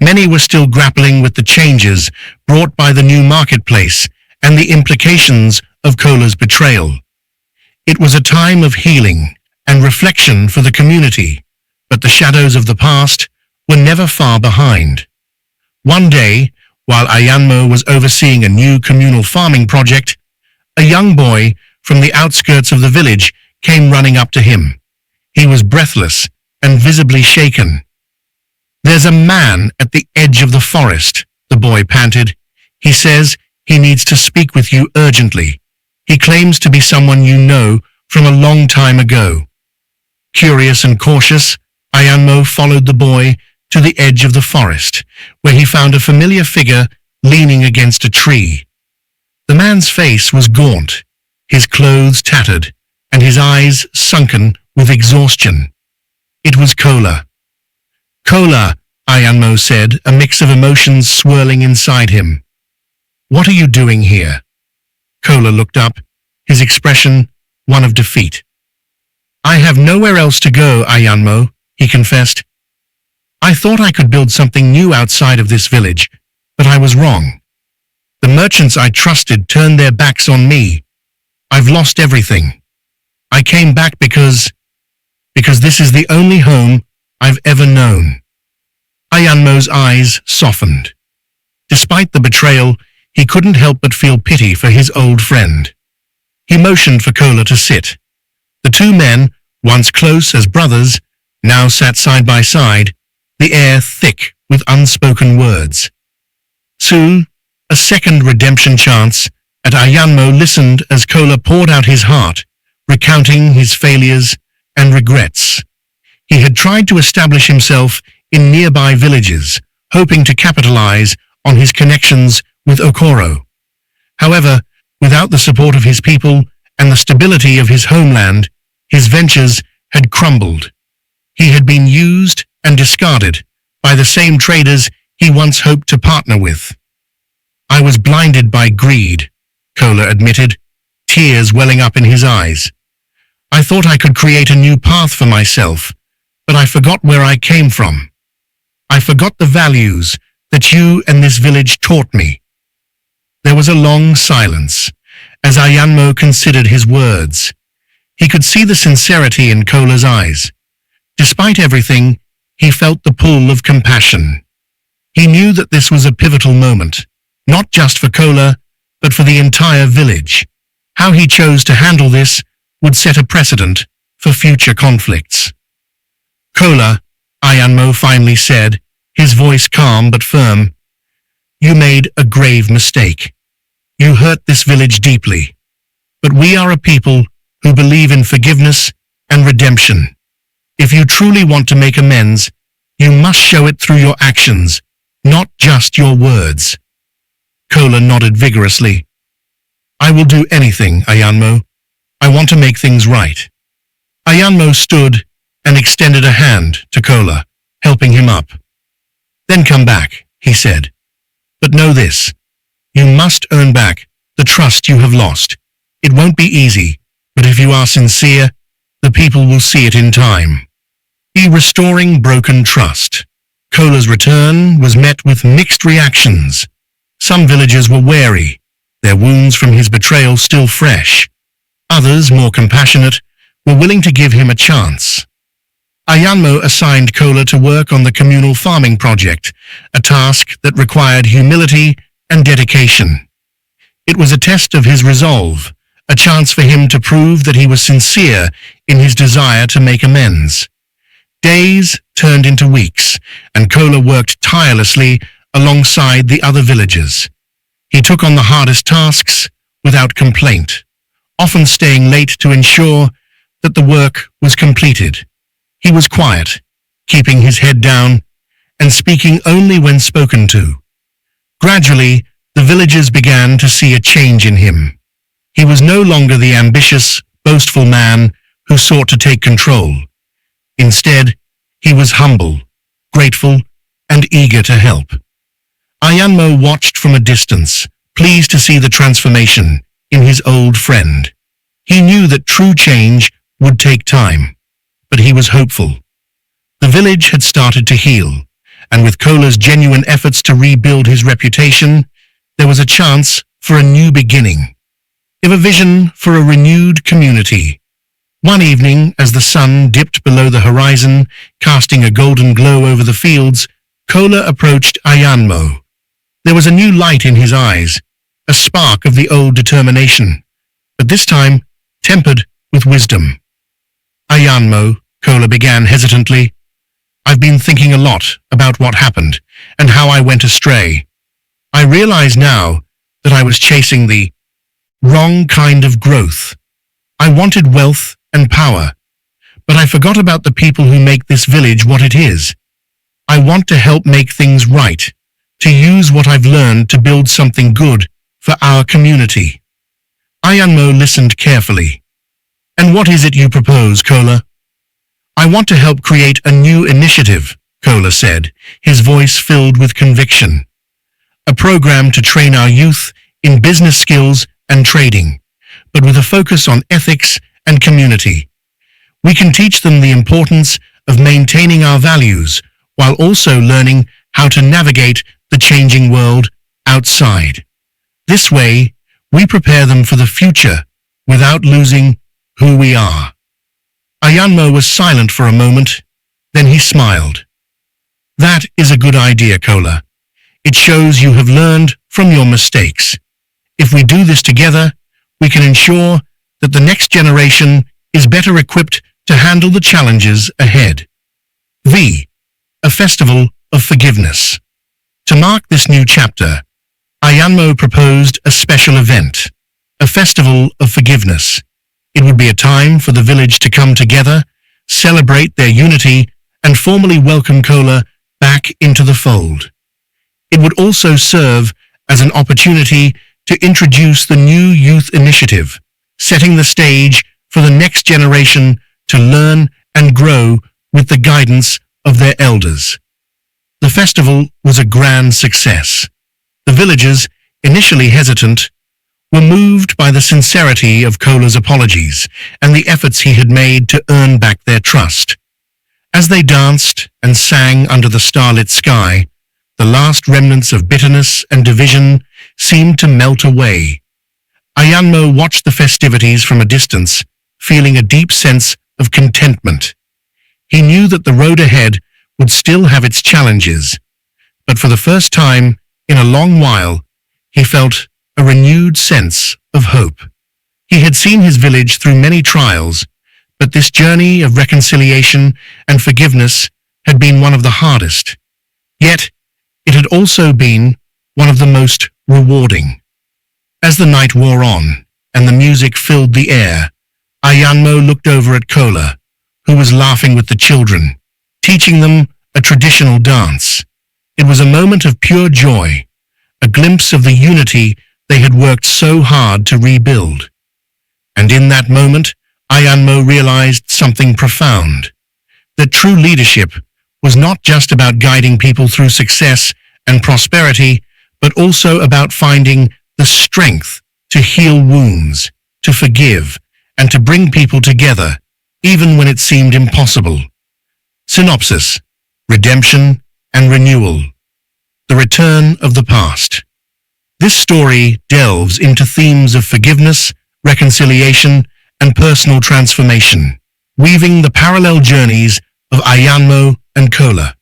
Many were still grappling with the changes brought by the new marketplace and the implications of Kola's betrayal. It was a time of healing and reflection for the community, but the shadows of the past were never far behind. One day, while Ayanmo was overseeing a new communal farming project, a young boy from the outskirts of the village came running up to him. He was breathless and visibly shaken. "There's a man at the edge of the forest," the boy panted. "He says he needs to speak with you urgently. He claims to be someone you know from a long time ago." Curious and cautious, Ayanmo followed the boy to the edge of the forest, where he found a familiar figure leaning against a tree. The man's face was gaunt, his clothes tattered, and his eyes sunken with exhaustion. It was Kola. "Kola," Ayanmo said, a mix of emotions swirling inside him. "What are you doing here?" Kola looked up, his expression one of defeat. "I have nowhere else to go, Ayanmo," he confessed. "I thought I could build something new outside of this village, but I was wrong. The merchants I trusted turned their backs on me. I've lost everything. I came back because this is the only home I've ever known." Ayanmo's eyes softened. Despite the betrayal, he couldn't help but feel pity for his old friend. He motioned for Kola to sit. The two men, once close as brothers, now sat side by side, the air thick with unspoken words. Soon, a second redemption chance at Ayanmo listened as Kola poured out his heart, recounting his failures and regrets. He had tried to establish himself in nearby villages, hoping to capitalize on his connections with Okoro. However, without the support of his people and the stability of his homeland, his ventures had crumbled. He had been used and discarded by the same traders he once hoped to partner with. "I was blinded by greed," Kola admitted, tears welling up in his eyes. "I thought I could create a new path for myself, but I forgot where I came from. I forgot the values that you and this village taught me." There was a long silence as Ayanmo considered his words. He could see the sincerity in Kola's eyes. Despite everything, he felt the pull of compassion. He knew that this was a pivotal moment, not just for Kola, but for the entire village. How he chose to handle this would set a precedent for future conflicts. "Kola," Ayanmo finally said, his voice calm but firm, "you made a grave mistake. You hurt this village deeply. But we are a people who believe in forgiveness and redemption. If you truly want to make amends, you must show it through your actions, not just your words." Kola nodded vigorously. I will do anything, Ayanmo. I want to make things right. Ayanmo stood and extended a hand to Kola, helping him up. Then come back, he said. But know this. You must earn back the trust you have lost. It won't be easy, but if you are sincere, the people will see it in time. Be restoring broken trust. Kola's return was met with mixed reactions. Some villagers were wary, their wounds from his betrayal still fresh. Others, more compassionate, were willing to give him a chance. Ayanmo assigned Kola to work on the communal farming project, a task that required humility and dedication. It was a test of his resolve, a chance for him to prove that he was sincere in his desire to make amends. Days turned into weeks, and Kola worked tirelessly alongside the other villagers. He took on the hardest tasks without complaint, often staying late to ensure that the work was completed. He was quiet, keeping his head down and speaking only when spoken to. Gradually, the villagers began to see a change in him. He was no longer the ambitious, boastful man who sought to take control. Instead, he was humble, grateful, and eager to help. Ayanmo watched from a distance, pleased to see the transformation in his old friend. He knew that true change would take time, but he was hopeful. The village had started to heal, and with Kola's genuine efforts to rebuild his reputation, there was a chance for a new beginning. If a vision for a renewed community. One evening, as the sun dipped below the horizon, casting a golden glow over the fields, Kola approached Ayanmo. There was a new light in his eyes, a spark of the old determination, but this time tempered with wisdom. Ayanmo, Kola began hesitantly, I've been thinking a lot about what happened and how I went astray. I realize now that I was chasing the wrong kind of growth. I wanted wealth and power, but I forgot about the people who make this village what it is. I want to help make things right, to use what I've learned to build something good for our community. Ayanmo listened carefully. And what is it you propose, Kola? I want to help create a new initiative, Kola said, his voice filled with conviction. A program to train our youth in business skills and trading, but with a focus on ethics and community. We can teach them the importance of maintaining our values while also learning how to navigate the changing world outside. This way, we prepare them for the future without losing who we are. Ayanmo was silent for a moment, then he smiled. That is a good idea, Kola. It shows you have learned from your mistakes. If we do this together, we can ensure that the next generation is better equipped to handle the challenges ahead. A festival of forgiveness. To mark this new chapter, Ayanmo proposed a special event, a festival of forgiveness. It would be a time for the village to come together, celebrate their unity, and formally welcome Kola back into the fold. It would also serve as an opportunity to introduce the new youth initiative, setting the stage for the next generation to learn and grow with the guidance of their elders. The festival was a grand success. The villagers, initially hesitant, were moved by the sincerity of Kola's apologies and the efforts he had made to earn back their trust. As they danced and sang under the starlit sky, the last remnants of bitterness and division seemed to melt away. Ayanmo watched the festivities from a distance, feeling a deep sense of contentment. He knew that the road ahead would still have its challenges, but for the first time in a long while, he felt a renewed sense of hope. He had seen his village through many trials, but this journey of reconciliation and forgiveness had been one of the hardest. Yet, it had also been one of the most rewarding. As the night wore on and the music filled the air, Ayanmo looked over at Kola, who was laughing with the children, teaching them a traditional dance. It was a moment of pure joy, a glimpse of the unity they had worked so hard to rebuild. And in that moment, Ayanmo realized something profound, that true leadership was not just about guiding people through success and prosperity, but also about finding the strength to heal wounds, to forgive, and to bring people together, even when it seemed impossible. Synopsis: Redemption and Renewal. The Return of the Past. This story delves into themes of forgiveness, reconciliation, and personal transformation, weaving the parallel journeys of Ayanmo and Kola.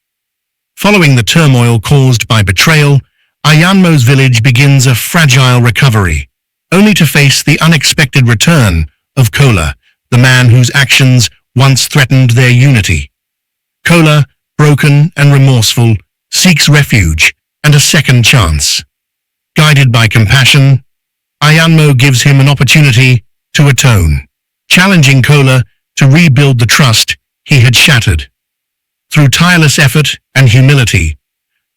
Following the turmoil caused by betrayal, Ayanmo's village begins a fragile recovery, only to face the unexpected return of Kola, the man whose actions once threatened their unity. Kola, broken and remorseful, seeks refuge and a second chance. Guided by compassion, Ayanmo gives him an opportunity to atone, challenging Kola to rebuild the trust he had shattered. Through tireless effort and humility,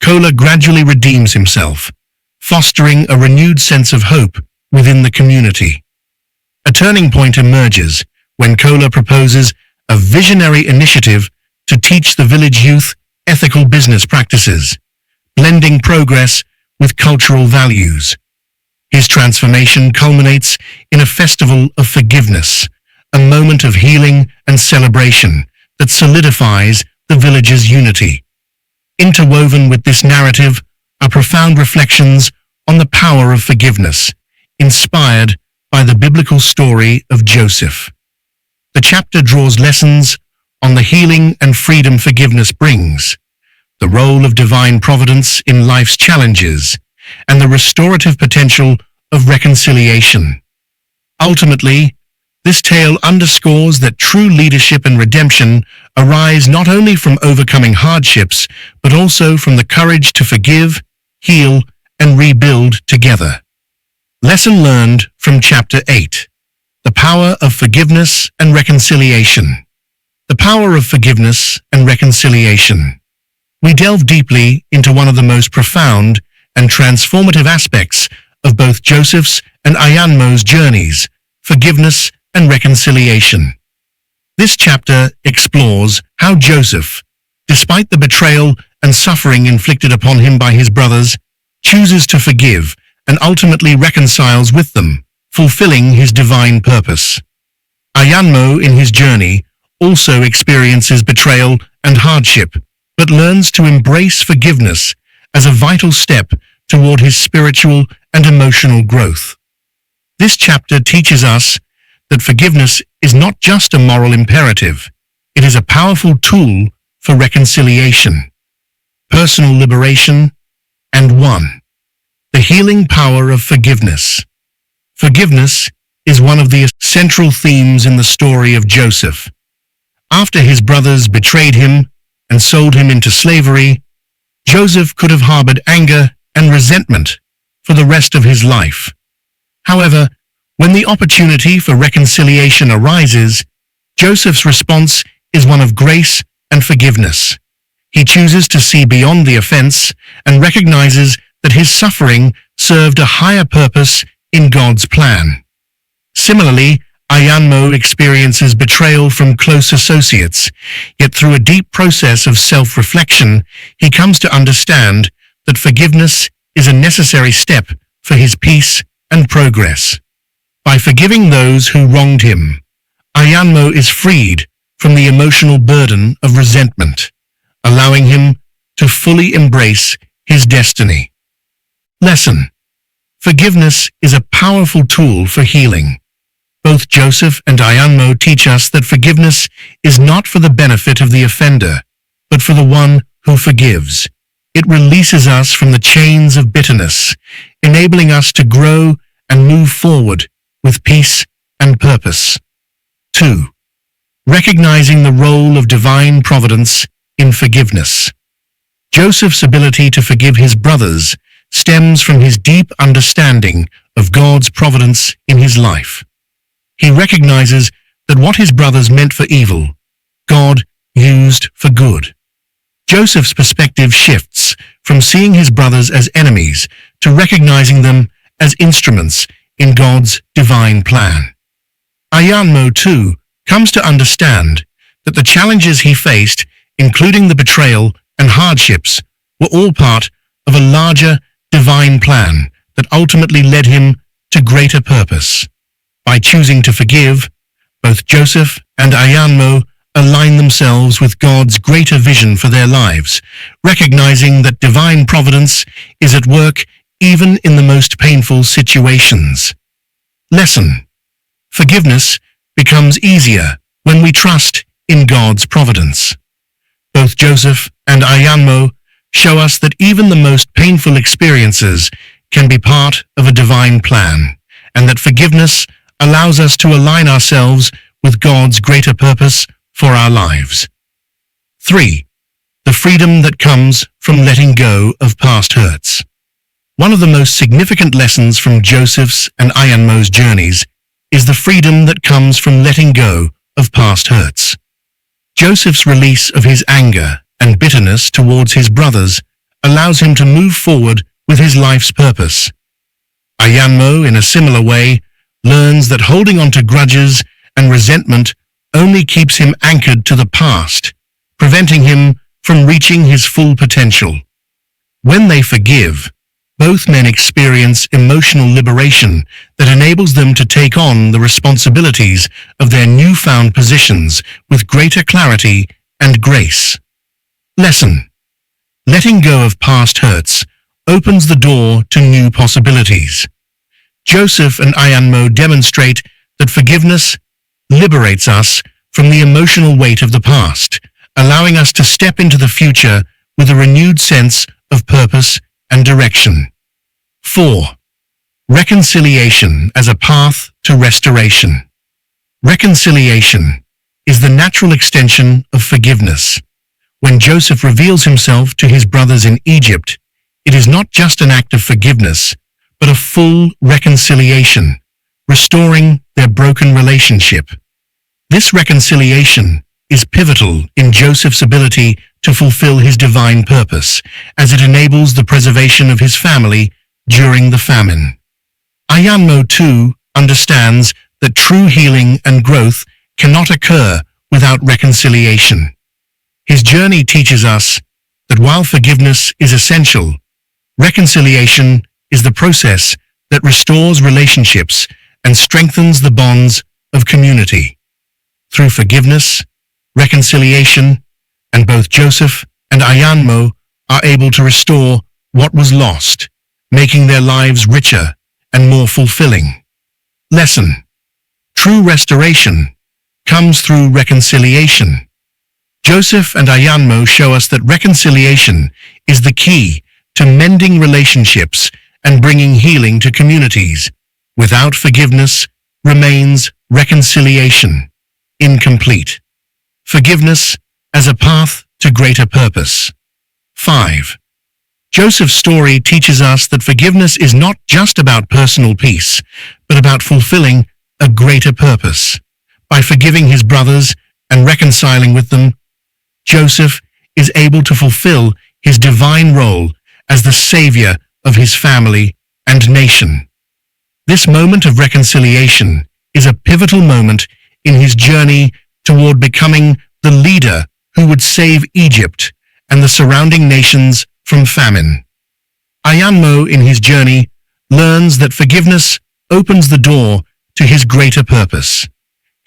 Kola gradually redeems himself, fostering a renewed sense of hope within the community. A turning point emerges when Kola proposes a visionary initiative to teach the village youth ethical business practices, blending progress with cultural values. His transformation culminates in a festival of forgiveness, a moment of healing and celebration that solidifies the village's unity. Interwoven with this narrative are profound reflections on the power of forgiveness, inspired by the biblical story of Joseph. The chapter draws lessons on the healing and freedom forgiveness brings, the role of divine providence in life's challenges, and the restorative potential of reconciliation. Ultimately, this tale underscores that true leadership and redemption arise not only from overcoming hardships, but also from the courage to forgive, heal, and rebuild together. Lesson learned from Chapter 8. The Power of Forgiveness and Reconciliation. The power of forgiveness and reconciliation. We delve deeply into one of the most profound and transformative aspects of both Joseph's and Ayanmo's journeys, forgiveness and reconciliation. This chapter explores how Joseph, despite the betrayal and suffering inflicted upon him by his brothers, chooses to forgive and ultimately reconciles with them, fulfilling his divine purpose. Ayanmo, in his journey, also experiences betrayal and hardship, but learns to embrace forgiveness as a vital step toward his spiritual and emotional growth. This chapter teaches us that forgiveness is not just a moral imperative, it is a powerful tool for reconciliation, personal liberation, and the healing power of forgiveness. Forgiveness is one of the central themes in the story of Joseph. After his brothers betrayed him and sold him into slavery, Joseph could have harbored anger and resentment for the rest of his life. However, when the opportunity for reconciliation arises, Joseph's response is one of grace and forgiveness. He chooses to see beyond the offense and recognizes that his suffering served a higher purpose in God's plan. Similarly, Ayanmo experiences betrayal from close associates, yet through a deep process of self-reflection, he comes to understand that forgiveness is a necessary step for his peace and progress. By forgiving those who wronged him, Ayanmo is freed from the emotional burden of resentment, allowing him to fully embrace his destiny. Lesson: Forgiveness is a powerful tool for healing. Both Joseph and Ayanmo teach us that forgiveness is not for the benefit of the offender, but for the one who forgives. It releases us from the chains of bitterness, enabling us to grow and move forward with peace and purpose. 2. Recognizing the role of divine providence in forgiveness. Joseph's ability to forgive his brothers stems from his deep understanding of God's providence in his life. He recognizes that what his brothers meant for evil, God used for good. Joseph's perspective shifts from seeing his brothers as enemies to recognizing them as instruments in God's divine plan. Ayanmo, too, comes to understand that the challenges he faced, including the betrayal and hardships, were all part of a larger divine plan that ultimately led him to greater purpose. By choosing to forgive, both Joseph and Ayanmo align themselves with God's greater vision for their lives, recognizing that divine providence is at work even in the most painful situations. Lesson: forgiveness becomes easier when we trust in God's providence. Both Joseph and Ayanmo show us that even the most painful experiences can be part of a divine plan, and that forgiveness allows us to align ourselves with God's greater purpose for our lives. 3. The freedom that comes from letting go of past hurts. One of the most significant lessons from Joseph's and Ayanmo's journeys is the freedom that comes from letting go of past hurts. Joseph's release of his anger and bitterness towards his brothers allows him to move forward with his life's purpose. Ayanmo, in a similar way, learns that holding on to grudges and resentment only keeps him anchored to the past, preventing him from reaching his full potential. When they forgive, both men experience emotional liberation that enables them to take on the responsibilities of their newfound positions with greater clarity and grace. Lesson: letting go of past hurts opens the door to new possibilities. Joseph and Ayanmo demonstrate that forgiveness liberates us from the emotional weight of the past, allowing us to step into the future with a renewed sense of purpose and direction. 4. Reconciliation as a path to restoration. Reconciliation is the natural extension of forgiveness. When Joseph reveals himself to his brothers in Egypt, it is not just an act of forgiveness, but a full reconciliation, restoring their broken relationship. This reconciliation is pivotal in Joseph's ability to fulfill his divine purpose, as it enables the preservation of his family during the famine. Ayanmo, too, understands that true healing and growth cannot occur without reconciliation. His journey teaches us that while forgiveness is essential, reconciliation is the process that restores relationships and strengthens the bonds of community. Through forgiveness, reconciliation, and both Joseph and Ayanmo are able to restore what was lost, making their lives richer and more fulfilling. Lesson: true restoration comes through reconciliation. Joseph and Ayanmo show us that reconciliation is the key to mending relationships and bringing healing to communities. Without forgiveness remains reconciliation incomplete. Forgiveness as a path to greater purpose. 5. Joseph's story teaches us that forgiveness is not just about personal peace, but about fulfilling a greater purpose. By forgiving his brothers and reconciling with them, Joseph is able to fulfill his divine role as the savior of his family and nation. This moment of reconciliation is a pivotal moment in his journey toward becoming the leader who would save Egypt and the surrounding nations from famine. Ayanmo, in his journey, learns that forgiveness opens the door to his greater purpose.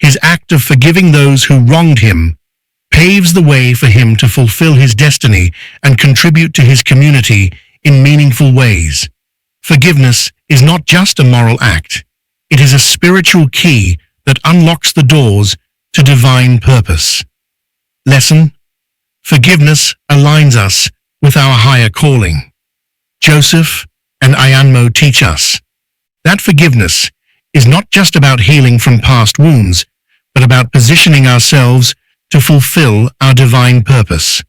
His act of forgiving those who wronged him paves the way for him to fulfill his destiny and contribute to his community in meaningful ways. Forgiveness is not just a moral act. It is a spiritual key that unlocks the doors to divine purpose. Lesson: forgiveness aligns us with our higher calling. Joseph and Ayanmo teach us that forgiveness is not just about healing from past wounds, but about positioning ourselves to fulfill our divine purpose.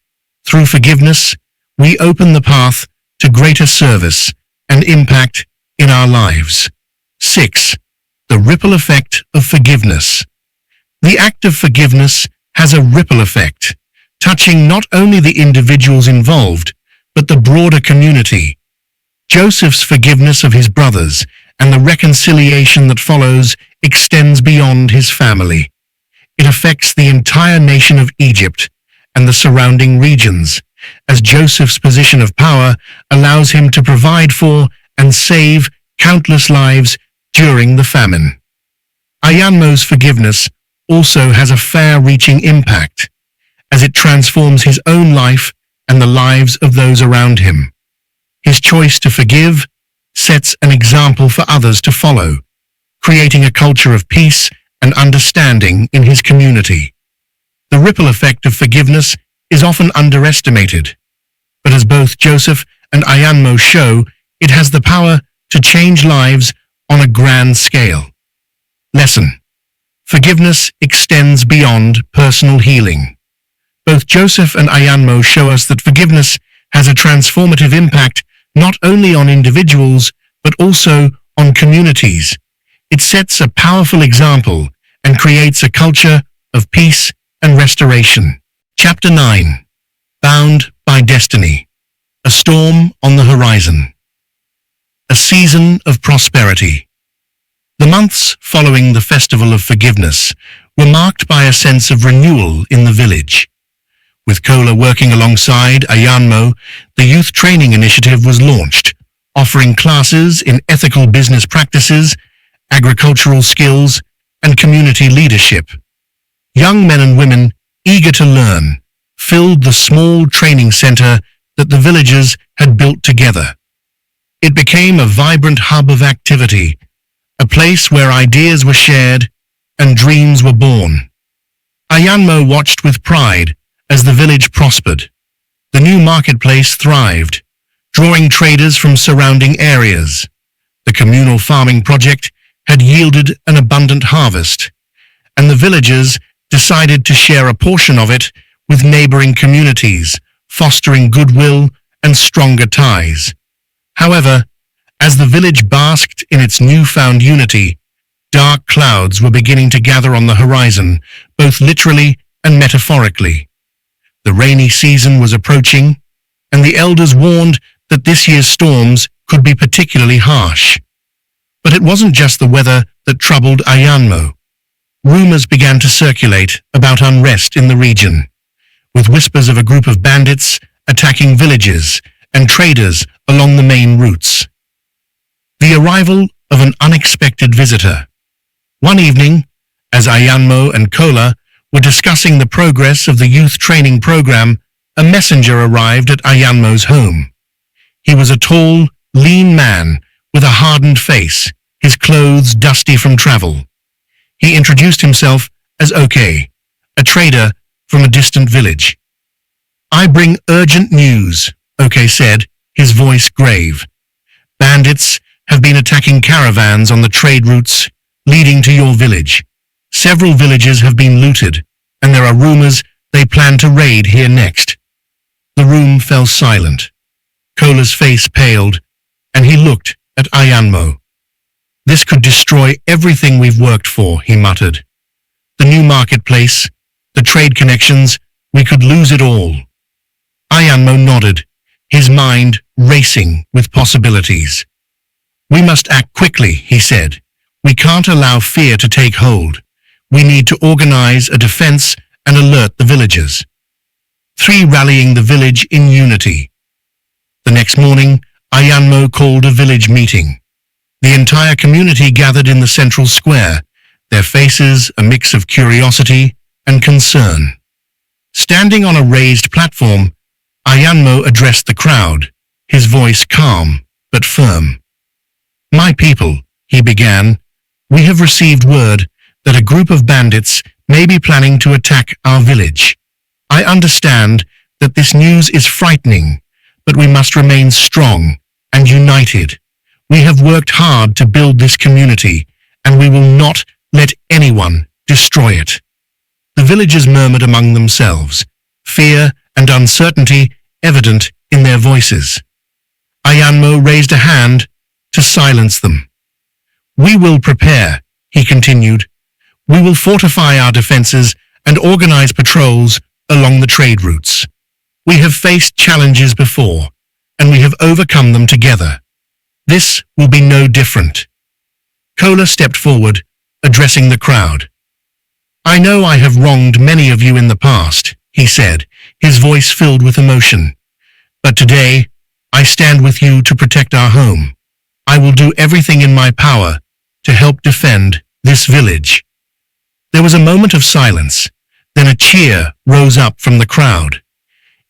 Through forgiveness, we open the path to greater service and impact in our lives. 6. The ripple effect of forgiveness. The act of forgiveness has a ripple effect. touching not only the individuals involved, but the broader community. Joseph's forgiveness of his brothers and the reconciliation that follows extends beyond his family. It affects the entire nation of Egypt and the surrounding regions, as Joseph's position of power allows him to provide for and save countless lives during the famine. Ayanmo's forgiveness also has a far-reaching impact, as it transforms his own life and the lives of those around him. His choice to forgive sets an example for others to follow, creating a culture of peace and understanding in his community. The ripple effect of forgiveness is often underestimated, but as both Joseph and Ayanmo show, it has the power to change lives on a grand scale. Lesson: forgiveness extends beyond personal healing. Both Joseph and Ayanmo show us that forgiveness has a transformative impact not only on individuals, but also on communities. It sets a powerful example and creates a culture of peace and restoration. Chapter 9. Bound by Destiny. A storm on the horizon. A season of prosperity. The months following the Festival of Forgiveness were marked by a sense of renewal in the village. With Kola working alongside Ayanmo, the Youth Training Initiative was launched, offering classes in ethical business practices, agricultural skills, and community leadership. Young men and women, eager to learn, filled the small training center that the villagers had built together. It became a vibrant hub of activity, a place where ideas were shared and dreams were born. Ayanmo watched with pride as the village prospered. The new marketplace thrived, drawing traders from surrounding areas. The communal farming project had yielded an abundant harvest, and the villagers decided to share a portion of it with neighboring communities, fostering goodwill and stronger ties. However, as the village basked in its newfound unity, dark clouds were beginning to gather on the horizon, both literally and metaphorically. The rainy season was approaching, and the elders warned that this year's storms could be particularly harsh. But it wasn't just the weather that troubled Ayanmo. Rumors began to circulate about unrest in the region, with whispers of a group of bandits attacking villages and traders along the main routes. The arrival of an unexpected visitor. One evening, as Ayanmo and Kola were discussing the progress of the youth training program, a messenger arrived at Ayanmo's home. He was a tall, lean man with a hardened face, his clothes dusty from travel. He introduced himself as Oke, a trader from a distant village. "I bring urgent news," Oke said, his voice grave. "Bandits have been attacking caravans on the trade routes leading to your village. Several villages have been looted, and there are rumors they plan to raid here next." The room fell silent. Kola's face paled, and he looked at Ayanmo. "This could destroy everything we've worked for," he muttered. "The new marketplace, the trade connections, we could lose it all." Ayanmo nodded, his mind racing with possibilities. "We must act quickly," he said. "We can't allow fear to take hold. We need to organize a defense and alert the villagers." 3. Rallying the village in unity. The next morning, Ayanmo called a village meeting. The entire community gathered in the central square, their faces a mix of curiosity and concern. Standing on a raised platform, Ayanmo addressed the crowd, his voice calm but firm. "My people," he began, "we have received word that a group of bandits may be planning to attack our village. I understand that this news is frightening, but we must remain strong and united. We have worked hard to build this community, and we will not let anyone destroy it." The villagers murmured among themselves, fear and uncertainty evident in their voices. Ayanmo raised a hand to silence them. "We will prepare," he continued. "We will fortify our defenses and organize patrols along the trade routes. We have faced challenges before, and we have overcome them together. This will be no different. Kola stepped forward, addressing the crowd. I know I have wronged many of you in the past, he said, his voice filled with emotion. But today, I stand with you to protect our home. I will do everything in my power to help defend this village. There was a moment of silence, then a cheer rose up from the crowd.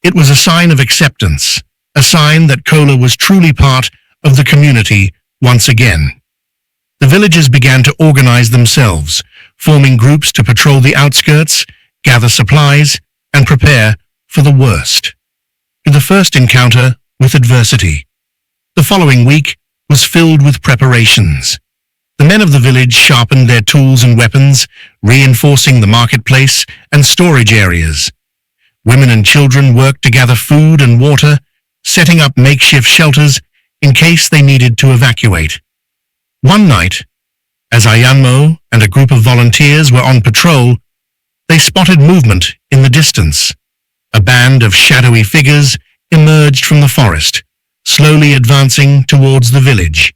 It was a sign of acceptance, a sign that Kola was truly part of the community once again. The villagers began to organize themselves, forming groups to patrol the outskirts, gather supplies, and prepare for the worst. The first encounter with adversity. The following week was filled with preparations. The men of the village sharpened their tools and weapons, reinforcing the marketplace and storage areas. Women and children worked to gather food and water, setting up makeshift shelters in case they needed to evacuate. One night, as Ayanmo and a group of volunteers were on patrol, they spotted movement in the distance. A band of shadowy figures emerged from the forest, slowly advancing towards the village.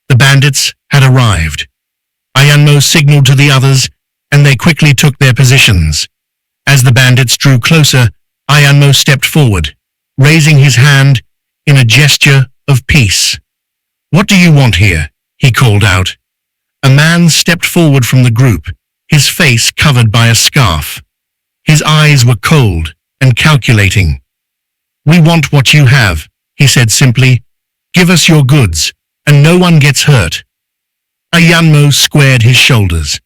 The bandits had arrived. Ayanmo signaled to the others, and they quickly took their positions. As the bandits drew closer, Ayanmo stepped forward, raising his hand in a gesture of peace. What do you want here? He called out. A man stepped forward from the group, his face covered by a scarf. His eyes were cold and calculating. We want what you have, he said simply. Give us your goods, and no one gets hurt. Ayanmo squared his shoulders.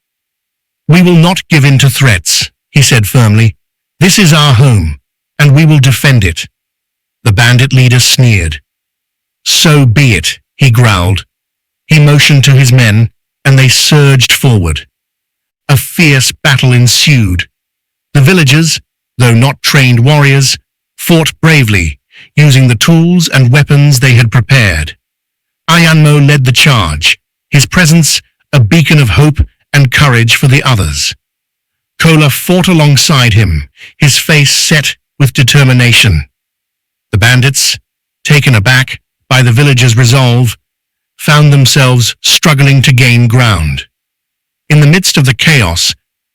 We will not give in to threats, he said firmly. This is our home, and we will defend it. The bandit leader sneered. So be it, he growled. He motioned to his men, and they surged forward. A fierce battle ensued. The villagers, though not trained warriors, fought bravely, using the tools and weapons they had prepared. Ayanmo led the charge, his presence a beacon of hope and courage for the others. Kola fought alongside him, his face set with determination. The bandits, taken aback by the villagers' resolve, found themselves struggling to gain ground. In the midst of the chaos,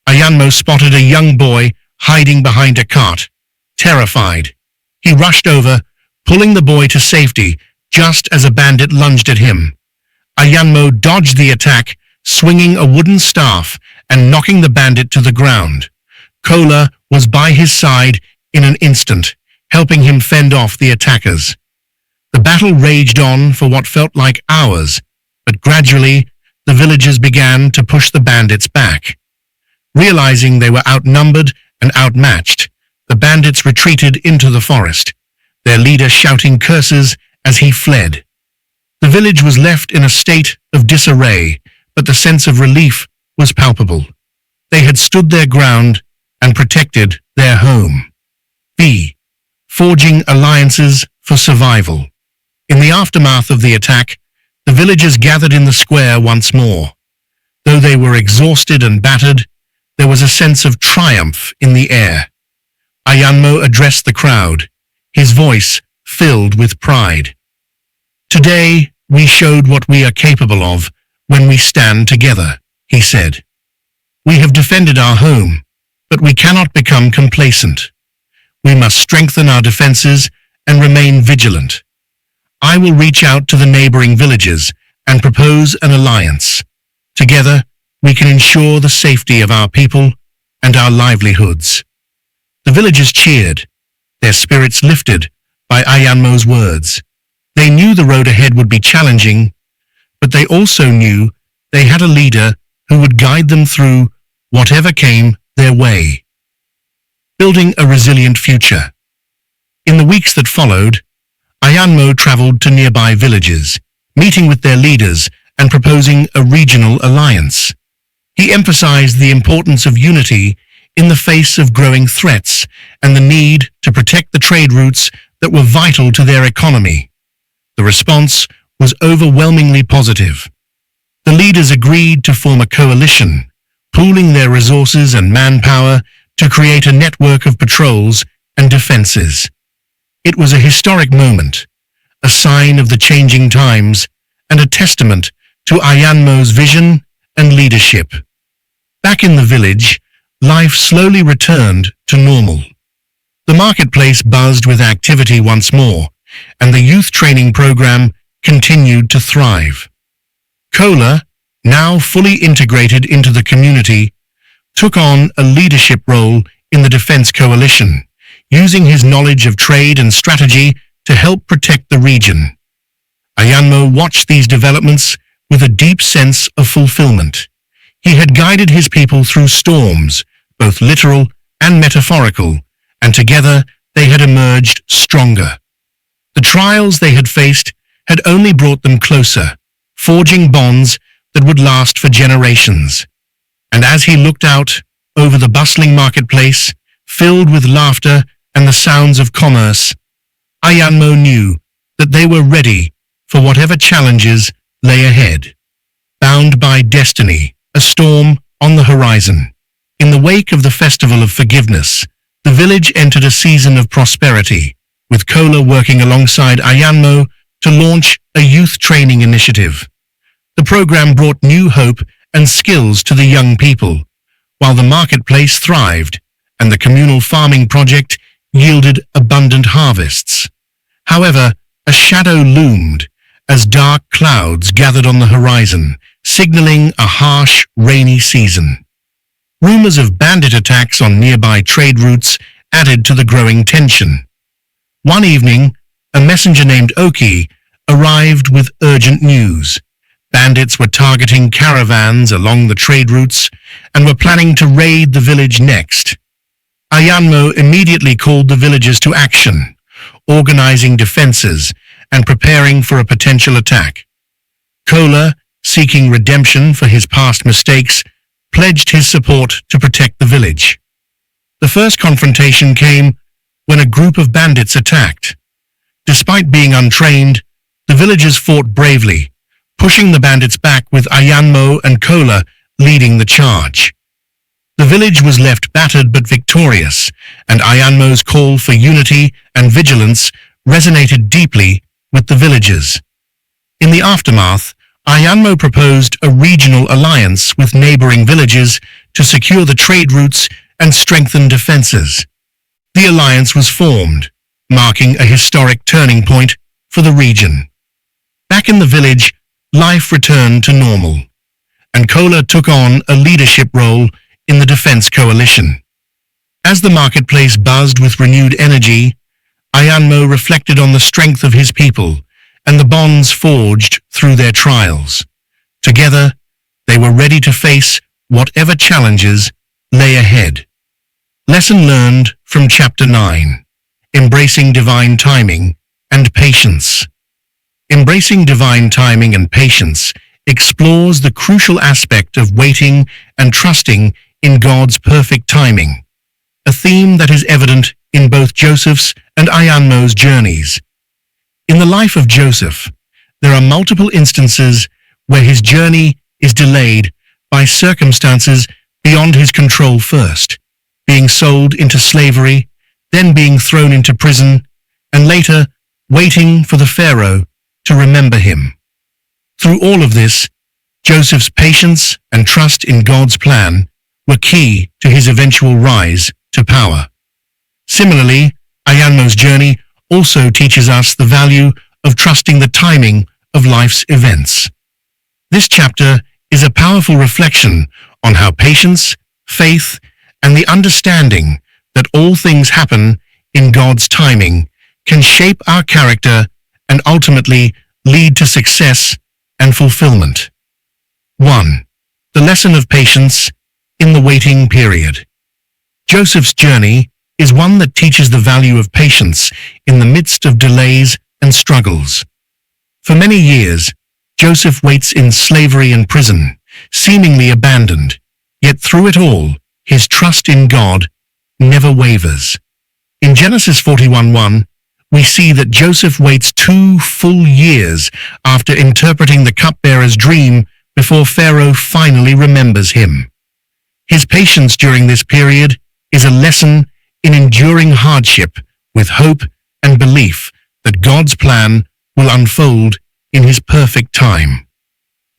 Ayanmo spotted a young boy hiding behind a cart. Terrified, he rushed over, pulling the boy to safety just as a bandit lunged at him. Ayanmo dodged the attack, swinging a wooden staff and knocking the bandit to the ground. Kola was by his side in an instant, helping him fend off the attackers. The battle raged on for what felt like hours, but gradually the villagers began to push the bandits back. Realizing they were outnumbered and outmatched, the bandits retreated into the forest, their leader shouting curses as he fled. The village was left in a state of disarray, but the sense of relief was palpable. They had stood their ground and protected their home. B. Forging alliances for survival. In the aftermath of the attack, the villagers gathered in the square once more. Though they were exhausted and battered, there was a sense of triumph in the air. Ayanmo addressed the crowd, his voice filled with pride. Today, we showed what we are capable of when we stand together, he said. We have defended our home, but we cannot become complacent. We must strengthen our defenses and remain vigilant. I will reach out to the neighboring villages and propose an alliance. Together, we can ensure the safety of our people and our livelihoods. The villagers cheered, their spirits lifted by Ayanmo's words. They knew the road ahead would be challenging, but they also knew they had a leader who would guide them through whatever came their way. Building a resilient future. In the weeks that followed, Ayanmo traveled to nearby villages, meeting with their leaders and proposing a regional alliance. He emphasized the importance of unity in the face of growing threats and the need to protect the trade routes that were vital to their economy. The response was overwhelmingly positive. The leaders agreed to form a coalition, pooling their resources and manpower to create a network of patrols and defenses. It was a historic moment, a sign of the changing times and a testament to Ayanmo's vision and leadership. Back in the village, life slowly returned to normal. The marketplace buzzed with activity once more, and the youth training program continued to thrive. Kola, now fully integrated into the community, took on a leadership role in the defense coalition, using his knowledge of trade and strategy to help protect the region. Ayanmo watched these developments with a deep sense of fulfillment. He had guided his people through storms, both literal and metaphorical, and together they had emerged stronger. The trials they had faced had only brought them closer, forging bonds that would last for generations. And as he looked out over the bustling marketplace, filled with laughter and the sounds of commerce, Ayanmo knew that they were ready for whatever challenges lay ahead. Bound by destiny, a storm on the horizon. In the wake of the Festival of Forgiveness, the village entered a season of prosperity, with Kola working alongside Ayanmo to launch a youth training initiative. The program brought new hope and skills to the young people, while the marketplace thrived and the communal farming project yielded abundant harvests. However, a shadow loomed as dark clouds gathered on the horizon, signaling a harsh, rainy season. Rumors of bandit attacks on nearby trade routes added to the growing tension. One evening, a messenger named Oki arrived with urgent news. Bandits were targeting caravans along the trade routes and were planning to raid the village next. Ayanmo immediately called the villagers to action, organizing defenses and preparing for a potential attack. Kola, seeking redemption for his past mistakes, pledged his support to protect the village. The first confrontation came when a group of bandits attacked. Despite being untrained, the villagers fought bravely, pushing the bandits back with Ayanmo and Kola leading the charge. The village was left battered but victorious, and Ayanmo's call for unity and vigilance resonated deeply with the villagers. In the aftermath, Ayanmo proposed a regional alliance with neighboring villages to secure the trade routes and strengthen defenses. The alliance was formed, marking a historic turning point for the region. Back in the village, life returned to normal, and Kola took on a leadership role in the defense coalition. As the marketplace buzzed with renewed energy, Ayanmo reflected on the strength of his people and the bonds forged through their trials. Together, they were ready to face whatever challenges lay ahead. Lesson learned from Chapter 9: Embracing Divine Timing and Patience. Embracing divine timing and patience explores the crucial aspect of waiting and trusting in God's perfect timing, a theme that is evident in both Joseph's and Ayanmo's journeys. In the life of Joseph, there are multiple instances where his journey is delayed by circumstances beyond his control first, being sold into slavery, then being thrown into prison, and later waiting for the Pharaoh to remember him. Through all of this, Joseph's patience and trust in God's plan were key to his eventual rise to power. Similarly, Ayanmo's journey also teaches us the value of trusting the timing of life's events. This chapter is a powerful reflection on how patience, faith, and the understanding that all things happen in God's timing can shape our character and ultimately lead to success and fulfillment. 1. The lesson of patience in the waiting period. Joseph's journey is one that teaches the value of patience in the midst of delays and struggles. For many years, Joseph waits in slavery and prison, seemingly abandoned, yet through it all, his trust in God never wavers. In Genesis 41:1, we see that Joseph waits 2 full years after interpreting the cupbearer's dream before Pharaoh finally remembers him. His patience during this period is a lesson in enduring hardship with hope and belief that God's plan will unfold in His perfect time.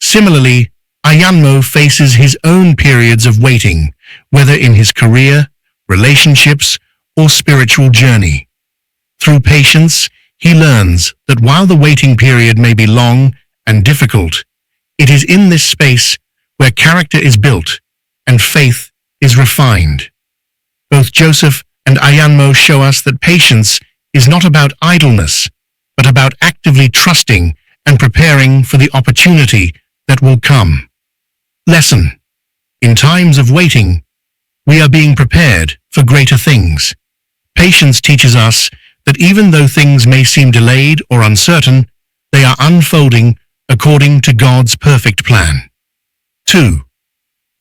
Similarly, Ayanmo faces his own periods of waiting, whether in his career, relationships, or spiritual journey. Through patience, he learns that while the waiting period may be long and difficult, it is in this space where character is built and faith is refined. Both Joseph and Ayanmo show us that patience is not about idleness, but about actively trusting and preparing for the opportunity that will come. Lesson: in times of waiting, we are being prepared for greater things. Patience teaches us that even though things may seem delayed or uncertain, they are unfolding according to God's perfect plan. 2.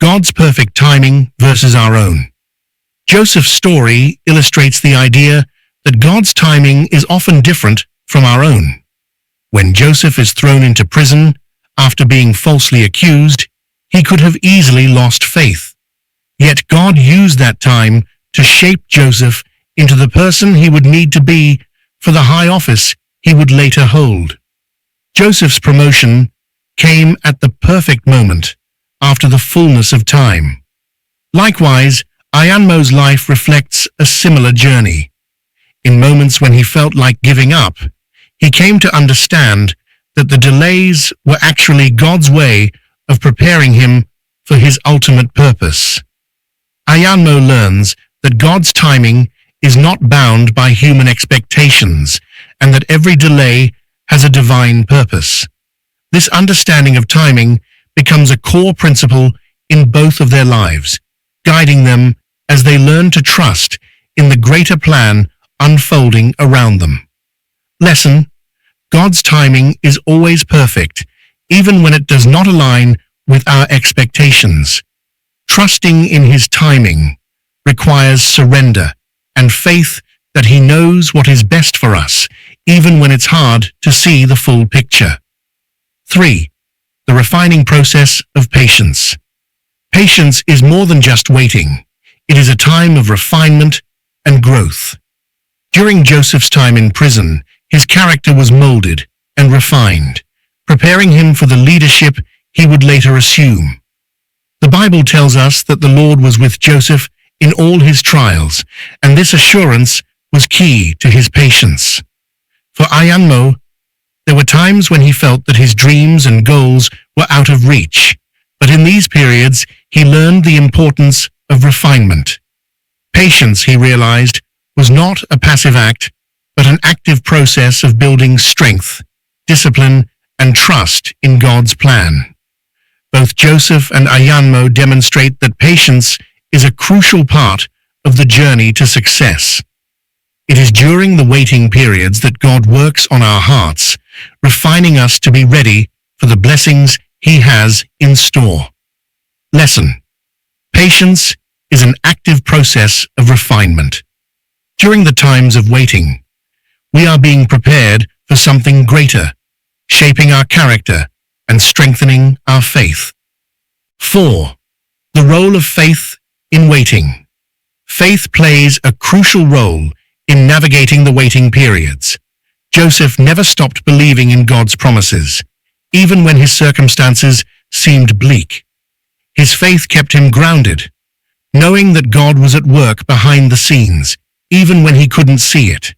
God's perfect timing versus our own. Joseph's story illustrates the idea that God's timing is often different from our own. When Joseph is thrown into prison after being falsely accused, he could have easily lost faith. Yet God used that time to shape Joseph into the person he would need to be for the high office he would later hold. Joseph's promotion came at the perfect moment, after the fullness of time. Likewise, Ayanmo's life reflects a similar journey. In moments when he felt like giving up, he came to understand that the delays were actually God's way of preparing him for his ultimate purpose. Ayanmo learns that God's timing is not bound by human expectations, and that every delay has a divine purpose. This understanding of timing becomes a core principle in both of their lives, guiding them as they learn to trust in the greater plan unfolding around them. Lesson: God's timing is always perfect, even when it does not align with our expectations. Trusting in His timing requires surrender and faith that He knows what is best for us, even when it's hard to see the full picture. 3. The refining process of patience. Patience is more than just waiting. It is a time of refinement and growth. During Joseph's time in prison, his character was molded and refined, preparing him for the leadership he would later assume. The Bible tells us that the Lord was with Joseph in all his trials, and this assurance was key to his patience. For Ayanmo, there were times when he felt that his dreams and goals were out of reach, but in these periods he learned the importance of refinement. Patience, he realized, was not a passive act, but an active process of building strength, discipline, and trust in God's plan. Both Joseph and Ayanmo demonstrate that patience is a crucial part of the journey to success. It is during the waiting periods that God works on our hearts, refining us to be ready for the blessings He has in store. Lesson: patience is an active process of refinement. During the times of waiting, we are being prepared for something greater, shaping our character and strengthening our faith. 4. The role of faith in waiting. Faith plays a crucial role in navigating the waiting periods. Joseph never stopped believing in God's promises, even when his circumstances seemed bleak. His faith kept him grounded, knowing that God was at work behind the scenes, even when he couldn't see it.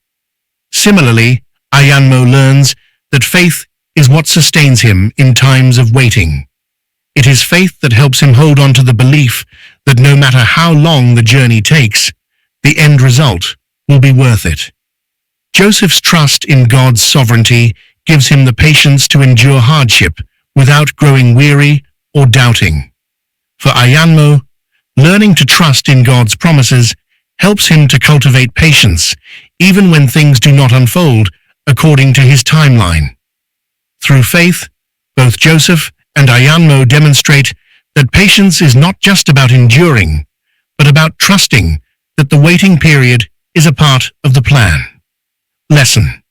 Similarly, Ayanmo learns that faith is what sustains him in times of waiting. It is faith that helps him hold on to the belief that no matter how long the journey takes, the end result will be worth it. Joseph's trust in God's sovereignty gives him the patience to endure hardship without growing weary or doubting. For Ayanmo, learning to trust in God's promises helps him to cultivate patience, even when things do not unfold according to his timeline. Through faith, both Joseph and Ayanmo demonstrate that patience is not just about enduring, but about trusting that the waiting period is a part of the plan. Lesson: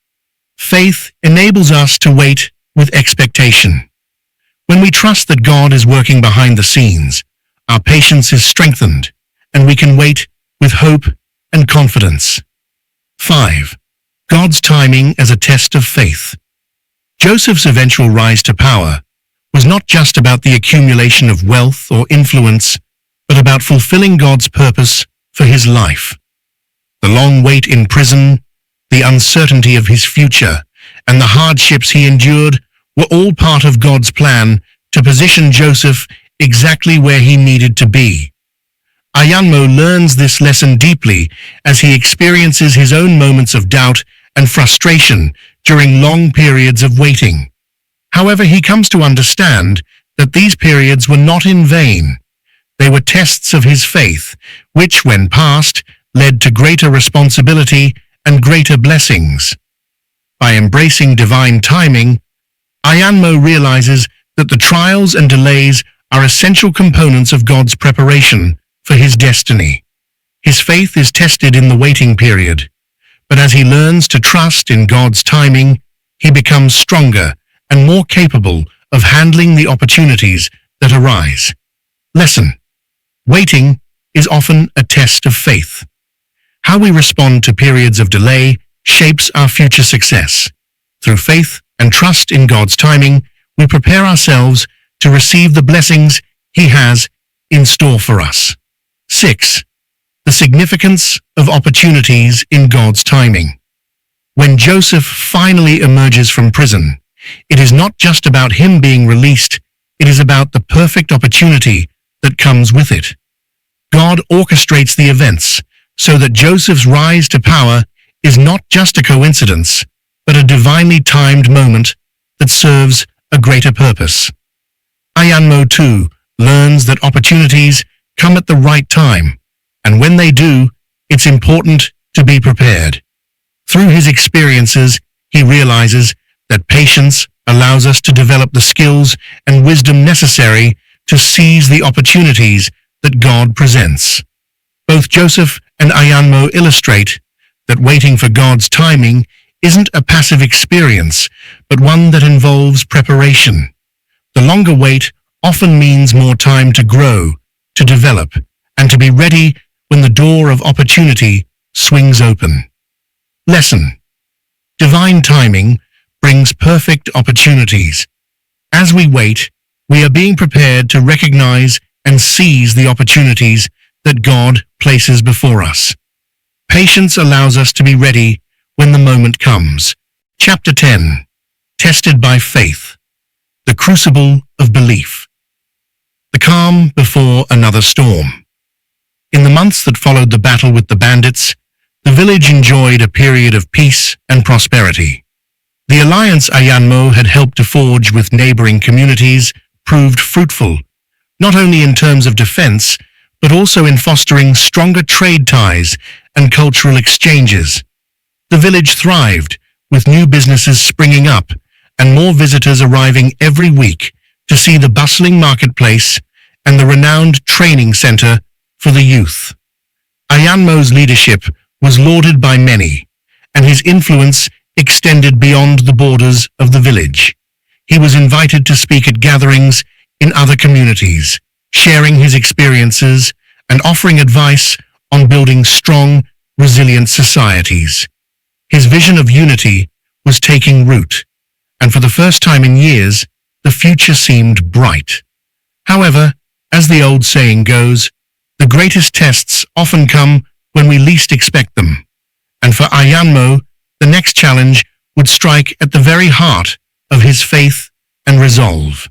faith enables us to wait with expectation. When we trust that God is working behind the scenes, our patience is strengthened, and we can wait with hope and confidence. 5. God's timing as a test of faith. Joseph's eventual rise to power was not just about the accumulation of wealth or influence, but about fulfilling God's purpose for his life. The long wait in prison, the uncertainty of his future, and the hardships he endured were all part of God's plan to position Joseph exactly where he needed to be. Ayanmo learns this lesson deeply as he experiences his own moments of doubt and frustration during long periods of waiting. However, he comes to understand that these periods were not in vain. They were tests of his faith, which, when passed, led to greater responsibility and greater blessings. By embracing divine timing, Ayanmo realizes that the trials and delays are essential components of God's preparation for his destiny. His faith is tested in the waiting period, but as he learns to trust in God's timing, he becomes stronger and more capable of handling the opportunities that arise. Lesson: waiting is often a test of faith. How we respond to periods of delay shapes our future success. Through faith and trust in God's timing, we prepare ourselves to receive the blessings he has in store for us. 6. The significance of opportunities in God's timing. When Joseph finally emerges from prison, it is not just about him being released, it is about the perfect opportunity that comes with it. God orchestrates the events so that Joseph's rise to power is not just a coincidence, but a divinely timed moment that serves a greater purpose. Ayanmo too learns that opportunities come at the right time, and when they do, it's important to be prepared. Through his experiences, he realizes that patience allows us to develop the skills and wisdom necessary to seize the opportunities that God presents. Both Joseph and Ayanmo illustrate that waiting for God's timing isn't a passive experience, but one that involves preparation. The longer wait often means more time to grow, to develop, and to be ready when the door of opportunity swings open. Lesson: divine timing brings perfect opportunities. As we wait, we are being prepared to recognize and seize the opportunities that God places before us. Patience allows us to be ready when the moment comes. Chapter 10. Tested by Faith. The Crucible of Belief. The calm before another storm. In the months that followed the battle with the bandits, the village enjoyed a period of peace and prosperity. The alliance Ayanmo had helped to forge with neighboring communities proved fruitful, not only in terms of defense, but also in fostering stronger trade ties and cultural exchanges. The village thrived, with new businesses springing up and more visitors arriving every week to see the bustling marketplace and the renowned training center for the youth. Ayanmo's leadership was lauded by many, and his influence extended beyond the borders of the village. He was invited to speak at gatherings in other communities, sharing his experiences and offering advice on building strong, resilient societies. His vision of unity was taking root, and for the first time in years, the future seemed bright. However, as the old saying goes, the greatest tests often come when we least expect them. And for Ayanmo, the next challenge would strike at the very heart of his faith and resolve.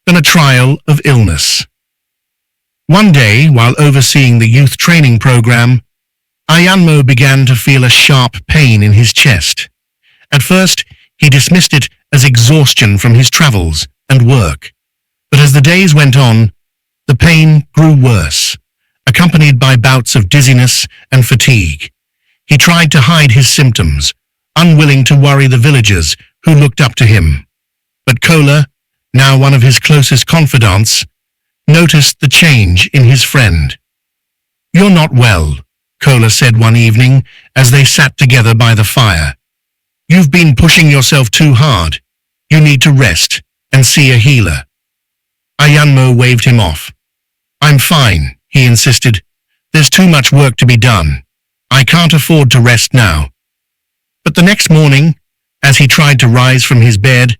Then a trial of illness. One day, while overseeing the youth training program, Ayanmo began to feel a sharp pain in his chest. At first, he dismissed it as exhaustion from his travels and work. But as the days went on, the pain grew worse, accompanied by bouts of dizziness and fatigue. He tried to hide his symptoms, unwilling to worry the villagers who looked up to him. But Kola, now one of his closest confidants, noticed the change in his friend. "You're not well," Kola said one evening as they sat together by the fire. "You've been pushing yourself too hard. You need to rest and see a healer." Ayanmo waved him off. "I'm fine," he insisted, There's too much work to be done. I can't afford to rest now. But the next morning, as he tried to rise from his bed,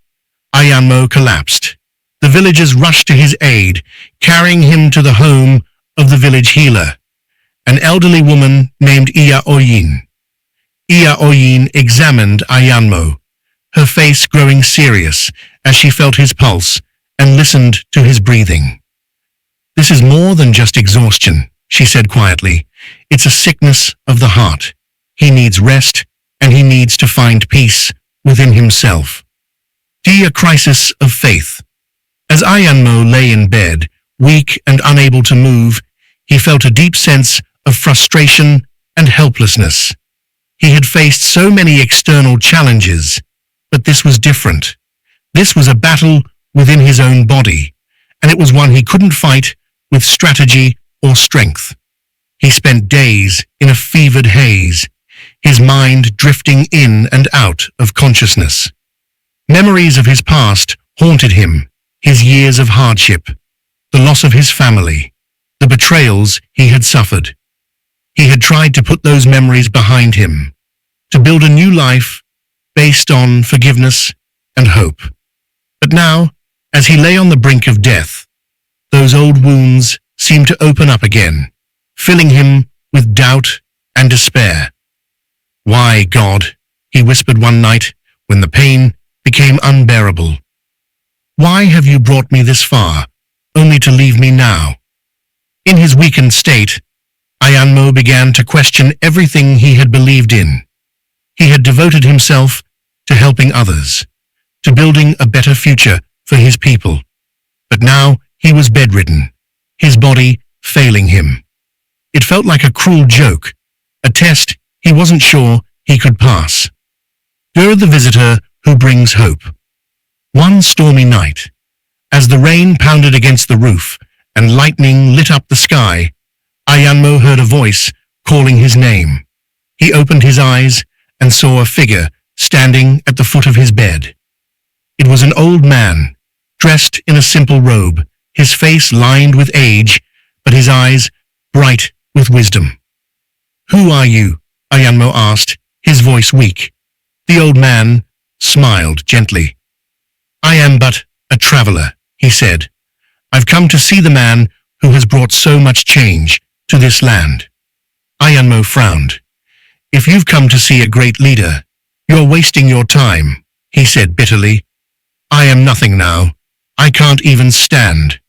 Ayanmo collapsed. The villagers rushed to his aid, carrying him to the home of the village healer, an elderly woman named Iya-Oyin. Iya-Oyin examined Ayanmo, her face growing serious as she felt his pulse and listened to his breathing. "This is more than just exhaustion," she said quietly. "It's a sickness of the heart. He needs rest, and he needs to find peace within himself." A crisis of faith. As Ayanmo lay in bed, weak and unable to move, he felt a deep sense of frustration and helplessness. He had faced so many external challenges, but this was different. This was a battle within his own body, and it was one he couldn't fight with strategy or strength. He spent days in a fevered haze, his mind drifting in and out of consciousness. Memories of his past haunted him, his years of hardship, the loss of his family, the betrayals he had suffered. He had tried to put those memories behind him, to build a new life based on forgiveness and hope. But now, as he lay on the brink of death, those old wounds seemed to open up again, filling him with doubt and despair. "Why, God?" he whispered one night when the pain became unbearable. "Why have you brought me this far, only to leave me now?" In his weakened state, Ayanmo began to question everything he had believed in. He had devoted himself to helping others, to building a better future for his people. But now he was bedridden, his body failing him. It felt like a cruel joke, a test he wasn't sure he could pass. You're the visitor who brings hope. One stormy night, as the rain pounded against the roof and lightning lit up the sky, Ayanmo heard a voice calling his name. He opened his eyes and saw a figure standing at the foot of his bed. It was an old man, dressed in a simple robe, his face lined with age, but his eyes bright with wisdom. "Who are you?" Ayanmo asked, his voice weak. The old man smiled gently. "I am but a traveler," he said. "I've come to see the man who has brought so much change to this land." Ayanmo frowned. "If you've come to see a great leader, you're wasting your time," he said bitterly. "I am nothing now. I can't even stand."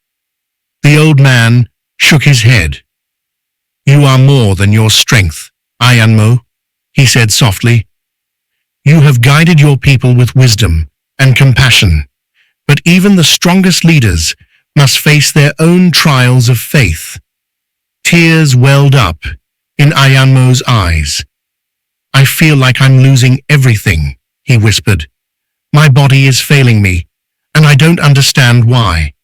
The old man shook his head. "You are more than your strength, Ayanmo," he said softly. "You have guided your people with wisdom and compassion, but even the strongest leaders must face their own trials of faith." Tears welled up in Ayanmo's eyes. "I feel like I'm losing everything," he whispered. "My body is failing me, and I don't understand why.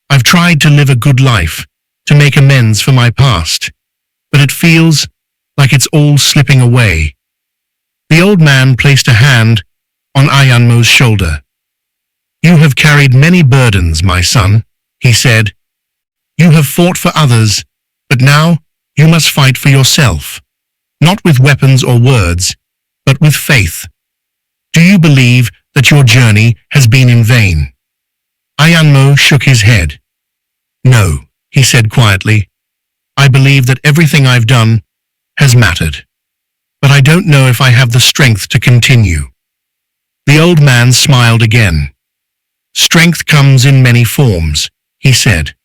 I've tried to live a good life, to make amends for my past, but it feels like it's all slipping away." The old man placed a hand on Ayanmo's shoulder. "You have carried many burdens, my son," he said. "You have fought for others, but now you must fight for yourself, not with weapons or words, but with faith. Do you believe that your journey has been in vain?" Ayanmo shook his head. "No," he said quietly. "I believe that everything I've done has mattered, but I don't know if I have the strength to continue." The old man smiled again. "Strength comes in many forms," he said.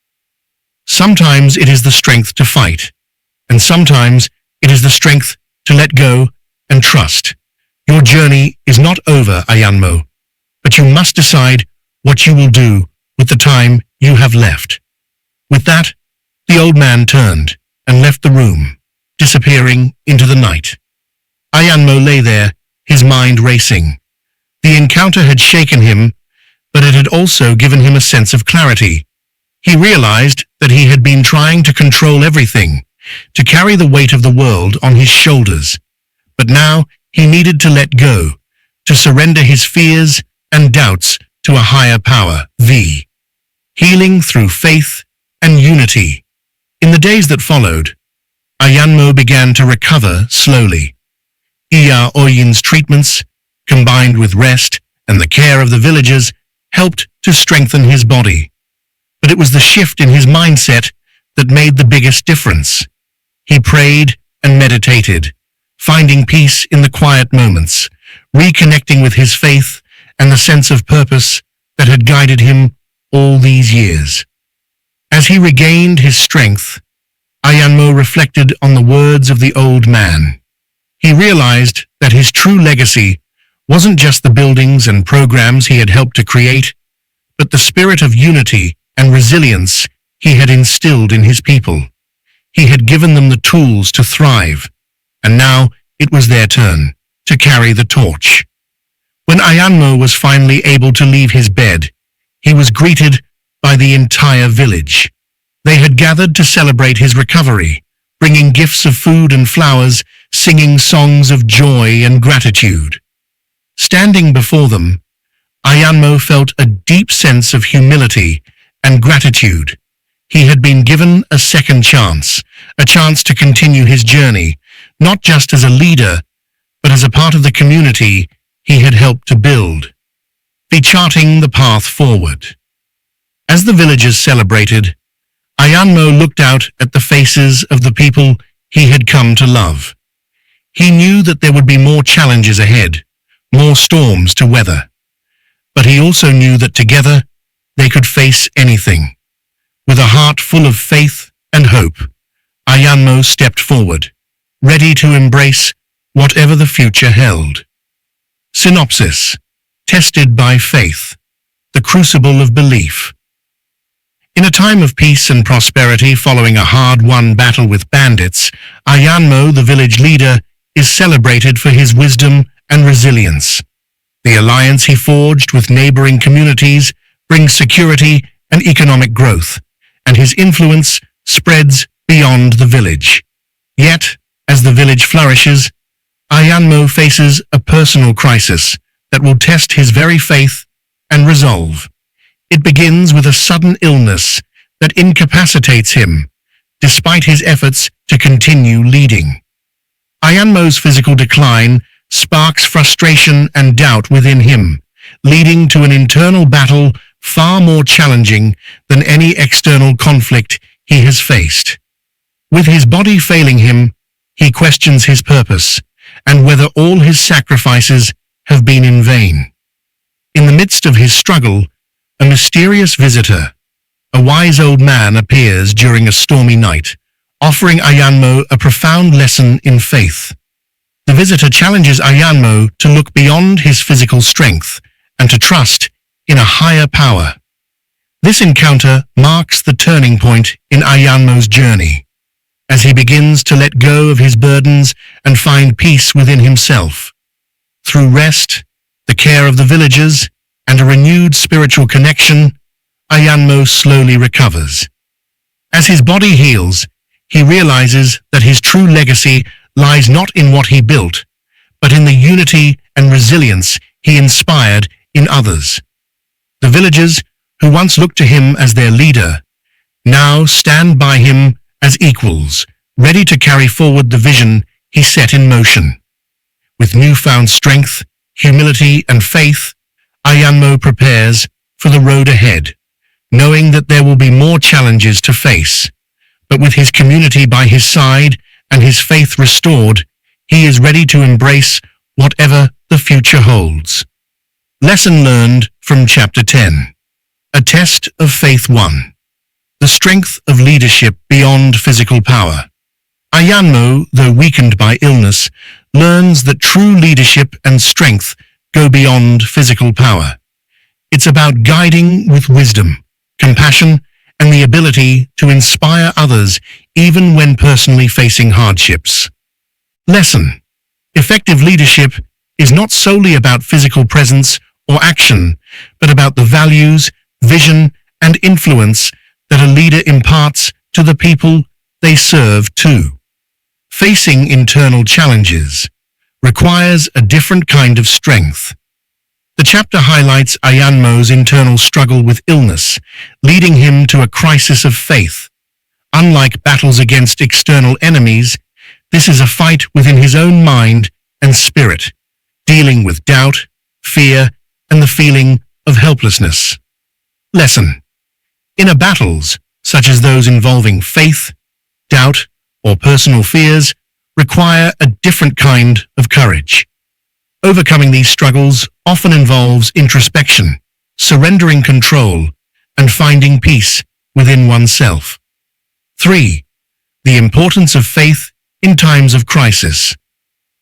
"Sometimes it is the strength to fight, and sometimes it is the strength to let go and trust. Your journey is not over, Ayanmo, but you must decide what you will do with the time you have left." With that, the old man turned and left the room, disappearing into the night. Ayanmo lay there, his mind racing. The encounter had shaken him, but it had also given him a sense of clarity. He realized that he had been trying to control everything, to carry the weight of the world on his shoulders. But now he needed to let go, to surrender his fears and doubts to a higher power, healing through faith and unity. In the days that followed, Ayanmo began to recover slowly. Iya Oyin's treatments, combined with rest and the care of the villagers, helped to strengthen his body. But it was the shift in his mindset that made the biggest difference. He prayed and meditated, finding peace in the quiet moments, reconnecting with his faith and the sense of purpose that had guided him all these years. As he regained his strength, Ayanmo reflected on the words of the old man. He realized that his true legacy wasn't just the buildings and programs he had helped to create, but the spirit of unity and resilience he had instilled in his people. He had given them the tools to thrive, and now it was their turn to carry the torch. When Ayanmo was finally able to leave his bed, he was greeted by the entire village. They had gathered to celebrate his recovery, bringing gifts of food and flowers, singing songs of joy and gratitude. Standing before them, Ayanmo felt a deep sense of humility and gratitude. He had been given a second chance, a chance to continue his journey, not just as a leader, but as a part of the community he had helped to build, charting the path forward. As the villagers celebrated, Ayanmo looked out at the faces of the people he had come to love. He knew that there would be more challenges ahead, more storms to weather. But he also knew that together they could face anything. With a heart full of faith and hope, Ayanmo stepped forward, ready to embrace whatever the future held. Synopsis: Tested by faith, the crucible of belief. In a time of peace and prosperity following a hard-won battle with bandits, Ayanmo, the village leader, is celebrated for his wisdom and resilience. The alliance he forged with neighboring communities brings security and economic growth, and his influence spreads beyond the village. Yet, as the village flourishes, Ayanmo faces a personal crisis that will test his very faith and resolve. It begins with a sudden illness that incapacitates him, despite his efforts to continue leading. Ayanmo's physical decline sparks frustration and doubt within him, leading to an internal battle far more challenging than any external conflict he has faced. With his body failing him, he questions his purpose and whether all his sacrifices have been in vain. In the midst of his struggle, a mysterious visitor, a wise old man, appears during a stormy night, offering Ayanmo a profound lesson in faith. The visitor challenges Ayanmo to look beyond his physical strength and to trust in a higher power. This encounter marks the turning point in Ayanmo's journey, as he begins to let go of his burdens and find peace within himself. Through rest, the care of the villagers, and a renewed spiritual connection, Ayanmo slowly recovers. As his body heals, he realizes that his true legacy lies not in what he built, but in the unity and resilience he inspired in others. The villagers, who once looked to him as their leader, now stand by him as equals, ready to carry forward the vision he set in motion. With newfound strength, humility, and faith, Ayanmo prepares for the road ahead, knowing that there will be more challenges to face. But with his community by his side and his faith restored, he is ready to embrace whatever the future holds. Lesson learned from Chapter 10. A Test of Faith 1. The strength of leadership beyond physical power. Ayanmo, though weakened by illness, learns that true leadership and strength go beyond physical power. It's about guiding with wisdom, compassion, and the ability to inspire others even when personally facing hardships. Lesson: Effective leadership is not solely about physical presence or action, but about the values, vision, and influence that a leader imparts to the people they serve too. Facing internal challenges requires a different kind of strength. The chapter highlights Ayanmo's internal struggle with illness, leading him to a crisis of faith. Unlike battles against external enemies, this is a fight within his own mind and spirit, dealing with doubt, fear, and the feeling of helplessness. Lesson: inner battles, such as those involving faith, doubt, or personal fears, require a different kind of courage. Overcoming these struggles often involves introspection, surrendering control, and finding peace within oneself. 3. The importance of faith in times of crisis.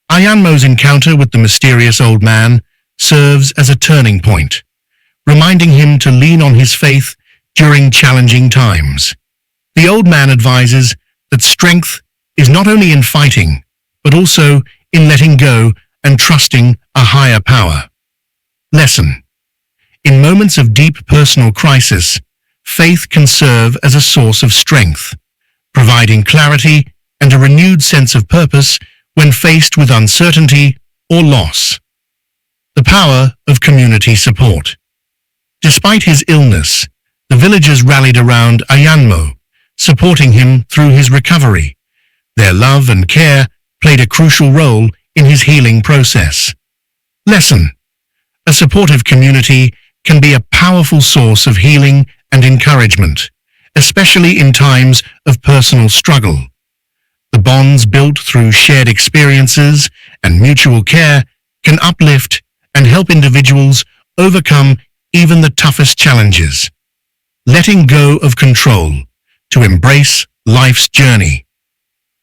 Ayanmo's encounter with the mysterious old man serves as a turning point, reminding him to lean on his faith during challenging times. The old man advises that strength is not only in fighting, but also in letting go and trusting a higher power. Lesson: in moments of deep personal crisis, faith can serve as a source of strength, providing clarity and a renewed sense of purpose when faced with uncertainty or loss. The power of community support. Despite his illness, the villagers rallied around Ayanmo, supporting him through his recovery. Their love and care played a crucial role in his healing process. Lesson: a supportive community can be a powerful source of healing and encouragement, especially in times of personal struggle. The bonds built through shared experiences and mutual care can uplift and help individuals overcome even the toughest challenges. Letting go of control to embrace life's journey.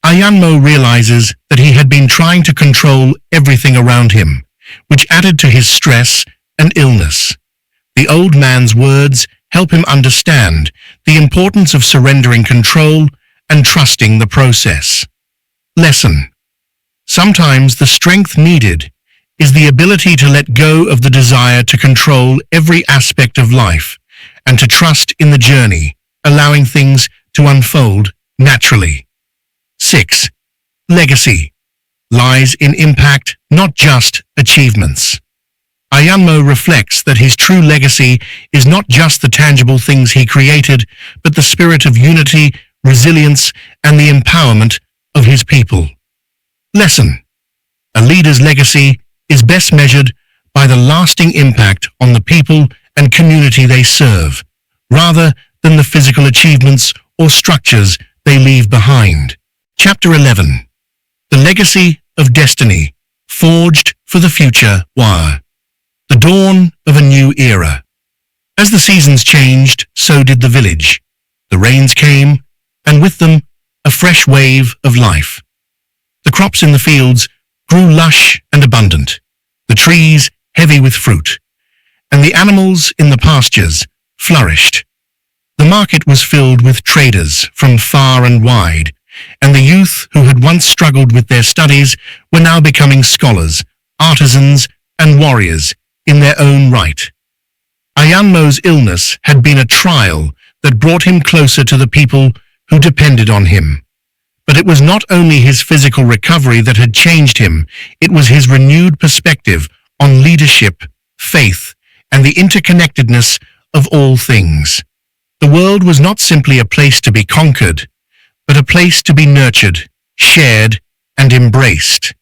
Ayanmo realizes that he had been trying to control everything around him, which added to his stress and illness. The old man's words help him understand the importance of surrendering control and trusting the process. Lesson: sometimes the strength needed is the ability to let go of the desire to control every aspect of life and to trust in the journey, allowing things to unfold naturally. 6. Legacy lies in impact, not just achievements. Ayanmo reflects that his true legacy is not just the tangible things he created, but the spirit of unity, resilience, and the empowerment of his people. Lesson: a leader's legacy is best measured by the lasting impact on the people and community they serve, rather than the physical achievements or structures they leave behind. Chapter 11. The Legacy of Destiny, Forged for the Future. The dawn of a new era. As the seasons changed, so did the village. The rains came, and with them, a fresh wave of life. The crops in the fields grew lush and abundant, the trees heavy with fruit, and the animals in the pastures flourished. The market was filled with traders from far and wide, and the youth who had once struggled with their studies were now becoming scholars, artisans, and warriors in their own right. Ayanmo's illness had been a trial that brought him closer to the people who depended on him. But it was not only his physical recovery that had changed him, it was his renewed perspective on leadership, faith, and the interconnectedness of all things. The world was not simply a place to be conquered, but a place to be nurtured, shared, and embraced.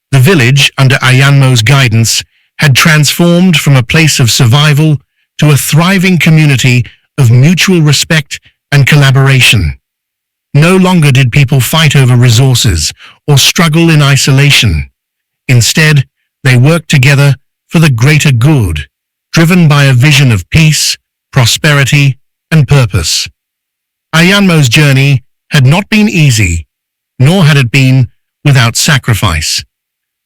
The village, under Ayanmo's guidance, had transformed from a place of survival to a thriving community of mutual respect and collaboration. No longer did people fight over resources or struggle in isolation. Instead, they worked together for the greater good, driven by a vision of peace, prosperity, and purpose. Ayanmo's journey had not been easy, nor had it been without sacrifice.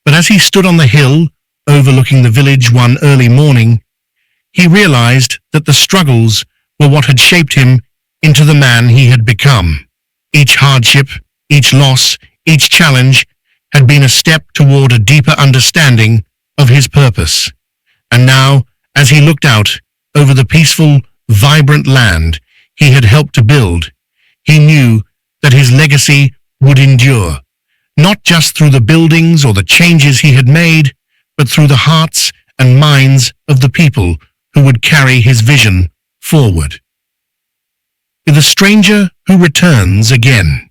But as he stood on the hill overlooking the village one early morning, he realized that the struggles were what had shaped him into the man he had become. Each hardship, each loss, each challenge had been a step toward a deeper understanding of his purpose. And now, as he looked out over the peaceful, vibrant land he had helped to build, he knew that his legacy would endure, not just through the buildings or the changes he had made, but through the hearts and minds of the people who would carry his vision forward. with a stranger who returns again.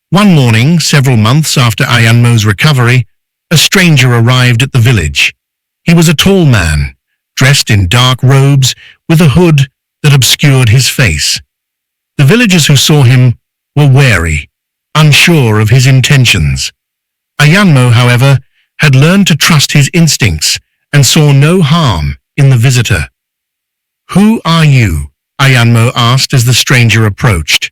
One morning, several months after Ayanmo's recovery, a stranger arrived at the village. He was a tall man, dressed in dark robes with a hood that obscured his face. The villagers who saw him were wary, unsure of his intentions. Ayanmo, however, had learned to trust his instincts and saw no harm in the visitor. "Who are you?" Ayanmo asked as the stranger approached.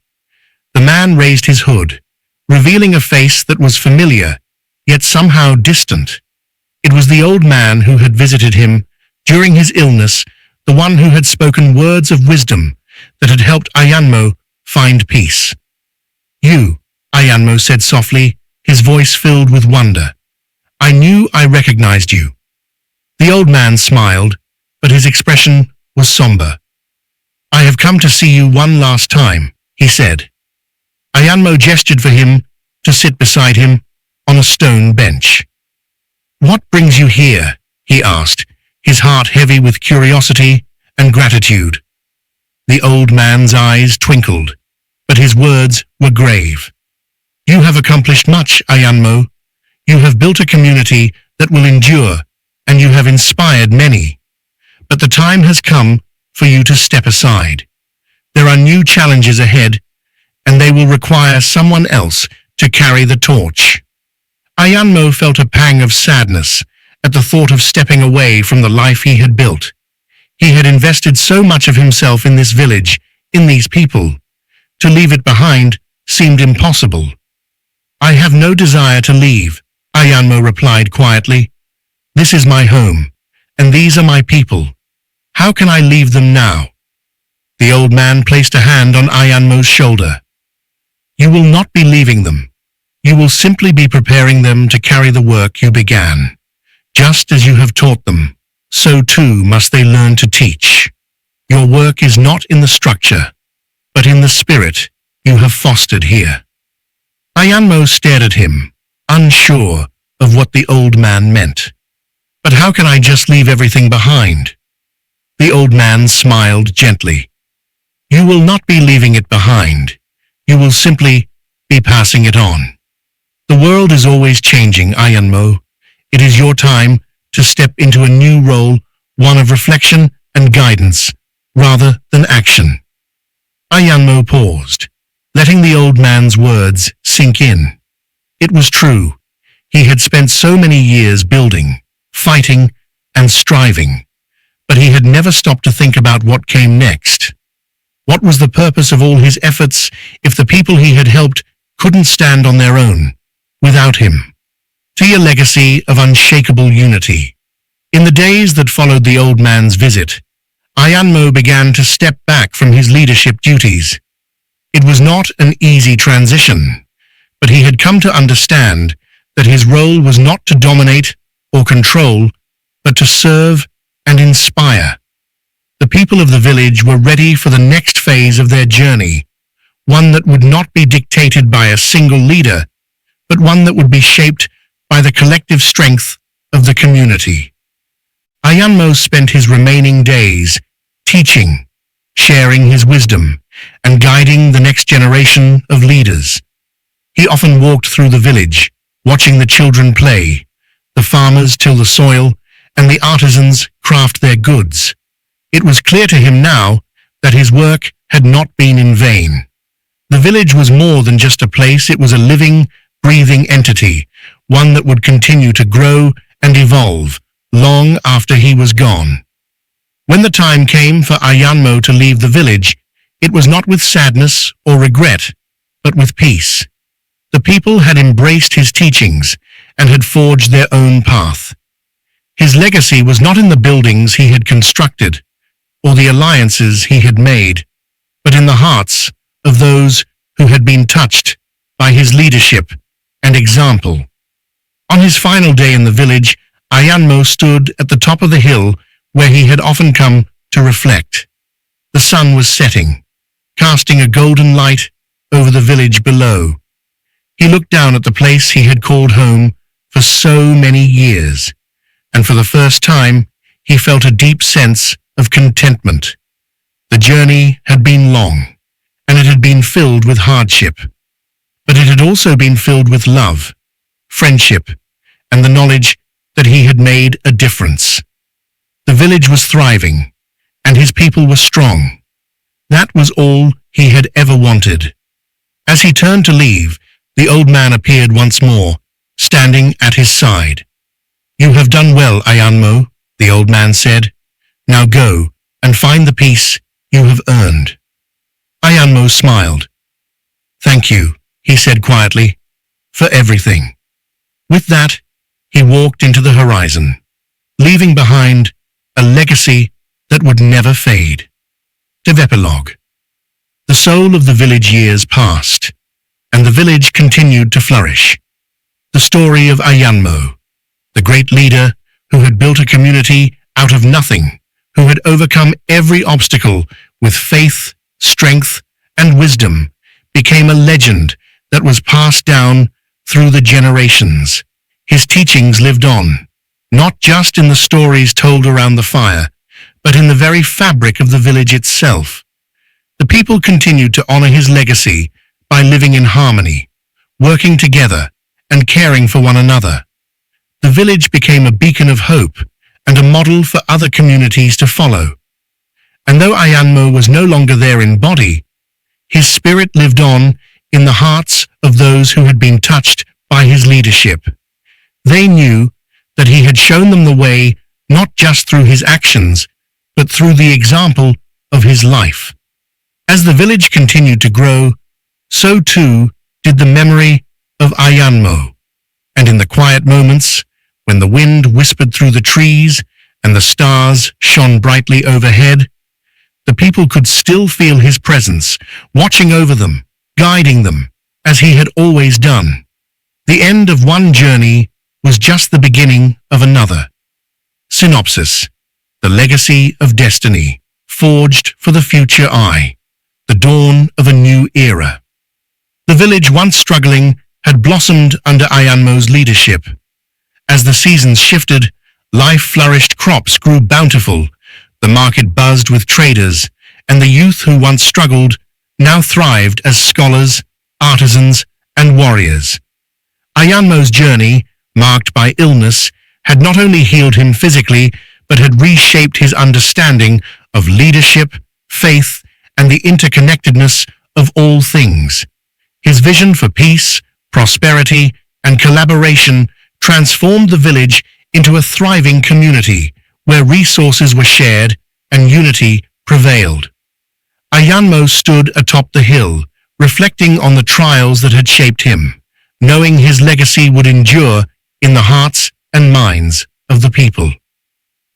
The man raised his hood, revealing a face that was familiar, yet somehow distant. It was the old man who had visited him during his illness, the one who had spoken words of wisdom that had helped Ayanmo find peace. "You," Ayanmo said softly, his voice filled with wonder. "I knew I recognized you." The old man smiled, but his expression was somber. "I have come to see you one last time," he said. Ayanmo gestured for him to sit beside him on a stone bench. "What brings you here?" he asked, his heart heavy with curiosity and gratitude. The old man's eyes twinkled, but his words were grave. "You have accomplished much, Ayanmo. You have built a community that will endure, and you have inspired many. But the time has come for you to step aside. There are new challenges ahead, and they will require someone else to carry the torch." Ayanmo felt a pang of sadness at the thought of stepping away from the life he had built. He had invested so much of himself in this village, in these people. To leave it behind seemed impossible. "I have no desire to leave," Ayanmo replied quietly. "This is my home, and these are my people. How can I leave them now?" The old man placed a hand on Ayanmo's shoulder. "You will not be leaving them. You will simply be preparing them to carry the work you began. Just as you have taught them, so too must they learn to teach. Your work is not in the structure, but in the spirit you have fostered here." Ayanmo stared at him, unsure of what the old man meant. "But how can I just leave everything behind?" The old man smiled gently. "You will not be leaving it behind. You will simply be passing it on. The world is always changing, Ayanmo. It is your time to step into a new role, one of reflection and guidance, rather than action." Ayanmo paused, letting the old man's words sink in. It was true. He had spent so many years building, fighting, and striving, but he had never stopped to think about what came next. What was the purpose of all his efforts if the people he had helped couldn't stand on their own, without him? See a legacy of unshakable unity. In the days that followed the old man's visit, Ayanmo began to step back from his leadership duties. It was not an easy transition, but he had come to understand that his role was not to dominate or control, but to serve and inspire. The people of the village were ready for the next phase of their journey, one that would not be dictated by a single leader, but one that would be shaped by the collective strength of the community. Ayanmo spent his remaining days teaching, sharing his wisdom, and guiding the next generation of leaders. He often walked through the village, watching the children play, the farmers till the soil, and the artisans craft their goods. It was clear to him now that his work had not been in vain. The village was more than just a place, it was a living, breathing entity, one that would continue to grow and evolve long after he was gone. When the time came for Ayanmo to leave the village, it was not with sadness or regret, but with peace. The people had embraced his teachings and had forged their own path. His legacy was not in the buildings he had constructed or the alliances he had made, but in the hearts of those who had been touched by his leadership and example. On his final day in the village, Ayanmo stood at the top of the hill where he had often come to reflect. The sun was setting, casting a golden light over the village below. He looked down at the place he had called home for so many years, and for the first time he felt a deep sense of contentment. The journey had been long, and it had been filled with hardship. But it had also been filled with love, friendship, and the knowledge that he had made a difference. The village was thriving, and his people were strong. That was all he had ever wanted. As he turned to leave, the old man appeared once more, standing at his side. "You have done well, Ayanmo," the old man said. "Now go and find the peace you have earned." Ayanmo smiled. "Thank you," he said quietly, "for everything." With that, he walked into the horizon, leaving behind a legacy that would never fade. Epilogue. The soul of the village years passed, and the village continued to flourish. The story of Ayanmo, the great leader who had built a community out of nothing, who had overcome every obstacle with faith, strength, and wisdom, became a legend that was passed down through the generations. His teachings lived on, not just in the stories told around the fire, but in the very fabric of the village itself. The people continued to honor his legacy by living in harmony, working together, and caring for one another. The village became a beacon of hope and a model for other communities to follow. And though Ayanmo was no longer there in body, his spirit lived on in the hearts of those who had been touched by his leadership. They knew that he had shown them the way not just through his actions, but through the example of his life. As the village continued to grow, so too did the memory of Ayanmo. And in the quiet moments, when the wind whispered through the trees and the stars shone brightly overhead, the people could still feel his presence, watching over them, guiding them, as he had always done. The end of one journey was just the beginning of another. Synopsis: The legacy of destiny, forged for the future the dawn of a new era. The village, once struggling, had blossomed under Ayanmo's leadership. As the seasons shifted, life flourished, crops grew bountiful, the market buzzed with traders, and the youth who once struggled now thrived as scholars, artisans, and warriors. Ayanmo's journey, marked by illness, had not only healed him physically, but had reshaped his understanding of leadership, faith, and the interconnectedness of all things. His vision for peace, prosperity, and collaboration transformed the village into a thriving community where resources were shared and unity prevailed. Ayanmo stood atop the hill, reflecting on the trials that had shaped him, knowing his legacy would endure in the hearts and minds of the people.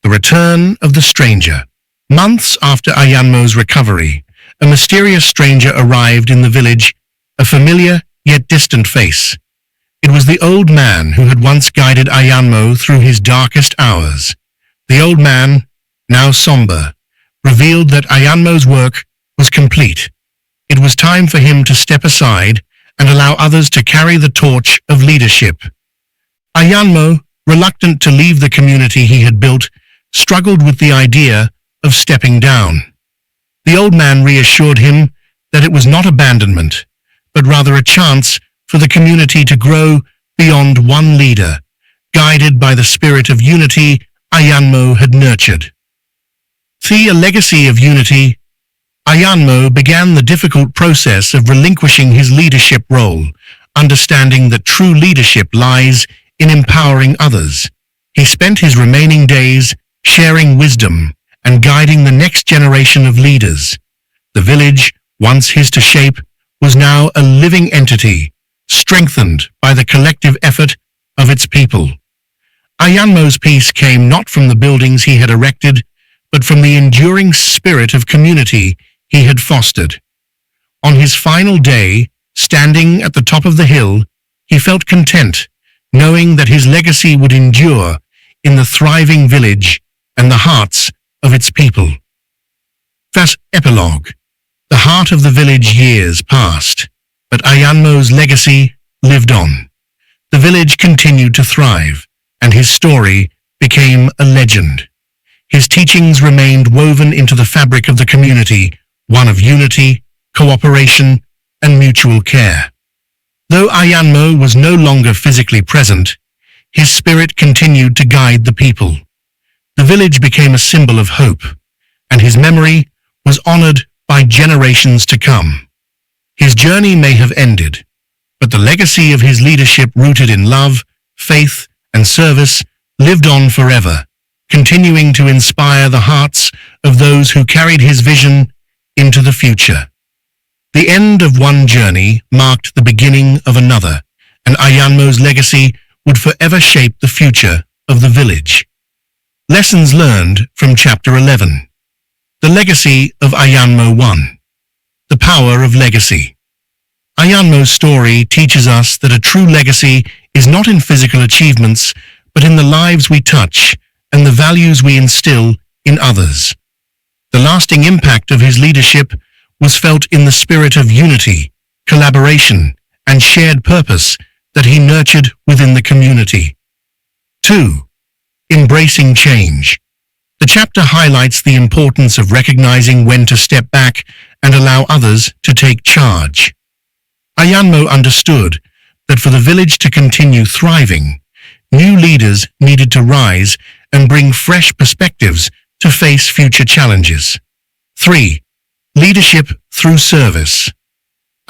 The return of the stranger. Months after Ayanmo's recovery, a mysterious stranger arrived in the village, a familiar yet distant face. It was the old man who had once guided Ayanmo through his darkest hours. The old man, now somber, revealed that Ayanmo's work was complete. It was time for him to step aside and allow others to carry the torch of leadership. Ayanmo, reluctant to leave the community he had built, struggled with the idea of stepping down. The old man reassured him that it was not abandonment, but rather a chance for the community to grow beyond one leader, guided by the spirit of unity Ayanmo had nurtured. See a legacy of unity. Ayanmo began the difficult process of relinquishing his leadership role, understanding that true leadership lies in empowering others. He spent his remaining days sharing wisdom and guiding the next generation of leaders. The village, once his to shape, was now a living entity, strengthened by the collective effort of its people. Ayanmo's peace came not from the buildings he had erected, but from the enduring spirit of community he had fostered. On his final day, standing at the top of the hill, he felt content, knowing that his legacy would endure in the thriving village and the hearts of its people. Thus, epilogue. The heart of the village years passed, but Ayanmo's legacy lived on. The village continued to thrive, and his story became a legend. His teachings remained woven into the fabric of the community, one of unity, cooperation, and mutual care. Though Ayanmo was no longer physically present, his spirit continued to guide the people. The village became a symbol of hope, and his memory was honored by generations to come. His journey may have ended, but the legacy of his leadership rooted in love, faith, and service lived on forever, continuing to inspire the hearts of those who carried his vision into the future. The end of one journey marked the beginning of another, and Ayanmo's legacy would forever shape the future of the village. Lessons learned from Chapter 11. The legacy of Ayanmo 1. The power of legacy. Ayanmo's story teaches us that a true legacy is not in physical achievements, but in the lives we touch and the values we instill in others. The lasting impact of his leadership was felt in the spirit of unity, collaboration, and shared purpose that he nurtured within the community. 2. Embracing change. The chapter highlights the importance of recognizing when to step back and allow others to take charge. Ayanmo understood that for the village to continue thriving, new leaders needed to rise and bring fresh perspectives to face future challenges. 3. Leadership through service.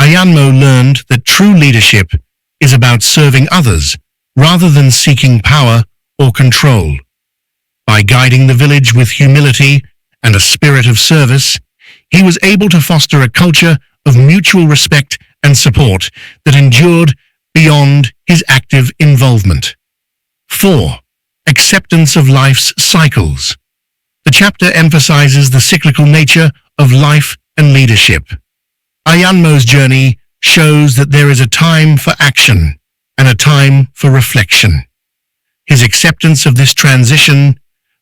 Ayanmo learned that true leadership is about serving others rather than seeking power or control. By guiding the village with humility and a spirit of service, he was able to foster a culture of mutual respect and support that endured beyond his active involvement. 4. Acceptance of life's cycles. The chapter emphasizes the cyclical nature of life and leadership. Ayanmo's journey shows that there is a time for action and a time for reflection. His acceptance of this transition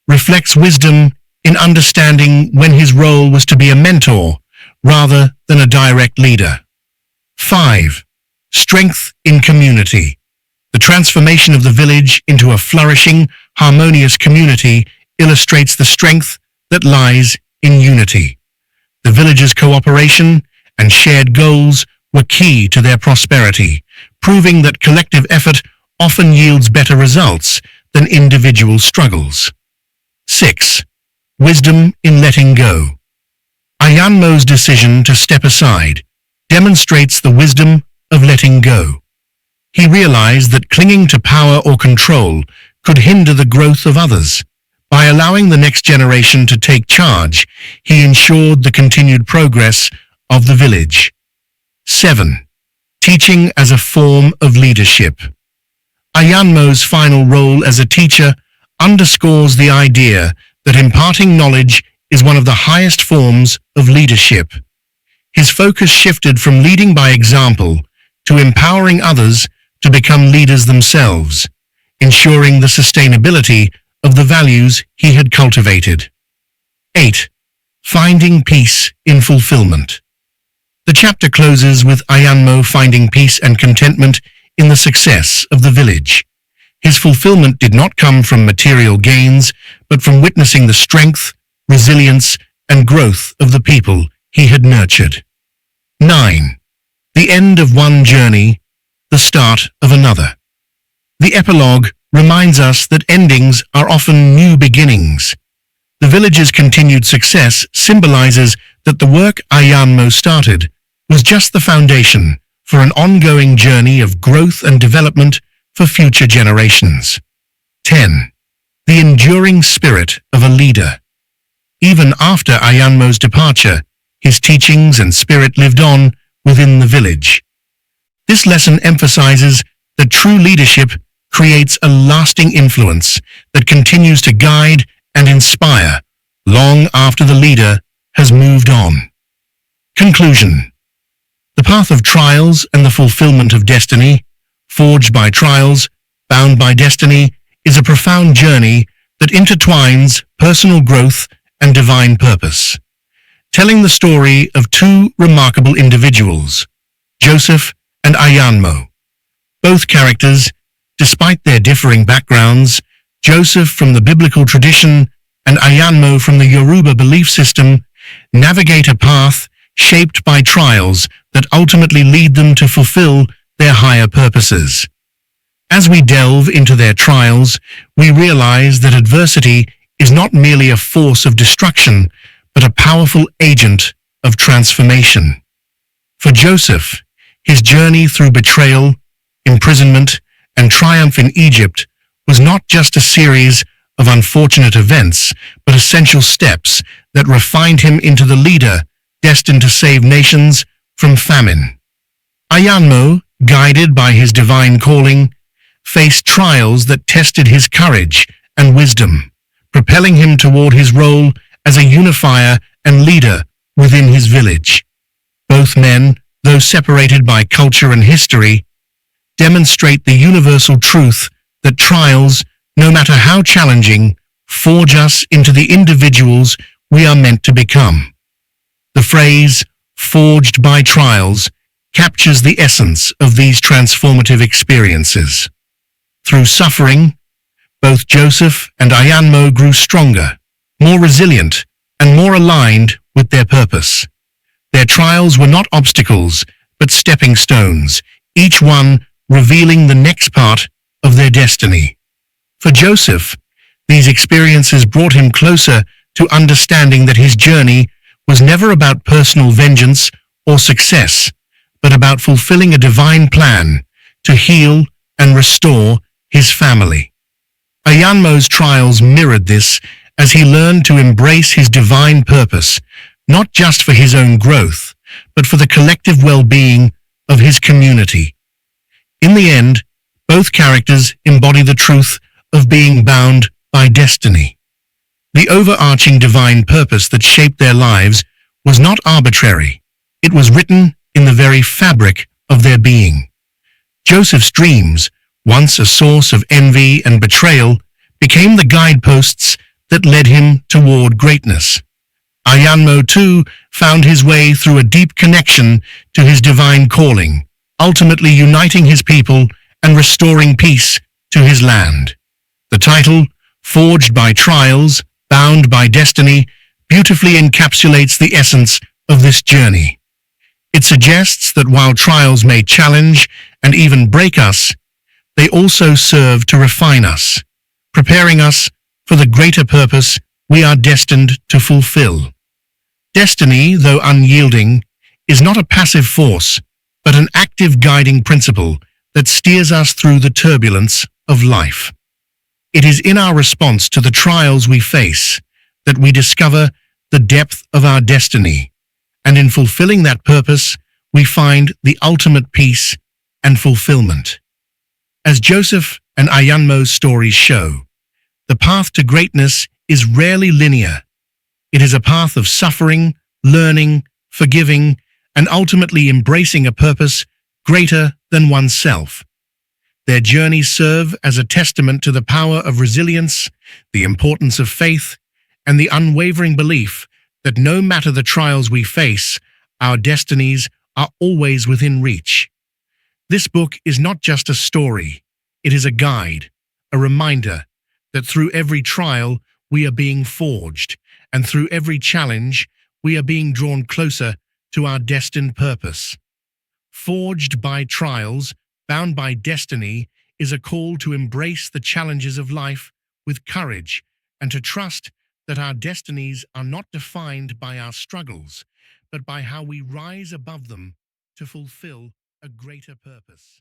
reflects wisdom in understanding when his role was to be a mentor rather than a direct leader. 5. Strength in community. The transformation of the village into a flourishing, harmonious community illustrates the strength that lies in unity. The villagers' cooperation and shared goals were key to their prosperity, proving that collective effort often yields better results than individual struggles. 6. Wisdom in letting go. Ayanmo's decision to step aside demonstrates the wisdom of letting go. He realized that clinging to power or control could hinder the growth of others. By allowing the next generation to take charge, he ensured the continued progress of the village. 7. Teaching as a form of leadership. Ayanmo's final role as a teacher underscores the idea that imparting knowledge is one of the highest forms of leadership. His focus shifted from leading by example to empowering others to become leaders themselves, ensuring the sustainability of the values he had cultivated. 8. Finding peace in fulfillment. The chapter closes with Ayanmo finding peace and contentment in the success of the village. His fulfillment did not come from material gains, but from witnessing the strength, resilience, and growth of the people he had nurtured. 9. The end of one journey, the start of another. The epilogue reminds us that endings are often new beginnings. The village's continued success symbolizes that the work Ayanmo started was just the foundation for an ongoing journey of growth and development for future generations. 10. The enduring spirit of a leader. Even after Ayanmo's departure, his teachings and spirit lived on within the village. This lesson emphasizes that true leadership creates a lasting influence that continues to guide and inspire long after the leader has moved on. Conclusion. The path of trials and the fulfillment of destiny, forged by trials, bound by destiny, is a profound journey that intertwines personal growth and divine purpose. Telling the story of two remarkable individuals, Joseph and Ayanmo. Both characters, despite their differing backgrounds, Joseph from the biblical tradition and Ayanmo from the Yoruba belief system, navigate a path shaped by trials that ultimately lead them to fulfill their higher purposes. As we delve into their trials, we realize that adversity is not merely a force of destruction, but a powerful agent of transformation. For Joseph, his journey through betrayal, imprisonment, and triumph in Egypt was not just a series of unfortunate events, but essential steps that refined him into the leader destined to save nations from famine. Ayanmo, guided by his divine calling, faced trials that tested his courage and wisdom, propelling him toward his role as a unifier and leader within his village. Both men, though separated by culture and history, demonstrate the universal truth that trials, no matter how challenging, forge us into the individuals we are meant to become. The phrase, "forged by trials," captures the essence of these transformative experiences. Through suffering, both Joseph and Ayanmo grew stronger, more resilient, and more aligned with their purpose. Their trials were not obstacles, but stepping stones, each one revealing the next part of their destiny. For Joseph, these experiences brought him closer to understanding that his journey was never about personal vengeance or success, but about fulfilling a divine plan to heal and restore his family. Ayanmo's trials mirrored this as he learned to embrace his divine purpose, not just for his own growth, but for the collective well-being of his community. In the end, both characters embody the truth of being bound by destiny. The overarching divine purpose that shaped their lives was not arbitrary. It was written in the very fabric of their being. Joseph's dreams, once a source of envy and betrayal, became the guideposts that led him toward greatness. Ayanmo, too, found his way through a deep connection to his divine calling, ultimately uniting his people and restoring peace to his land. The title, "Forged by Trials, Bound by Destiny," beautifully encapsulates the essence of this journey. It suggests that while trials may challenge and even break us, they also serve to refine us, preparing us for the greater purpose we are destined to fulfill. Destiny, though unyielding, is not a passive force, but an active guiding principle that steers us through the turbulence of life. It is in our response to the trials we face that we discover the depth of our destiny, and in fulfilling that purpose, we find the ultimate peace and fulfillment. As Joseph and Ayanmo's stories show, the path to greatness is rarely linear. It is a path of suffering, learning, forgiving, and ultimately embracing a purpose greater than oneself. Their journeys serve as a testament to the power of resilience, the importance of faith, and the unwavering belief that no matter the trials we face, our destinies are always within reach. This book is not just a story, it is a guide, a reminder that through every trial we are being forged, and through every challenge we are being drawn closer to our destined purpose. Forged by trials, bound by destiny, is a call to embrace the challenges of life with courage and to trust that our destinies are not defined by our struggles, but by how we rise above them to fulfill a greater purpose.